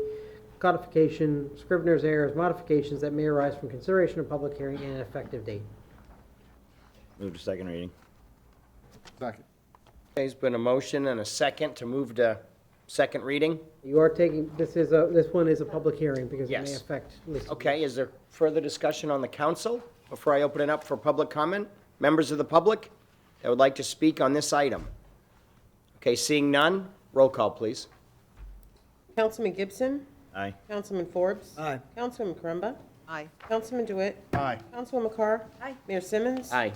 codification, scrivener's errors, modifications that may arise from consideration of public hearing, and an effective date. Move to second reading. Second. There's been a motion and a second to move to second reading? You are taking, this one is a public hearing because it may Yes. affect listed. Okay, is there further discussion on the council before I open it up for public comment? Members of the public that would like to speak on this item? Okay, seeing none, roll call, please. Councilman Gibson. Aye. Councilman Forbes. Aye. Councilman Corumba. Aye. Councilman DeWitt. Aye. Councilwoman Carr. Aye. Mayor Simmons. Aye.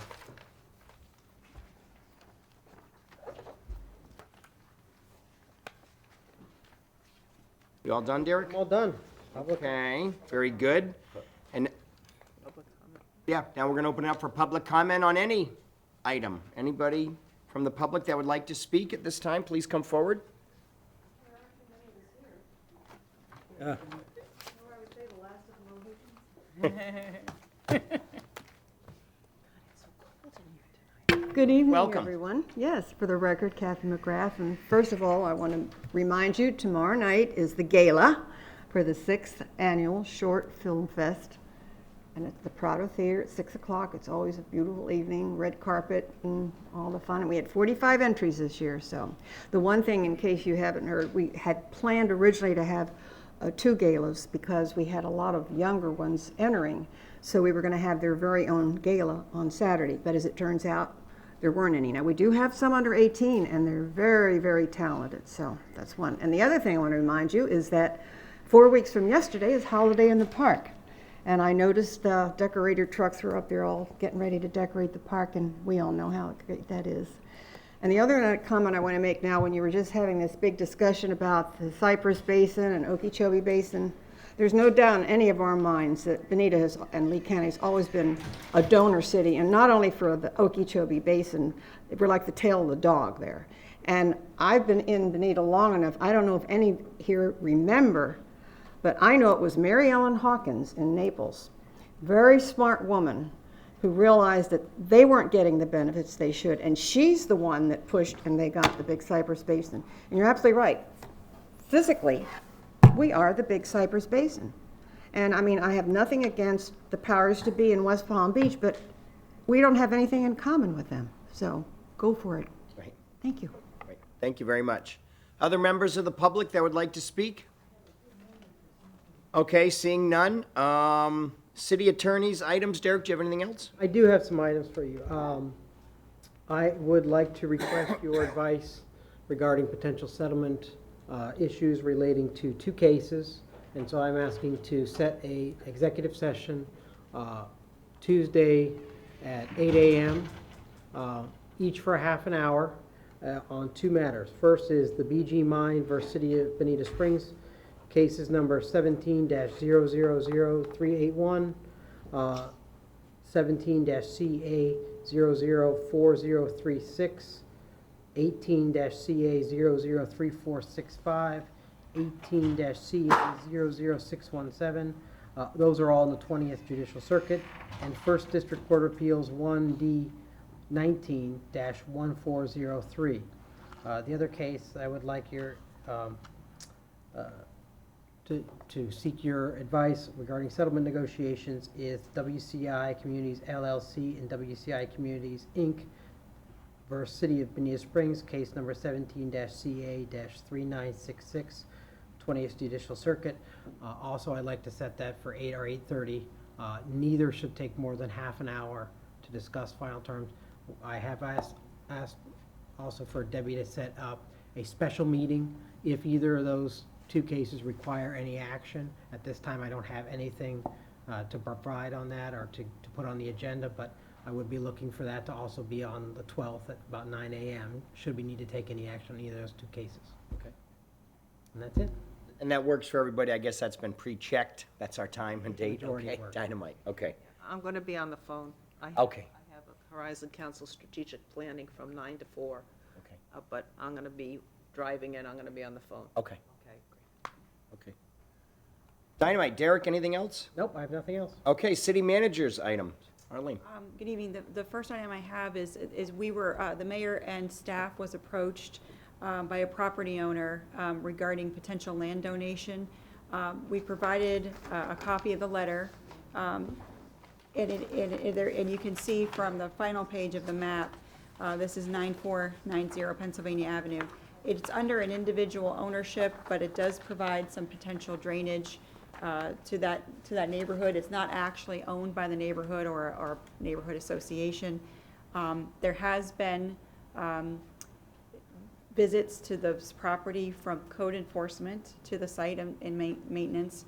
You all done, Derek? I'm all done. Okay, very good. And, yeah, now we're going to open it up for public comment on any item. Anybody from the public that would like to speak at this time, please come forward. Good evening, Welcome. everyone. Yes, for the record, Kathy McGrath. And first of all, I want to remind you, tomorrow night is the gala for the 6th Annual Short Film Fest. And it's the Prado Theater at 6 o'clock. It's always a beautiful evening, red carpet and all the fun. And we had 45 entries this year. So the one thing, in case you haven't heard, we had planned originally to have 2 galas because we had a lot of younger ones entering. So we were going to have their very own gala on Saturday. But as it turns out, there weren't any. Now, we do have some under 18, and they're very, very talented. So that's one. And the other thing I want to remind you is that 4 weeks from yesterday is Holiday in the Park. And I noticed decorator trucks were up there all getting ready to decorate the park, and we all know how great that is. And the other comment I want to make now, when you were just having this big discussion about the Cypress Basin and Okeechobee Basin, there's no doubt in any of our minds that Bonita and Lee County has always been a donor city, and not only for the Okeechobee Basin, we're like the tail of the dog there. And I've been in Bonita long enough, I don't know if any here remember, but I know it was Mary Ellen Hawkins in Naples, very smart woman who realized that they weren't getting the benefits they should, and she's the one that pushed and they got the big Cypress Basin. And you're absolutely right. Physically, we are the big Cypress Basin. And I mean, I have nothing against the powers to be in West Palm Beach, but we don't have anything in common with them. So go for it. Right. Thank you. Right. Thank you very much. Other members of the public that would like to speak? Okay, seeing none. City attorney's items. Derek, do you have anything else? I do have some items for you. I would like to request your advice regarding potential settlement issues relating to 2 cases. And so I'm asking to set a executive session Tuesday at 8 a.m., each for half an hour on 2 matters. First is the BG Mine versus City of Bonita Springs, cases number 17-000381, 17-CA004036, 18-CA003465, 18-CA00617. Those are all in the 20th Judicial Circuit. And First District Court of Appeals 1D19-1403. The other case I would like your to seek your advice regarding settlement negotiations is WCI Communities LLC and WCI Communities Inc. versus City of Bonita Springs, case number 17-CA-3966, 20th Judicial Circuit. Also, I'd like to set that for 8 or 8:30. Neither should take more than half an hour to discuss final terms. I have asked also for Debbie to set up a special meeting if either of those 2 cases require any action. At this time, I don't have anything to provide on that or to put on the agenda, but I would be looking for that to also be on the 12th at about 9 a.m. should we need to take any action on either of those 2 cases. Okay. And that's it. And that works for everybody. I guess that's been pre-checked. That's our time and date. Majority Okay, works. dynamite. Okay. I'm going to be on the phone. Okay. I have a Horizon Council strategic planning from 9 to 4. Okay. But I'm going to be driving and I'm going to be on the phone. Okay. Okay, great. Okay. Dynamite. Derek, anything else? Nope, I have nothing else. Okay, city manager's item. Arlene. Good evening. The first item I have is we were, the mayor and staff was approached by a property owner regarding potential land donation. We provided a copy of the letter, and you can see from the final page of the map, this is 9490 Pennsylvania Avenue. It's under an individual ownership, but it does provide some potential drainage to that neighborhood. It's not actually owned by the neighborhood or neighborhood association. There has been visits to this property from code enforcement to the site and maintenance.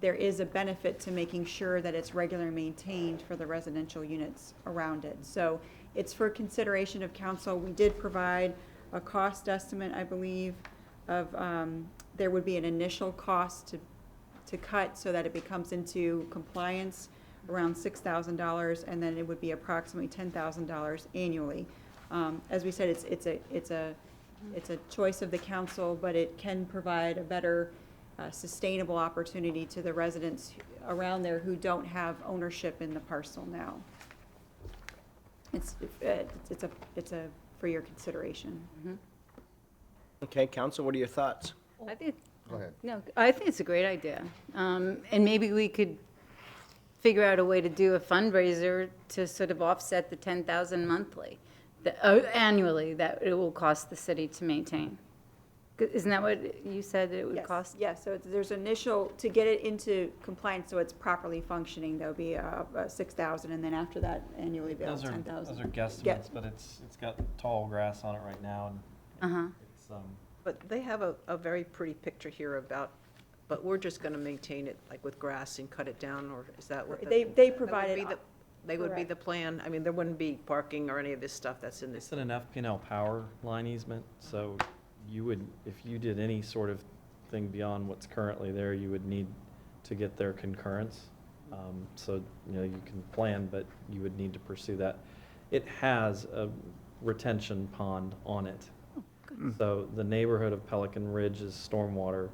There is a benefit to making sure that it's regularly maintained for the residential units around it. So it's for consideration of council. We did provide a cost estimate, I believe, of, there would be an initial cost to cut so that it becomes into compliance, around $6,000, and then it would be approximately $10,000 annually. As we said, it's a choice of the council, but it can provide a better sustainable opportunity to the residents around there who don't have ownership in the parcel now. It's a for your consideration. Okay, council, what are your thoughts? I think, Go ahead. no, I think it's a great idea. And maybe we could figure out a way to do a fundraiser to sort of offset the 10,000 monthly, annually, that it will cost the city to maintain. Isn't that what you said it would cost? Yes, so there's initial, to get it into compliance so it's properly functioning, there'll be $6,000, and then after that, annually be Those are $10,000. those are guesstimates, but it's got tall grass on it right now, and it's But they have a very pretty picture here about, but we're just gonna maintain it like with grass and cut it down, or is that what? They provided. They would be correct. the plan. I mean, there wouldn't be parking or any of this stuff that's in this. It's an FPL power line easement, so you would, if you did any sort of thing beyond what's currently there, you would need to get their concurrence. So, you know, you can plan, but you would need to pursue that. It has a retention pond on it. So the neighborhood of Pelican Ridge's stormwater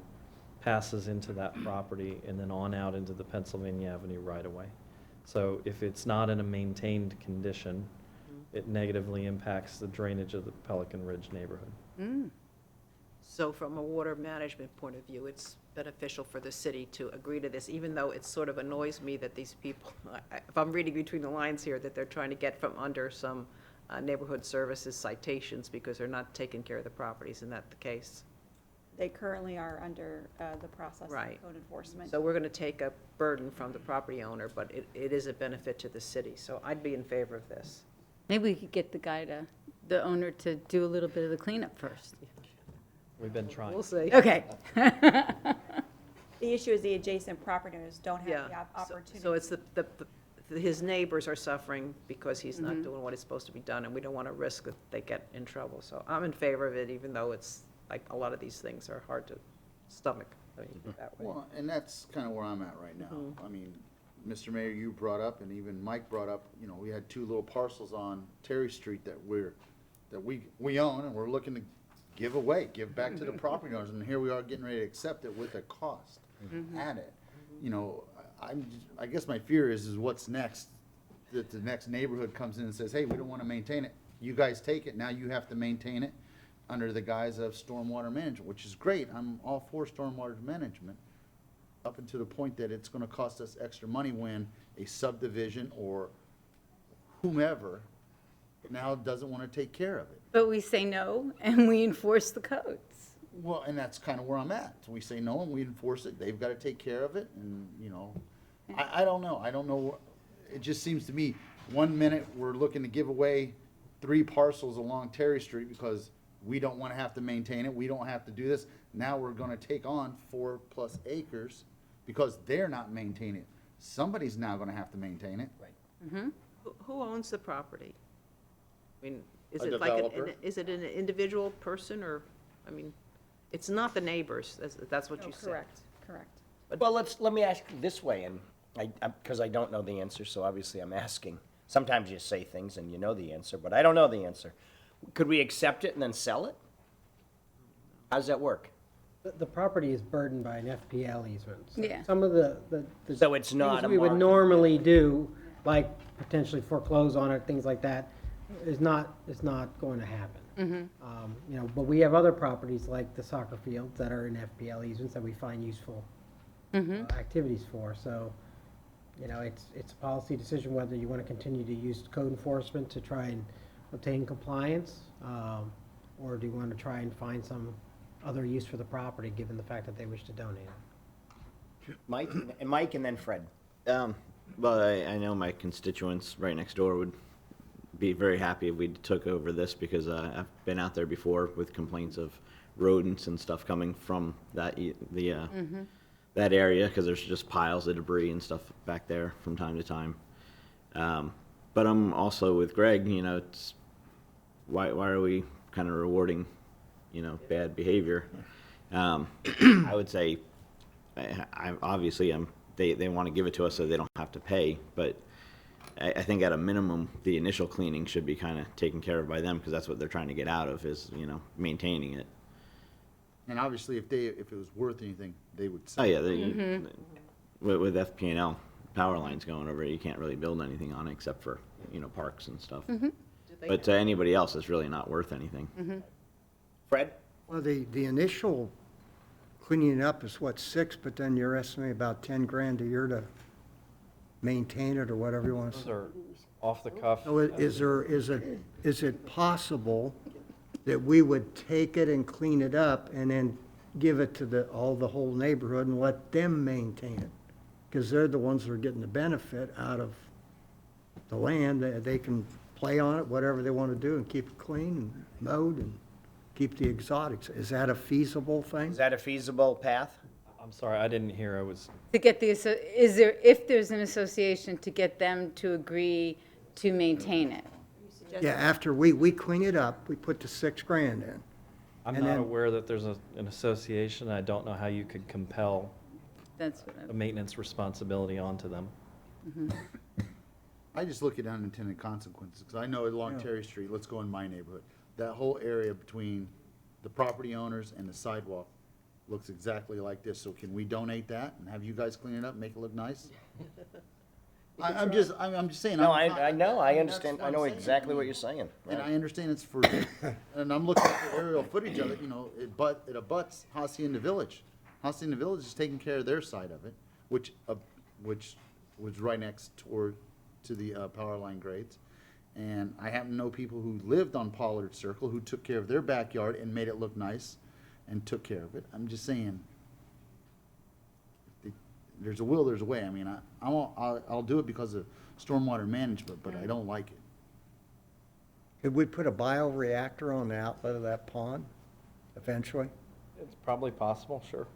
passes into that property and then on out into the Pennsylvania Avenue right-of-way. So if it's not in a maintained condition, it negatively impacts the drainage of the Pelican Ridge neighborhood. So from a water management point of view, it's beneficial for the city to agree to this, even though it sort of annoys me that these people, if I'm reading between the lines here, that they're trying to get from under some neighborhood services citations because they're not taking care of the properties. Isn't that the case? They currently are under the process of Right. code enforcement. So we're going to take a burden from the property owner, but it is a benefit to the city. So I'd be in favor of this. Maybe we could get the owner to do a little bit of the cleanup first. We've been trying. We'll see. Okay. The issue is the adjacent property owners don't have the Yeah. opportunity. So it's his neighbors are suffering because he's not doing what is supposed to be done, and we don't want to risk that they get in trouble. So I'm in favor of it, even though it's, like, a lot of these things are hard to stomach, I mean, that way. Well, and that's kind of where I'm at right now. I mean, Mr. Mayor, you brought up, and even Mike brought up, you know, we had two little parcels on Terry Street that we own, and we're looking to give away, give back to the property owners, and here we are getting ready to accept it with a cost added. You know, I guess my fear is what's next, that the next neighborhood comes in and says, hey, we don't want to maintain it. You guys take it, now you have to maintain it under the guise of stormwater management, which is great. I'm all for stormwater management, up until the point that it's gonna cost us extra money when a subdivision or whomever now doesn't wanna take care of it. But we say no, and we enforce the codes. Well, and that's kind of where I'm at. We say no, and we enforce it. They've got to take care of it, and, you know, I don't know. I don't know. It just seems to me, 1 minute, we're looking to give away 3 parcels along Terry Street because we don't want to have to maintain it. We don't have to do this. Now we're going to take on 4+ acres because they're not maintaining it. Somebody's now going to have to maintain it. Right. Who owns the property? I mean, is A it like, developer. is it an individual person, or, I mean, it's not the neighbors, that's what you said. Correct. Well, let me ask you this way, and because I don't know the answer, so obviously I'm asking. Sometimes you say things and you know the answer, but I don't know the answer. Could we accept it and then sell it? How does that work? The property is burdened by an FPL easement. So Yeah. Some of the So it's not things a we would market. normally do, like potentially foreclose on it, things like that, is not going to happen. You know, but we have other properties like the soccer fields that are in FPL easements that we find useful activities for. So, you know, it's a policy decision whether you want to continue to use code enforcement to try and obtain compliance. or do you want to try and find some other use for the property, given the fact that they wish to donate it? Mike and then Fred. Well, I know my constituents right next door would be very happy if we took over this, because I've been out there before with complaints of rodents and stuff coming from that that area, because there's just piles of debris and stuff back there from time to time. But I'm also with Greg. You know, it's why are we kind of rewarding, you know, bad behavior? I would say, I obviously they want to give it to us so they don't have to pay, but I think at a minimum the initial cleaning should be kind of taken care of by them, because that's what they're trying to get out of, is, you know, maintaining it. And obviously, if it was worth anything, they would Oh sell yeah, it. with FP&L power lines going over it, you can't really build anything on it except for, you know, parks and stuff. But to anybody else, it's really not worth anything. Fred? Well, the initial cleaning it up is what, 6, but then you're estimating about 10 grand a year to maintain it, or whatever you want to Those say. are off the cuff. So is it possible that we would take it and clean it up and then give it to the whole neighborhood and let them maintain it? Because they're the ones that are getting the benefit out of the land. They can play on it, whatever they want to do, and keep it clean and mowed and keep the exotics. Is that a feasible thing? Is that a feasible path? I'm sorry, I didn't hear. I was. To get the, if there's an association, to get them to agree to maintain it? Yeah, after we clean it up, we put the 6 grand in. I'm And not then- aware that there's an association. I don't know how you could compel That's what a maintenance responsibility onto them. I just look at unintended consequences, because I know along Yeah. Terry Street, let's go in my neighborhood, that whole area between the property owners and the sidewalk looks exactly like this. So can we donate that and have you guys clean it up, make it look nice? I'm just saying. No, I'm- I know, I mean, understand, that's I know I'm saying. exactly what you're saying. And Right. I understand it's for, and I'm looking at the aerial footage of it, you know, it abuts Hacienda Village. Hacienda Village is taking care of their side of it, which was right next to the power line grades. And I happen to know people who lived on Pollard Circle who took care of their backyard and made it look nice and took care of it. I'm just saying, there's a will, there's a way. I mean, I'll do it because of stormwater management, but I don't like it. Could we put a bioreactor on the outlet of that pond eventually? It's probably possible, sure.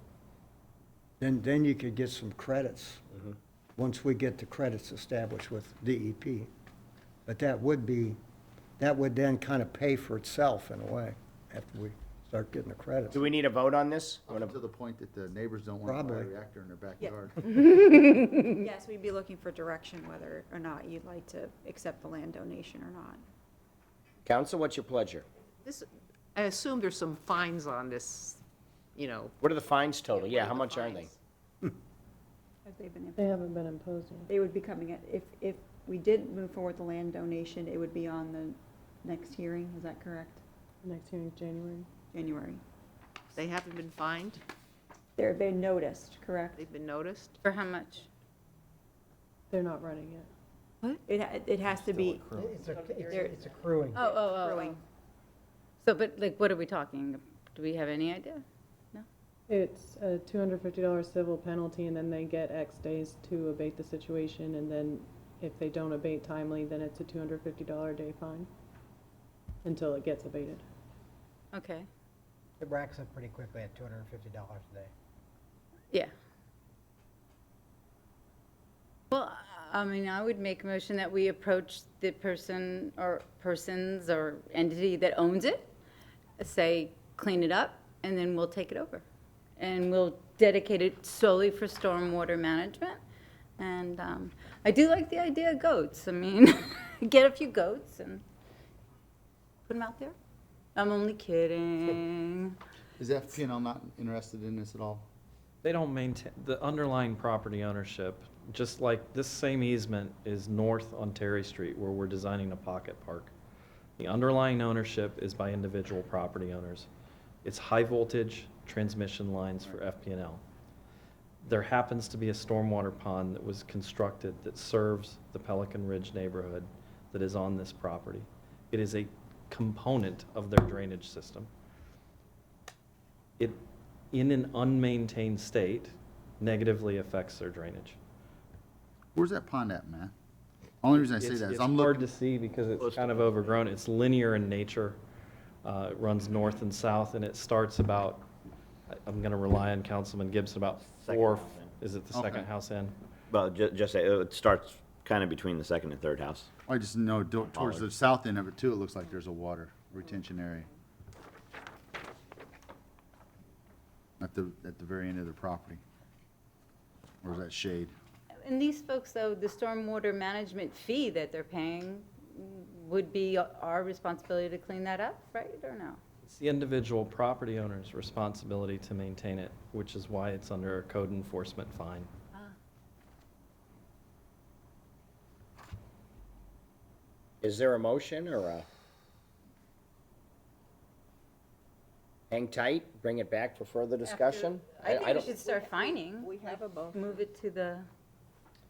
Then you could get some credits, once we get the credits established with DEP. But that would then kind of pay for itself in a way, after we start getting the credits. Do we need a vote on this? Up to the point that the neighbors don't want a Probably. bioreactor in their backyard. Yes, we'd be looking for direction whether or not you'd like to accept the land donation or not. Council, what's your pleasure? I assume there's some fines on this, you know. What are the fines total? Yeah, how much are they? Have they been? They haven't been imposed yet. They would be coming at, if we did move forward with the land donation, it would be on the next hearing, is that correct? Next hearing is January. January. They haven't been fined? They've been noticed, correct? They've been noticed? For how much? They're not running yet. It has to be. It's accruing. Accruing. So, but like, what are we talking? Do we have any idea? No? It's a $250 civil penalty, and then they get X days to abate the situation, and then if they don't abate timely, then it's a $250 a day fine until it gets abated. Okay, It racks up pretty quickly at $250 a day. yeah. Well, I mean, I would make a motion that we approach the person or persons or entity that owns it, say, clean it up, and then we'll take it over. And we'll dedicate it solely for stormwater management. And I do like the idea of goats. I mean, get a few goats and put them out there. I'm only kidding. Is FPNL not interested in this at all? They don't maintain, the underlying property ownership, just like this same easement is north on Terry Street where we're designing a pocket park. The underlying ownership is by individual property owners. It's high voltage transmission lines for FP&L. There happens to be a stormwater pond that was constructed that serves the Pelican Ridge neighborhood that is on this property. It is a component of their drainage system. It, in an unmaintained state, negatively affects their drainage. Where's that pond at, man? Only reason I say that is It's I'm hard looking. to see because it's kind of overgrown. It's linear in nature. It runs north and south, and it starts about, I'm going to rely on Councilman Gibson, about four, is it the second Okay. house in? Well, just say, it starts kind of between the second and third house. I just know towards the south end of it too, it looks like there's a water retention area. At the very end of the property. Or is that shade? And these folks, though, the stormwater management fee that they're paying would be our responsibility to clean that up, right, or no? It's the individual property owner's responsibility to maintain it, which is why it's under a code enforcement fine. Is there a motion or a? Hang tight, bring it back for further discussion? I think we don't- should start fining. We have a both. Move it to the,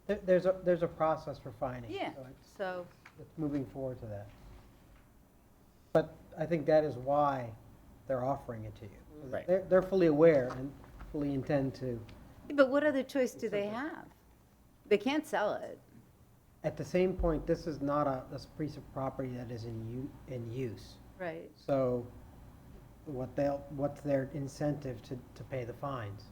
There's a process for finding. yeah, so, It's moving forward to that. But I think that is why they're offering it to you. Right. They're fully aware and fully intend to. but what other choice do they have? They can't sell it. At the same point, this is not a piece of property that is in use. Right. So what's their incentive to pay the fines?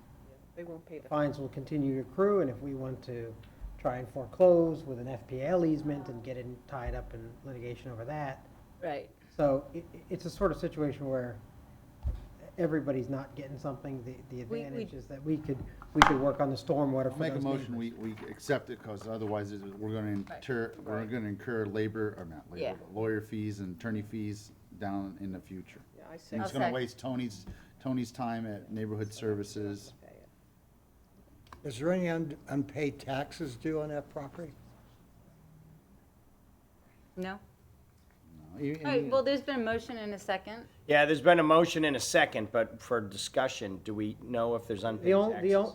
They won't pay the. Fines will continue to accrue, and if we want to try and foreclose with an FPL easement and get it tied up in litigation over that. Right. So it's a sort of situation where everybody's not getting something. The advantage is that we could work on the stormwater I'll for make a those motion, neighbors. we accept it, because otherwise we're gonna incur labor, or not Yeah. labor, but lawyer fees and attorney fees down in the future. Yeah, I And say. it's gonna waste Tony's time at neighborhood services. Is there any unpaid taxes due on that property? No? No, you- All right, well, there's been a motion and a second. Yeah, there's been a motion and a second, but for discussion, do we know if there's unpaid taxes?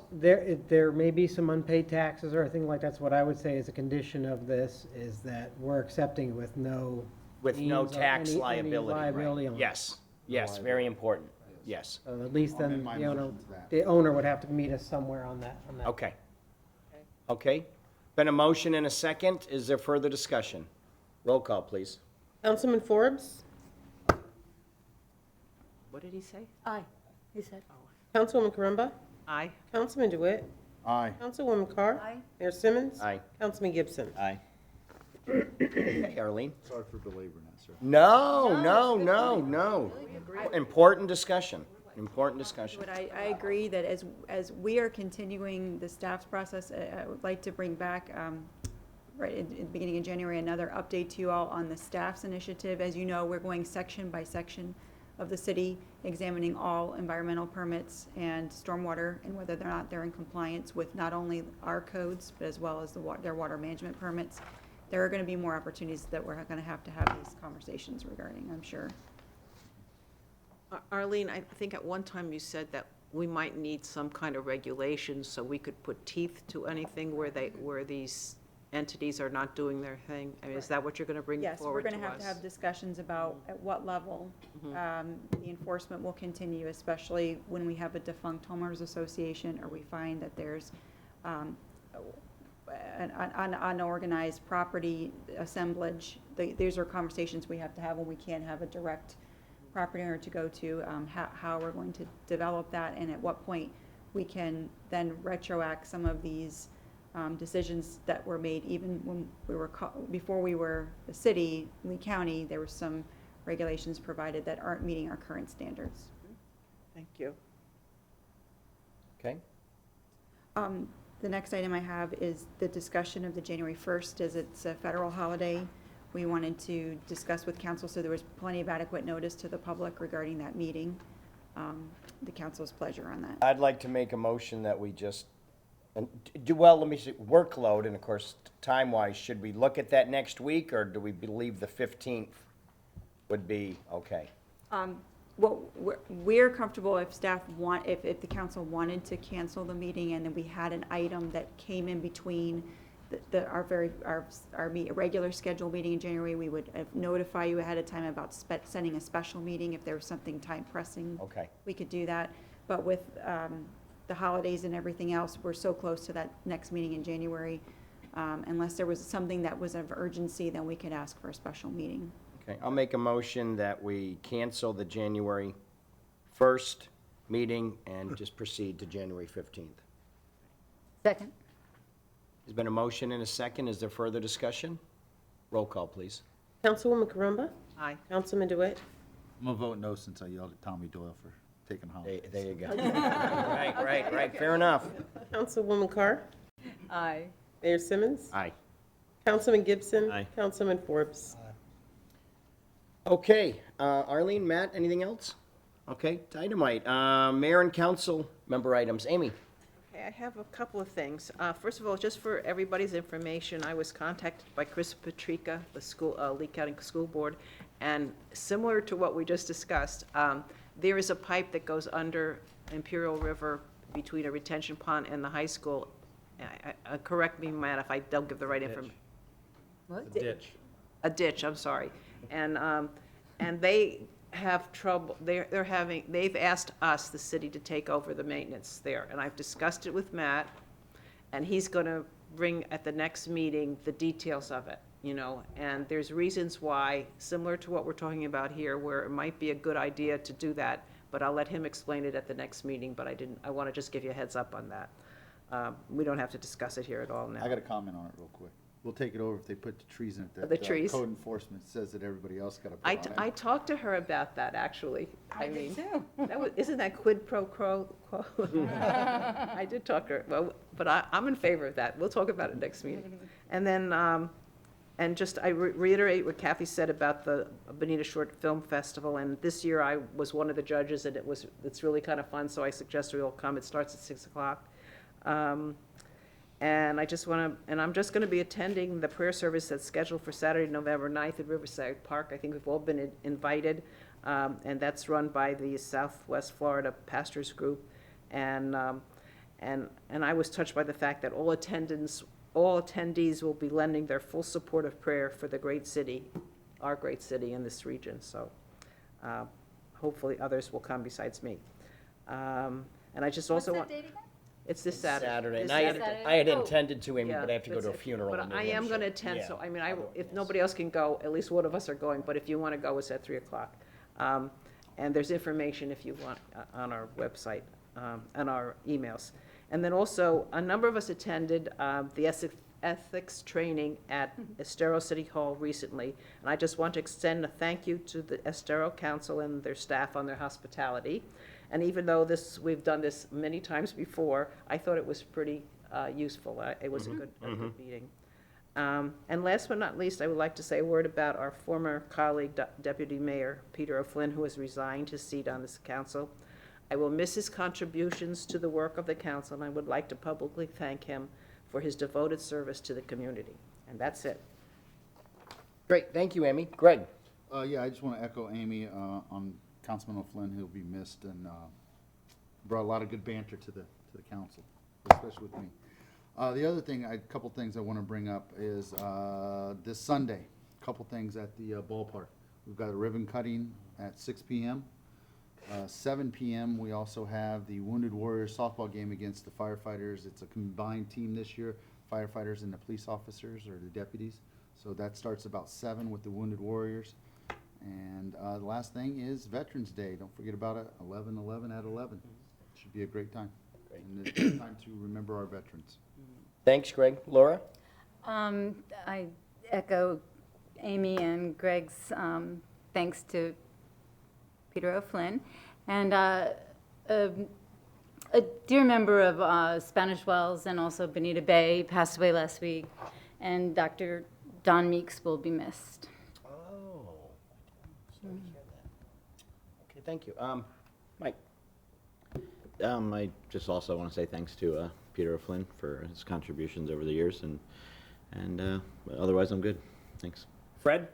There may be some unpaid taxes or anything like that's what I would say is a condition of this, is that we're accepting with no. With no liens or tax any liability, right. liability on it. Yes, yes, very important, yes. So at least I'll then amend my motion to that. the owner would have to meet us somewhere on that. Okay. Okay, been a motion and a second, is there further discussion? Roll call, please. Councilman Forbes, What did he say? Aye, he said. Councilwoman Caramba, Aye. Councilman DeWitt, Aye. Councilwoman Carr. Aye. Mayor Simmons. Aye. Councilman Gibson. Aye. Okay, Arlene? Sorry for belaboring that, sir. No. Important discussion, important discussion. But I agree that as we are continuing the staff's process, I would like to bring back, right in the beginning of January, another update to you all on the staff's initiative. As you know, we're going section by section of the city, examining all environmental permits and stormwater, and whether or not they're in compliance with not only our codes, but as well as their water management permits. There are gonna be more opportunities that we're gonna have these conversations regarding, I'm sure. Arlene, I think at one time you said that we might need some kind of regulation so we could put teeth to anything where these entities are not doing their thing. I mean, is that what you're gonna bring Yes, we're forward to us? gonna have to have discussions about at what level the enforcement will continue, especially when we have a defunct homeowners association, or we find that there's an unorganized property assemblage. These are conversations we have to have when we can't have a direct property owner to go to, how we're going to develop that, and at what point we can then retroact some of these decisions that were made even when we were, before we were the city, Lee County, there were some regulations provided that aren't meeting our current standards. Thank you. Okay, The next item I have is the discussion of the January 1st, as it's a federal holiday. We wanted to discuss with council, so there was plenty of adequate notice to the public regarding that meeting. The council's pleasure on that. I'd like to make a motion that we just, let me see, workload, and of course, time-wise, should we look at that next week, or do we believe the 15th would be okay? Well, we're comfortable if staff if the council wanted to cancel the meeting and then we had an item that came in between regular scheduled meeting in January, we would notify you ahead of time about sending a special meeting if there was something time pressing. Okay. We could do that, but with the holidays and everything else, we're so close to that next meeting in January. Unless there was something that was of urgency, then we could ask for a special meeting. Okay, I'll make a motion that we cancel the January 1st meeting and just proceed to January 15th. Second. There's been a motion and a second. Is there further discussion? Roll call, please. Councilwoman Carumba? Aye. Councilman DeWitt? I'm gonna vote no since I yelled at Tommy Doyle for taking holidays. There you go. Right, fair enough. Councilwoman Carr? Aye. Mayor Simmons? Aye. Councilman Gibson? Aye. Councilman Forbes? Okay, Arlene, Matt, anything else? Okay, Dynamite. Mayor and council member items. Amy? Okay, I have a couple of things. First of all, just for everybody's information, I was contacted by Chris Patrica, the school, Lee County School Board, and similar to what we just discussed, there is a pipe that goes under Imperial River between a retention pond and the high school. Correct me, Matt, if I don't give the right information. What? Ditch. A ditch, I'm sorry. And they have trouble, they've asked us, the city, to take over the maintenance there. And I've discussed it with Matt, and he's gonna bring at the next meeting the details of it, you know? And there's reasons why, similar to what we're talking about here, where it might be a good idea to do that, but I'll let him explain it at the next meeting, but I wanna just give you a heads up on that. We don't have to discuss it here at all now. I got a comment on it real quick. We'll take it over if they put the trees in it. that, The trees? Code enforcement says that everybody else gotta put on it. I talked to her about that, actually. I did too. Isn't that quid pro quo? I did talk to her, well, but I'm in favor of that. We'll talk about it next meeting. And then, and just, I reiterate what Kathy said about the Bonita Short Film Festival, and this year I was one of the judges, and it's really kind of fun, so I suggest we all come. It starts at 6 o'clock. And I'm just gonna be attending the prayer service that's scheduled for Saturday, November 9th at Riverside Park. I think we've all been invited, and that's run by the Southwest Florida Pastors Group. And I was touched by the fact that all attendees will be lending their full support of prayer for the great city, our great city in this region. So hopefully others will come besides me. And I just also want. It's this Saturday. And This Saturday. I had intended to, Amy, Yeah, but I have to go to a that's it. funeral. But in New I am Hampshire. gonna attend, Yeah. so, I mean, if nobody else can go, at least one of us are going, but if you wanna go, it's at 3 o'clock. And there's information if you want, on our website, and our emails. And then also, a number of us attended, the ethics training at Estero City Hall recently. And I just want to extend a thank you to the Estero Council and their staff on their hospitality. And even though we've done this many times before, I thought it was pretty useful. It was a good meeting. And last but not least, I would like to say a word about our former colleague, Deputy Mayor Peter O'Flynn, who has resigned his seat on this council. I will miss his contributions to the work of the council, and I would like to publicly thank him for his devoted service to the community. And that's it. Great, thank you, Amy. Greg? Yeah, I just want to echo Amy on Councilman O'Flynn, who'll be missed, and brought a lot of good banter to the council, especially with me. The other thing, a couple things I want to bring up is this Sunday, a couple things at the ballpark. We've got a ribbon cutting at 6 p.m. 7 p.m. we also have the Wounded Warriors softball game against the firefighters. It's a combined team this year, firefighters and the police officers or the deputies. So that starts about 7 with the Wounded Warriors. And the last thing is Veterans Day. Don't forget about it, 11/11 at 11. Should be a great time. And it's a time to remember our veterans. Thanks, Greg. Laura? I echo Amy and Greg's thanks to Peter O'Flynn. And a dear member of Spanish Wells and also Bonita Bay passed away last week. And Dr. Don Meeks will be missed. Oh, sorry to hear that. Okay, thank you. Mike? I just also want to say thanks to Peter O'Flynn for his contributions over the years, and otherwise I'm good. Thanks. Fred?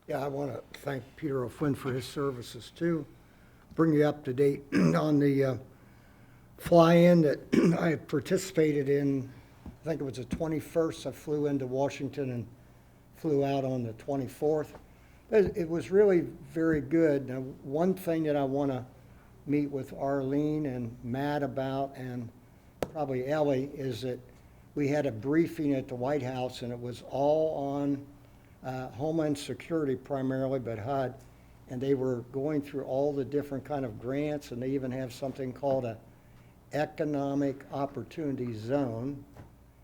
Yeah, I want to thank Peter O'Flynn for his services too. Bring you up to date on the fly-in that I participated in I think it was the 21st, I flew into Washington and flew out on the 24th. It was really very good. Now, one thing that I want to meet with Arlene and Matt about, and probably Ellie, is that we had a briefing at the White House, and it was all on Homeland Security primarily, but HUD, and they were going through all the different kind of grants, and they even have something called a Economic Opportunity Zone.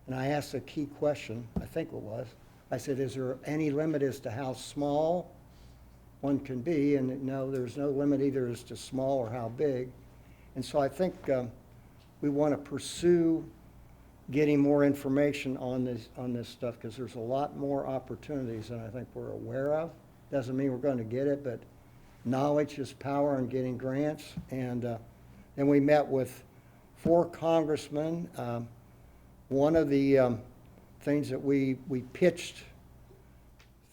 And I asked a key question, I think it was, I said, is there any limit as to how small one can be? And no, there's no limit either as to small or how big. And so I think we want to pursue getting more information on this stuff, because there's a lot more opportunities than I think we're aware of. Doesn't mean we're going to get it, but knowledge is power in getting grants. And then we met with 4 congressmen. One of the things that we pitched,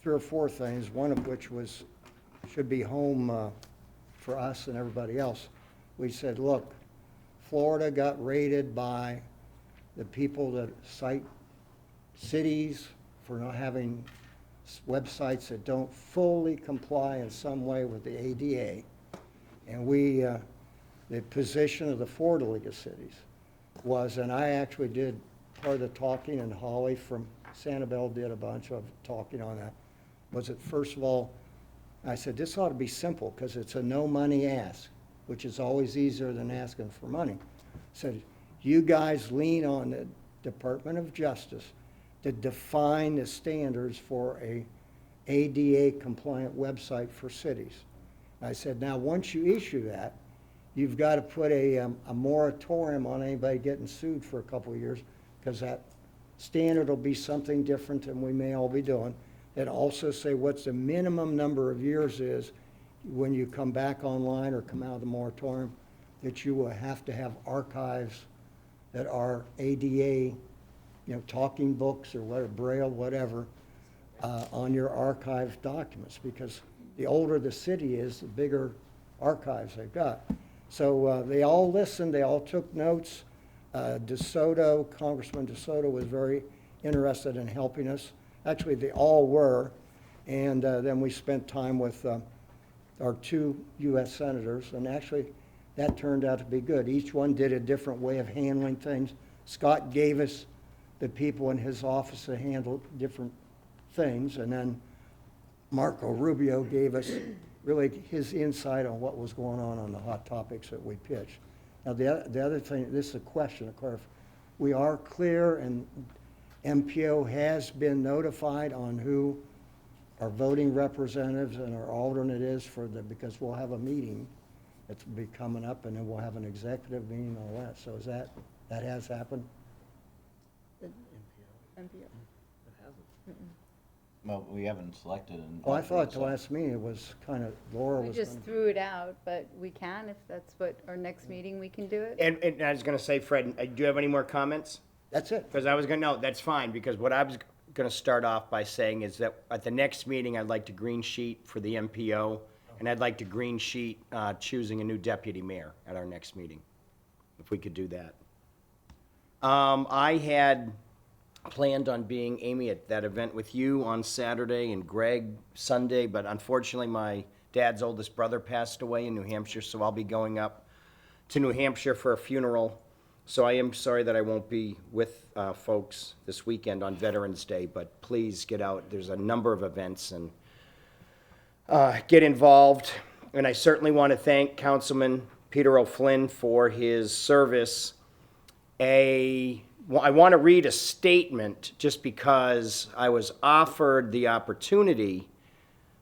3 or 4 things, one of which was should be home for us and everybody else. We said, look, Florida got rated by the people that cite cities for not having websites that don't fully comply in some way with the ADA. And the position of the Florida League of Cities was, and I actually did part of the talking, and Holly from Sanibel did a bunch of talking on that, was that first of all, I said, this ought to be simple, because it's a no money ask, which is always easier than asking for money. I said, you guys lean on the Department of Justice to define the standards for a ADA compliant website for cities. I said, now once you issue that, you've got to put a moratorium on anybody getting sued for a couple of years, because that standard will be something different than we may all be doing. It also say what's the minimum number of years is when you come back online or come out of the moratorium, that you will have to have archives that are ADA, talking books or whatever, Braille, whatever, on your archived documents, because the older the city is, the bigger archives they've got. So they all listened, they all took notes. DeSoto, Congressman DeSoto was very interested in helping us. Actually, they all were. And then we spent time with our 2 U.S. senators, and actually that turned out to be good. Each one did a different way of handling things. Scott gave us the people in his office that handled different things, and then Marco Rubio gave us really his insight on what was going on the hot topics that we pitched. Now, the other thing, this is a question, of course. We are clear, and MPO has been notified on who our voting representatives and our alternate is because we'll have a meeting that's be coming up, and then we'll have an executive meeting and all that. So is that has happened? MPO. Well, we haven't selected an Well, I thought alternate, the so- last meeting it was kind of, Laura We was just gonna- threw it out, but we can, if that's what, our next meeting, we can do it. And I was going to say, Fred, do you have any more comments? That's it. Because I was going to, no, that's fine, because what I was going to start off by saying is that at the next meeting, I'd like to green sheet for the MPO, and I'd like to green sheet choosing a new deputy mayor at our next meeting, if we could do that. I had planned on being, Amy, at that event with you on Saturday and Greg Sunday, but unfortunately, my dad's oldest brother passed away in New Hampshire, so I'll be going up to New Hampshire for a funeral. So I am sorry that I won't be with folks this weekend on Veterans Day, but please get out. There's a number of events, and get involved. And I certainly want to thank Councilman Peter O'Flynn for his service. I want to read a statement just because I was offered the opportunity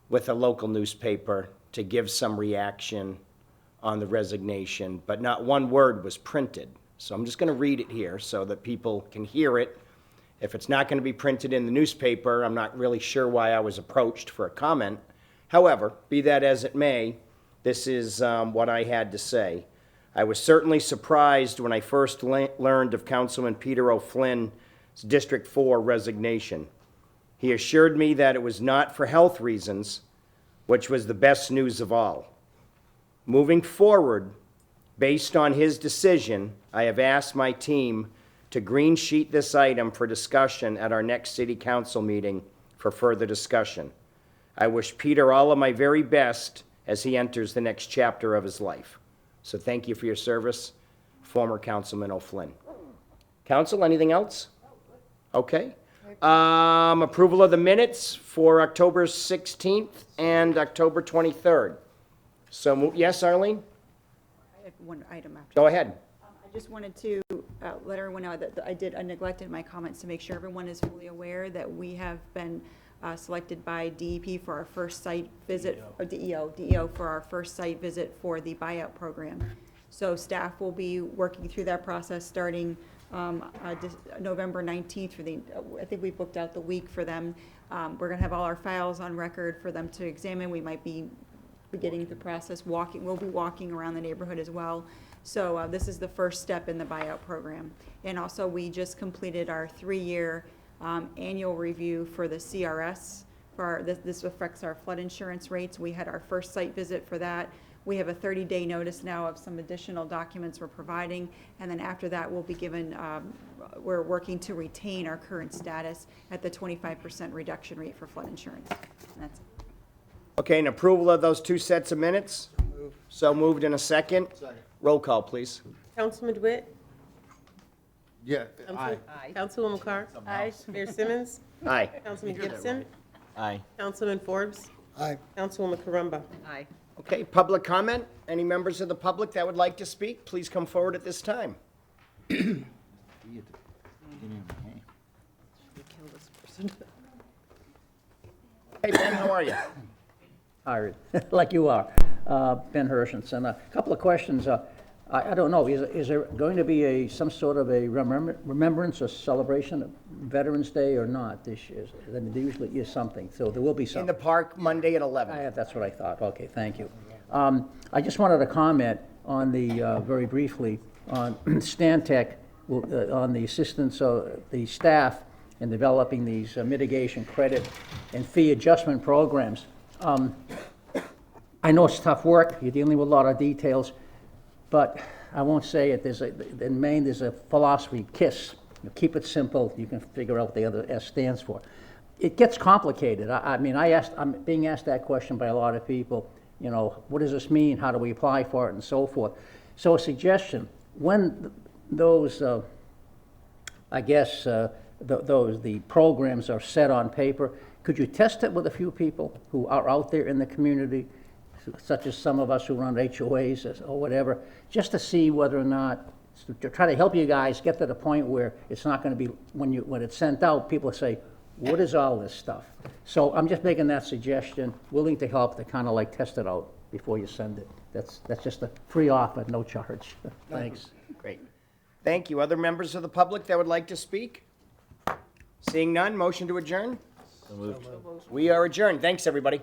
with a local newspaper to give some reaction on the resignation, but not one word was printed. So I'm just going to read it here so that people can hear it. If it's not going to be printed in the newspaper, I'm not really sure why I was approached for a comment. However, be that as it may, this is what I had to say. I was certainly surprised when I first learned of Councilman Peter O'Flynn's District 4 resignation. He assured me that it was not for health reasons, which was the best news of all. Moving forward, based on his decision, I have asked my team to green sheet this item for discussion at our next city council meeting for further discussion. I wish Peter all of my very best as he enters the next chapter of his life. So thank you for your service, former Councilman O'Flynn. Council, anything else? Okay. Approval of the minutes for October 16th and October 23rd. So, yes, Arlene? I have one item after. Go ahead. I just wanted to let everyone know that I neglected my comments to make sure everyone is fully aware that we have been selected by DEP for our first site visit, or DEO for our first site visit for the buyout program. So staff will be working through that process starting November 19th for I think we booked out the week for them. We're gonna have all our files on record for them to examine. We might be beginning the process we'll be walking around the neighborhood as well. So this is the first step in the buyout program. And also we just completed our 3-year annual review for the CRS. This affects our flood insurance rates. We had our first site visit for that. We have a 30-day notice now of some additional documents we're providing, and then after that we'll be given, we're working to retain our current status at the 25% reduction rate for flood insurance. And that's it. Okay, and approval of those 2 sets of minutes? So moved in a second. Roll call, please. Councilman DeWitt? Yeah, aye. Councilwoman Carr? Aye. Mayor Simmons? Aye. Councilman Gibson? Aye. Councilman Forbes? Aye. Councilwoman Carumba? Aye. Okay, public comment? Any members of the public that would like to speak, please come forward at this time. Hey, Ben, how are you? Hi, like you are, Ben Hershenson. A couple of questions. I don't know, is there going to be some sort of a remembrance or celebration of Veterans Day or not this year? There usually is something, so there will be something. In the park, Monday at 11. That's what I thought. Okay, thank you. I just wanted to comment on very briefly, on Stantec, on the assistance of the staff in developing these mitigation credit and fee adjustment programs. I know it's tough work. You're dealing with a lot of details, but I won't say it. In Maine, there's a philosophy, KISS. You keep it simple. You can figure out what the other S stands for. It gets complicated. I'm being asked that question by a lot of people. You know, what does this mean? How do we apply for it, and so forth? So a suggestion: when those, the programs are set on paper, could you test it with a few people who are out there in the community, such as some of us who run HOAs or whatever, just to see whether or not, to try to help you guys get to the point where it's not going to be, when it's sent out, people say, what is all this stuff? So I'm just making that suggestion, willing to help to kind of like test it out before you send it. That's just a free offer, no charge. Thanks. Great. Thank you. Other members of the public that would like to speak? Seeing none, motion to adjourn? So moved. We are adjourned. Thanks, everybody.